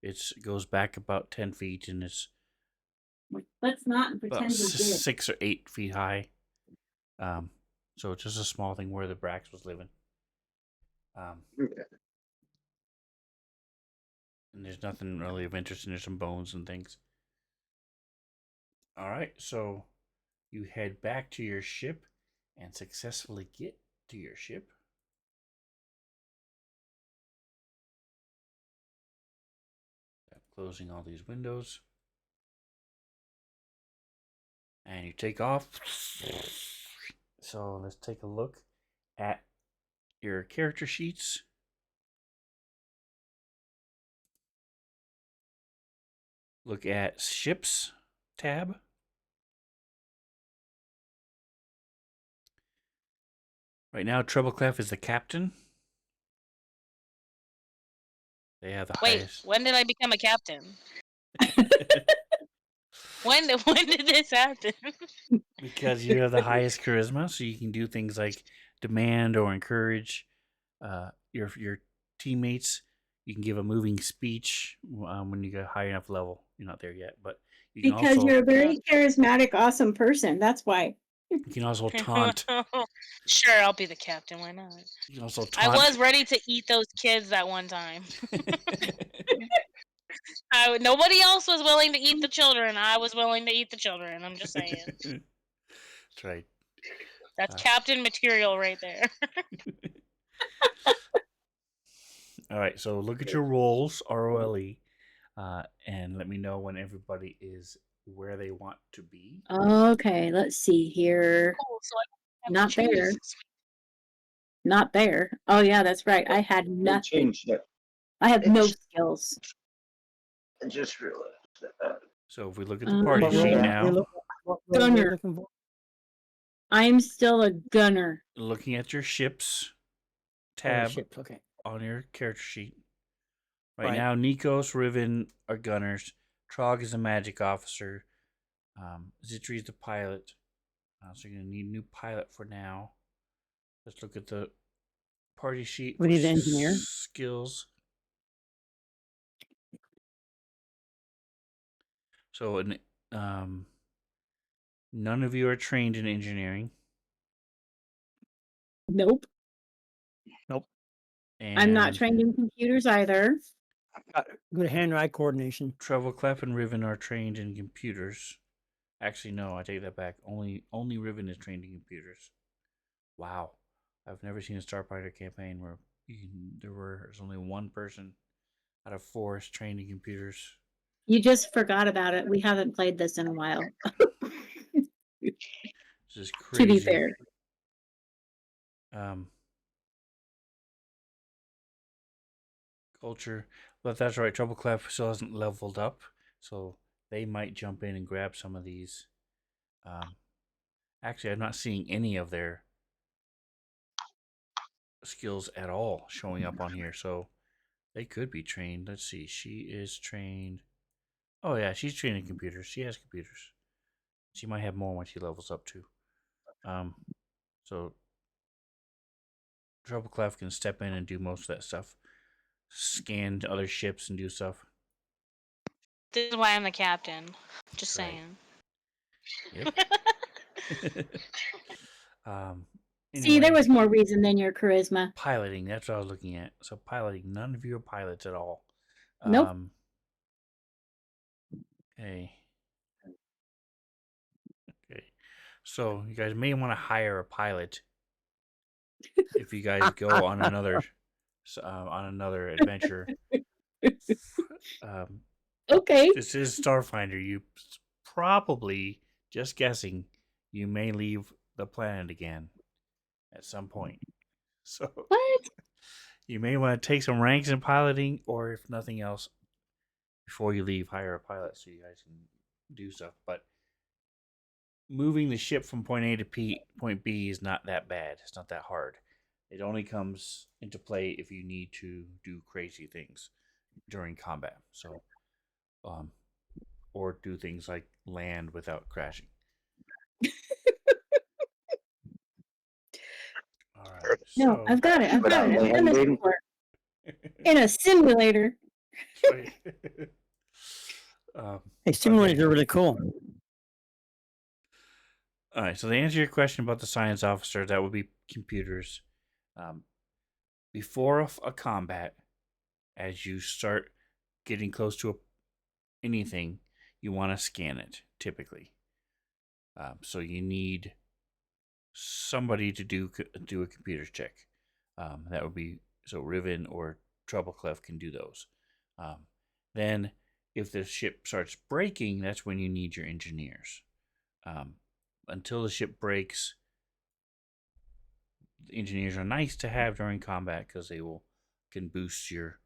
B: it goes back about 10 feet, and it's
C: Let's not
B: about
C: pretend we did.
B: 6 or 8 feet high. So it's just a small thing where the Brax was living.
E: Okay.
B: And there's nothing really of interest, and there's some bones and things. All right, so you head back to your ship and successfully get to your ship. Closing all these windows. And you take off. So let's take a look at your character sheets. Look at ships tab. Right now, Treble Clef is the captain. They have the
F: Wait,
B: highest.
F: when did I become a captain? When did this happen?
B: Because you have the highest charisma, so you can do things like demand or encourage your teammates. You can give a moving speech when you get a high enough level. You're not there yet, but you can
G: Because
B: also
G: you're a very charismatic, awesome person. That's why.
B: taunt.
F: Sure, I'll be the captain. Why not?
B: You can also
F: I
B: taunt.
F: was ready to eat those kids that one time. Nobody else was willing to eat the children. I was willing to eat the children. I'm just saying.
B: That's right.
F: That's captain material right there.
B: All right, so look at your rolls, ROLE, and let me know when everybody is where they want to be.
G: Okay, let's see here.
F: Cool, so I have
G: Not
F: to change
G: there.
F: this.
G: Not there. Oh yeah, that's right. I had
E: We
G: nothing.
E: changed it.
G: I have no
E: It's-
G: skills.
E: I just realized that.
B: So if we look at the party
G: What
B: sheet
G: role-
B: now,
D: What role
G: Gunner.
D: you're looking for?
G: I'm still a gunner.
B: looking at your ships
D: Oh, the
B: tab
D: ships, okay.
B: on your character sheet. Right,
D: Right.
B: now, Nikos, Riven are gunners. Trog is a magic officer. Zitri is the pilot. So you're going to need a new pilot for now. Let's look at the party sheet.
D: We
B: for
D: need an engineer.
B: Skills. So, none of you are trained in engineering.
G: Nope.
B: And
G: I'm not trained in computers either.
D: Good hand-eye coordination.
B: Treble Clef and Riven are trained in computers. Actually, no, I take that back. Only Riven is trained in computers. Wow, I've never seen a Starfighter campaign where there's only one person out of 4 is trained in computers.
G: You just forgot about it. We haven't played this in a while.
B: This is
G: To
B: crazy.
G: be fair.
B: Culture, but that's right. Treble Clef still hasn't leveled up, so they might jump in and grab some of these. Actually, I'm not seeing any of their skills at all showing up on here, so they could be trained. Let's see. She is trained. Oh yeah, she's trained in computers. She has computers. She might have more when she levels up too. So Treble Clef can step in and do most of that stuff. Scan other ships and do stuff.
F: This is why I'm the captain. Just
B: Right.
F: saying.
B: Yep.
G: See, there
B: Anyway,
G: was more reason than your charisma.
B: piloting. That's what I was looking at. So piloting. None of you are pilots at all.
G: Nope.
B: Okay. Okay. So you guys may want to hire a pilot if you guys go on another adventure.
G: Okay.
B: This is Starfinder. You probably, just guessing, you may leave the planet again at some point. So
G: What?
B: you may want to take some ranks in piloting, or if nothing else, before you leave, hire a pilot so you guys can do stuff. But moving the ship from point A to point B is not that bad. It's not that hard. It only comes into play if you need to do crazy things during combat. So, or do things like land without crashing. All right.
G: No,
B: So,
G: I've got it. I've got it. I've done this
E: Landing.
G: before. In a simulator.
D: Hey, simulators are really cool.
B: All right. So, to answer your question about the science officer, that would be computers. before a combat, as you start getting close to anything, you want to scan it typically. So you need somebody to do a computer check. That would be so Riven or Troubleclef can do those. Then, if the ship starts breaking, that's when you need your engineers. Until the ship breaks, the engineers are nice to have during combat because they can boost your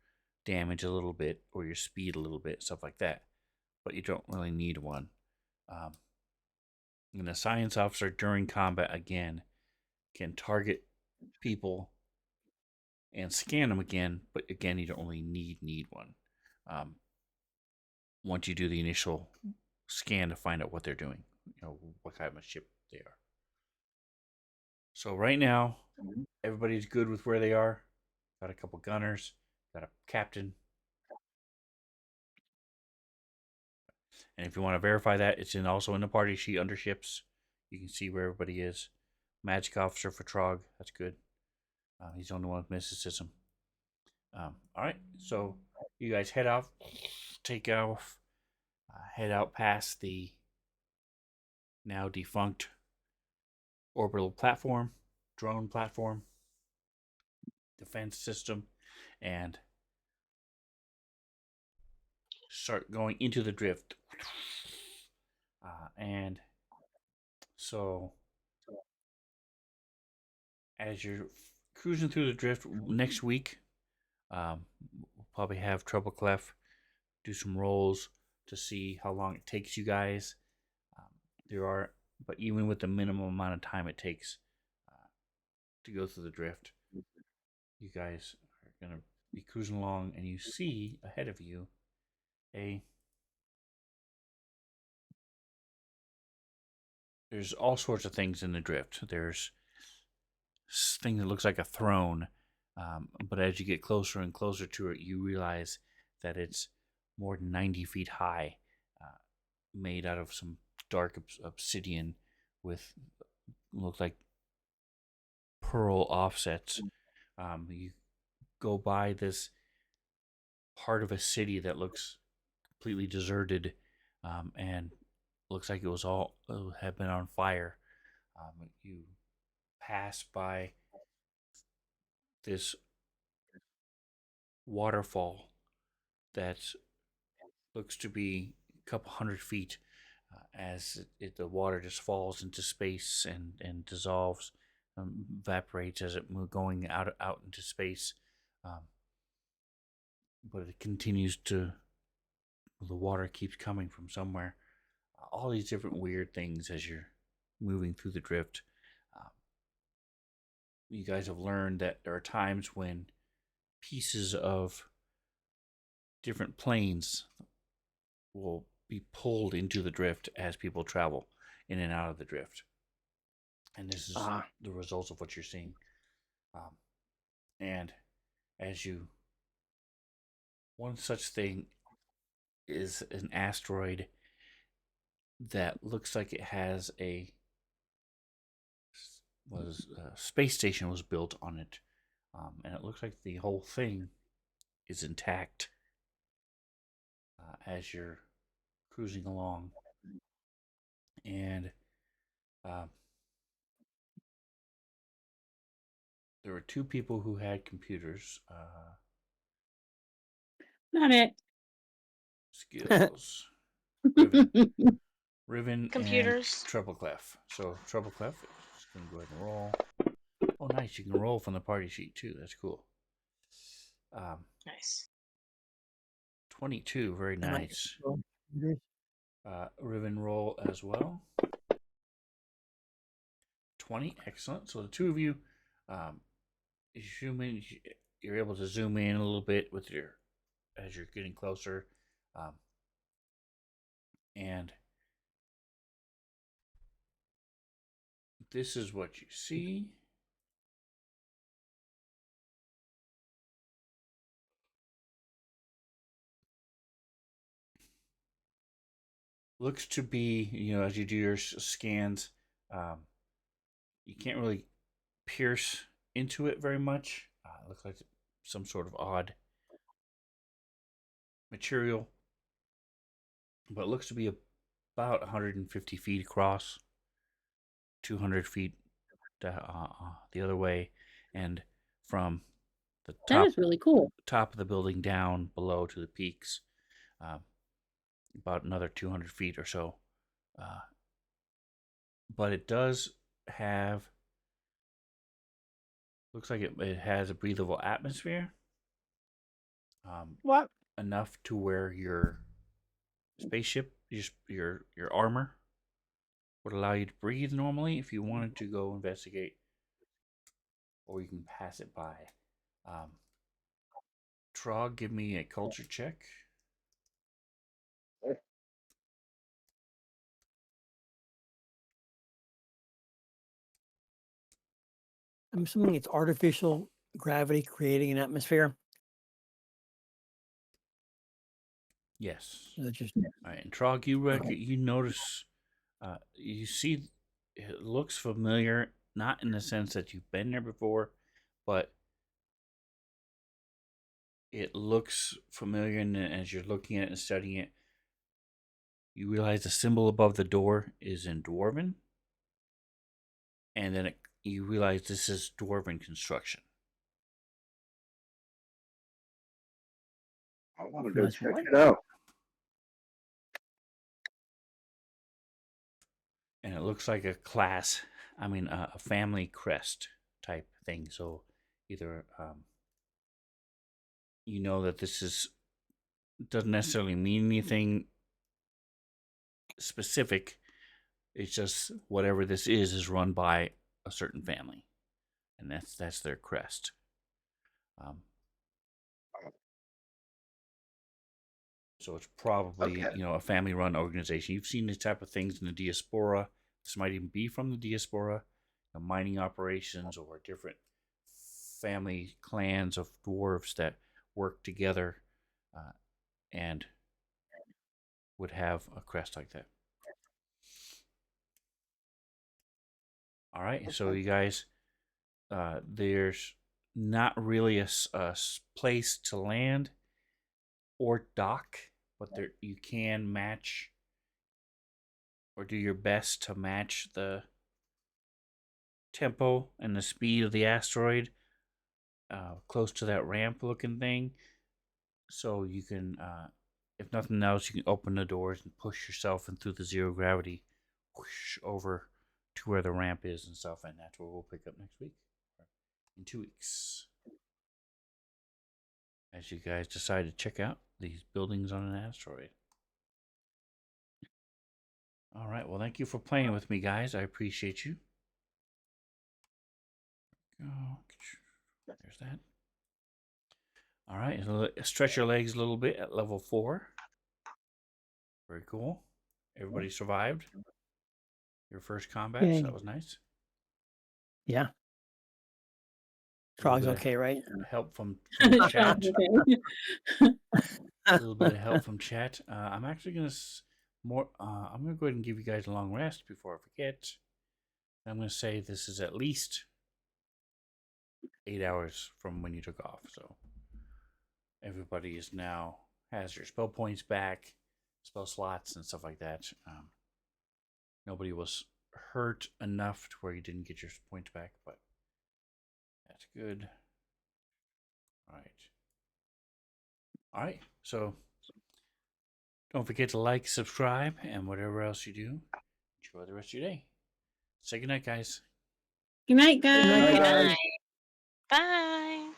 B: damage a little bit or your speed a little bit, stuff like that. But you don't really need one. And the science officer during combat again can target people and scan them again, but again you don't really need one. Once you do the initial scan to find out what they're doing, what kind of ship they are. So right now, everybody's good with where they are. Got a couple gunners, got a captain. And if you want to verify that, it's also in the party sheet under ships. You can see where everybody is. Magic officer for Trog, that's good. He's the only one with mysticism. All right, so you guys head off, take off, head out past the now defunct orbital platform, drone platform, defense system, and start going into the drift. And so as you're cruising through the drift next week, we'll probably have Troubleclef do some rolls to see how long it takes you guys. But even with the minimum amount of time it takes to go through the drift, you guys are going to be cruising along, and you see ahead of you there's all sorts of things in the drift. There's thing that looks like a throne, but as you get closer and closer to it, you realize that it's more than 90 feet high, made out of some dark obsidian with look like pearl offsets. You go by this part of a city that looks completely deserted, and looks like it was all had been on fire. You pass by this waterfall that looks to be a couple 100 feet, as the water just falls into space and dissolves, evaporates as it moves going out into space. But it continues to, the water keeps coming from somewhere. All these different weird things as you're moving through the drift. You guys have learned that there are times when pieces of different planes will be pulled into the drift as people travel in and out of the drift. And this is the results of what you're seeing. And as one such thing is an asteroid that looks like it has a space station was built on it, and it looks like the whole thing is intact as you're cruising along. And there were two people who had computers.
G: Not it.
B: Skills. Riven
F: Computers.
B: and Troubleclef. So Troubleclef is going to go ahead and roll. Oh, nice. You can roll from the party sheet too. That's cool.
F: Nice.
B: 22. Very nice. Riven roll as well. 20. Excellent. So the two of you, zoom in. You're able to zoom in a little bit with as you're getting closer, and this is what you see. Looks to be, as you do your scans, you can't really pierce into it very much. It looks like some sort of odd material, but it looks to be about 150 feet across, 200 feet the other way, and from the
G: That is really cool.
B: top of the building down below to the peaks, about another 200 feet or so. But it does have, looks like it has a breathable atmosphere.
D: What?
B: Enough to where your spaceship, your armor, would allow you to breathe normally if you wanted to go investigate, or you can pass it by. Trog, give me a culture check.
D: I'm assuming it's artificial gravity creating an atmosphere.
B: Yes.
D: Just
B: All right, and Trog, you notice, you see, it looks familiar, not in the sense that you've been there before, but it looks familiar, and as you're looking at it and studying it, you realize the symbol above the door is in Dwarven, and then you realize this is Dwarven construction.
E: I want to go
D: That's
E: check
D: what?
E: it out.
B: And it looks like a a family crest type thing. So either you know that this doesn't necessarily mean anything specific. It's just whatever this is run by a certain family, and that's their crest. So it's probably
E: Okay.
B: a family-run organization. You've seen these type of things in the diaspora. This might even be from the diaspora, mining operations or different family clans of dwarves that work together and would have a crest like that. All right, so you guys, there's not really a place to land or dock, but you can match or do your best to match the tempo and the speed of the asteroid close to that ramp looking thing. So you can, if nothing else, you can open the doors and push yourself in through the zero gravity whoosh, over to where the ramp is and stuff. And that's where we'll pick up next week, in 2 weeks, as you guys decide to check out these buildings on an asteroid. All right. Well, thank you for playing with me, guys. I appreciate you. There's that. All right. Stretch your legs a little bit at level 4. Very cool. Everybody survived your first combat.
D: Yay.
B: So that was nice.
D: Yeah. Frog's okay, right?
B: Help from chat.
G: Okay.
B: A little bit of help from chat. I'm actually gonna I'm gonna go ahead and give you guys a long rest before I forget. I'm gonna say this is at least 8 hours from when you took off. So everybody is now has your spell points back, spell slots and stuff like that. Nobody was hurt enough to where you didn't get your points back, but that's good. All right. So don't forget to like, subscribe, and whatever else you do, enjoy the rest of your day. Say goodnight, guys.
G: Good night, guys.
D: Good night,
F: Good
D: guys.
F: night. Bye.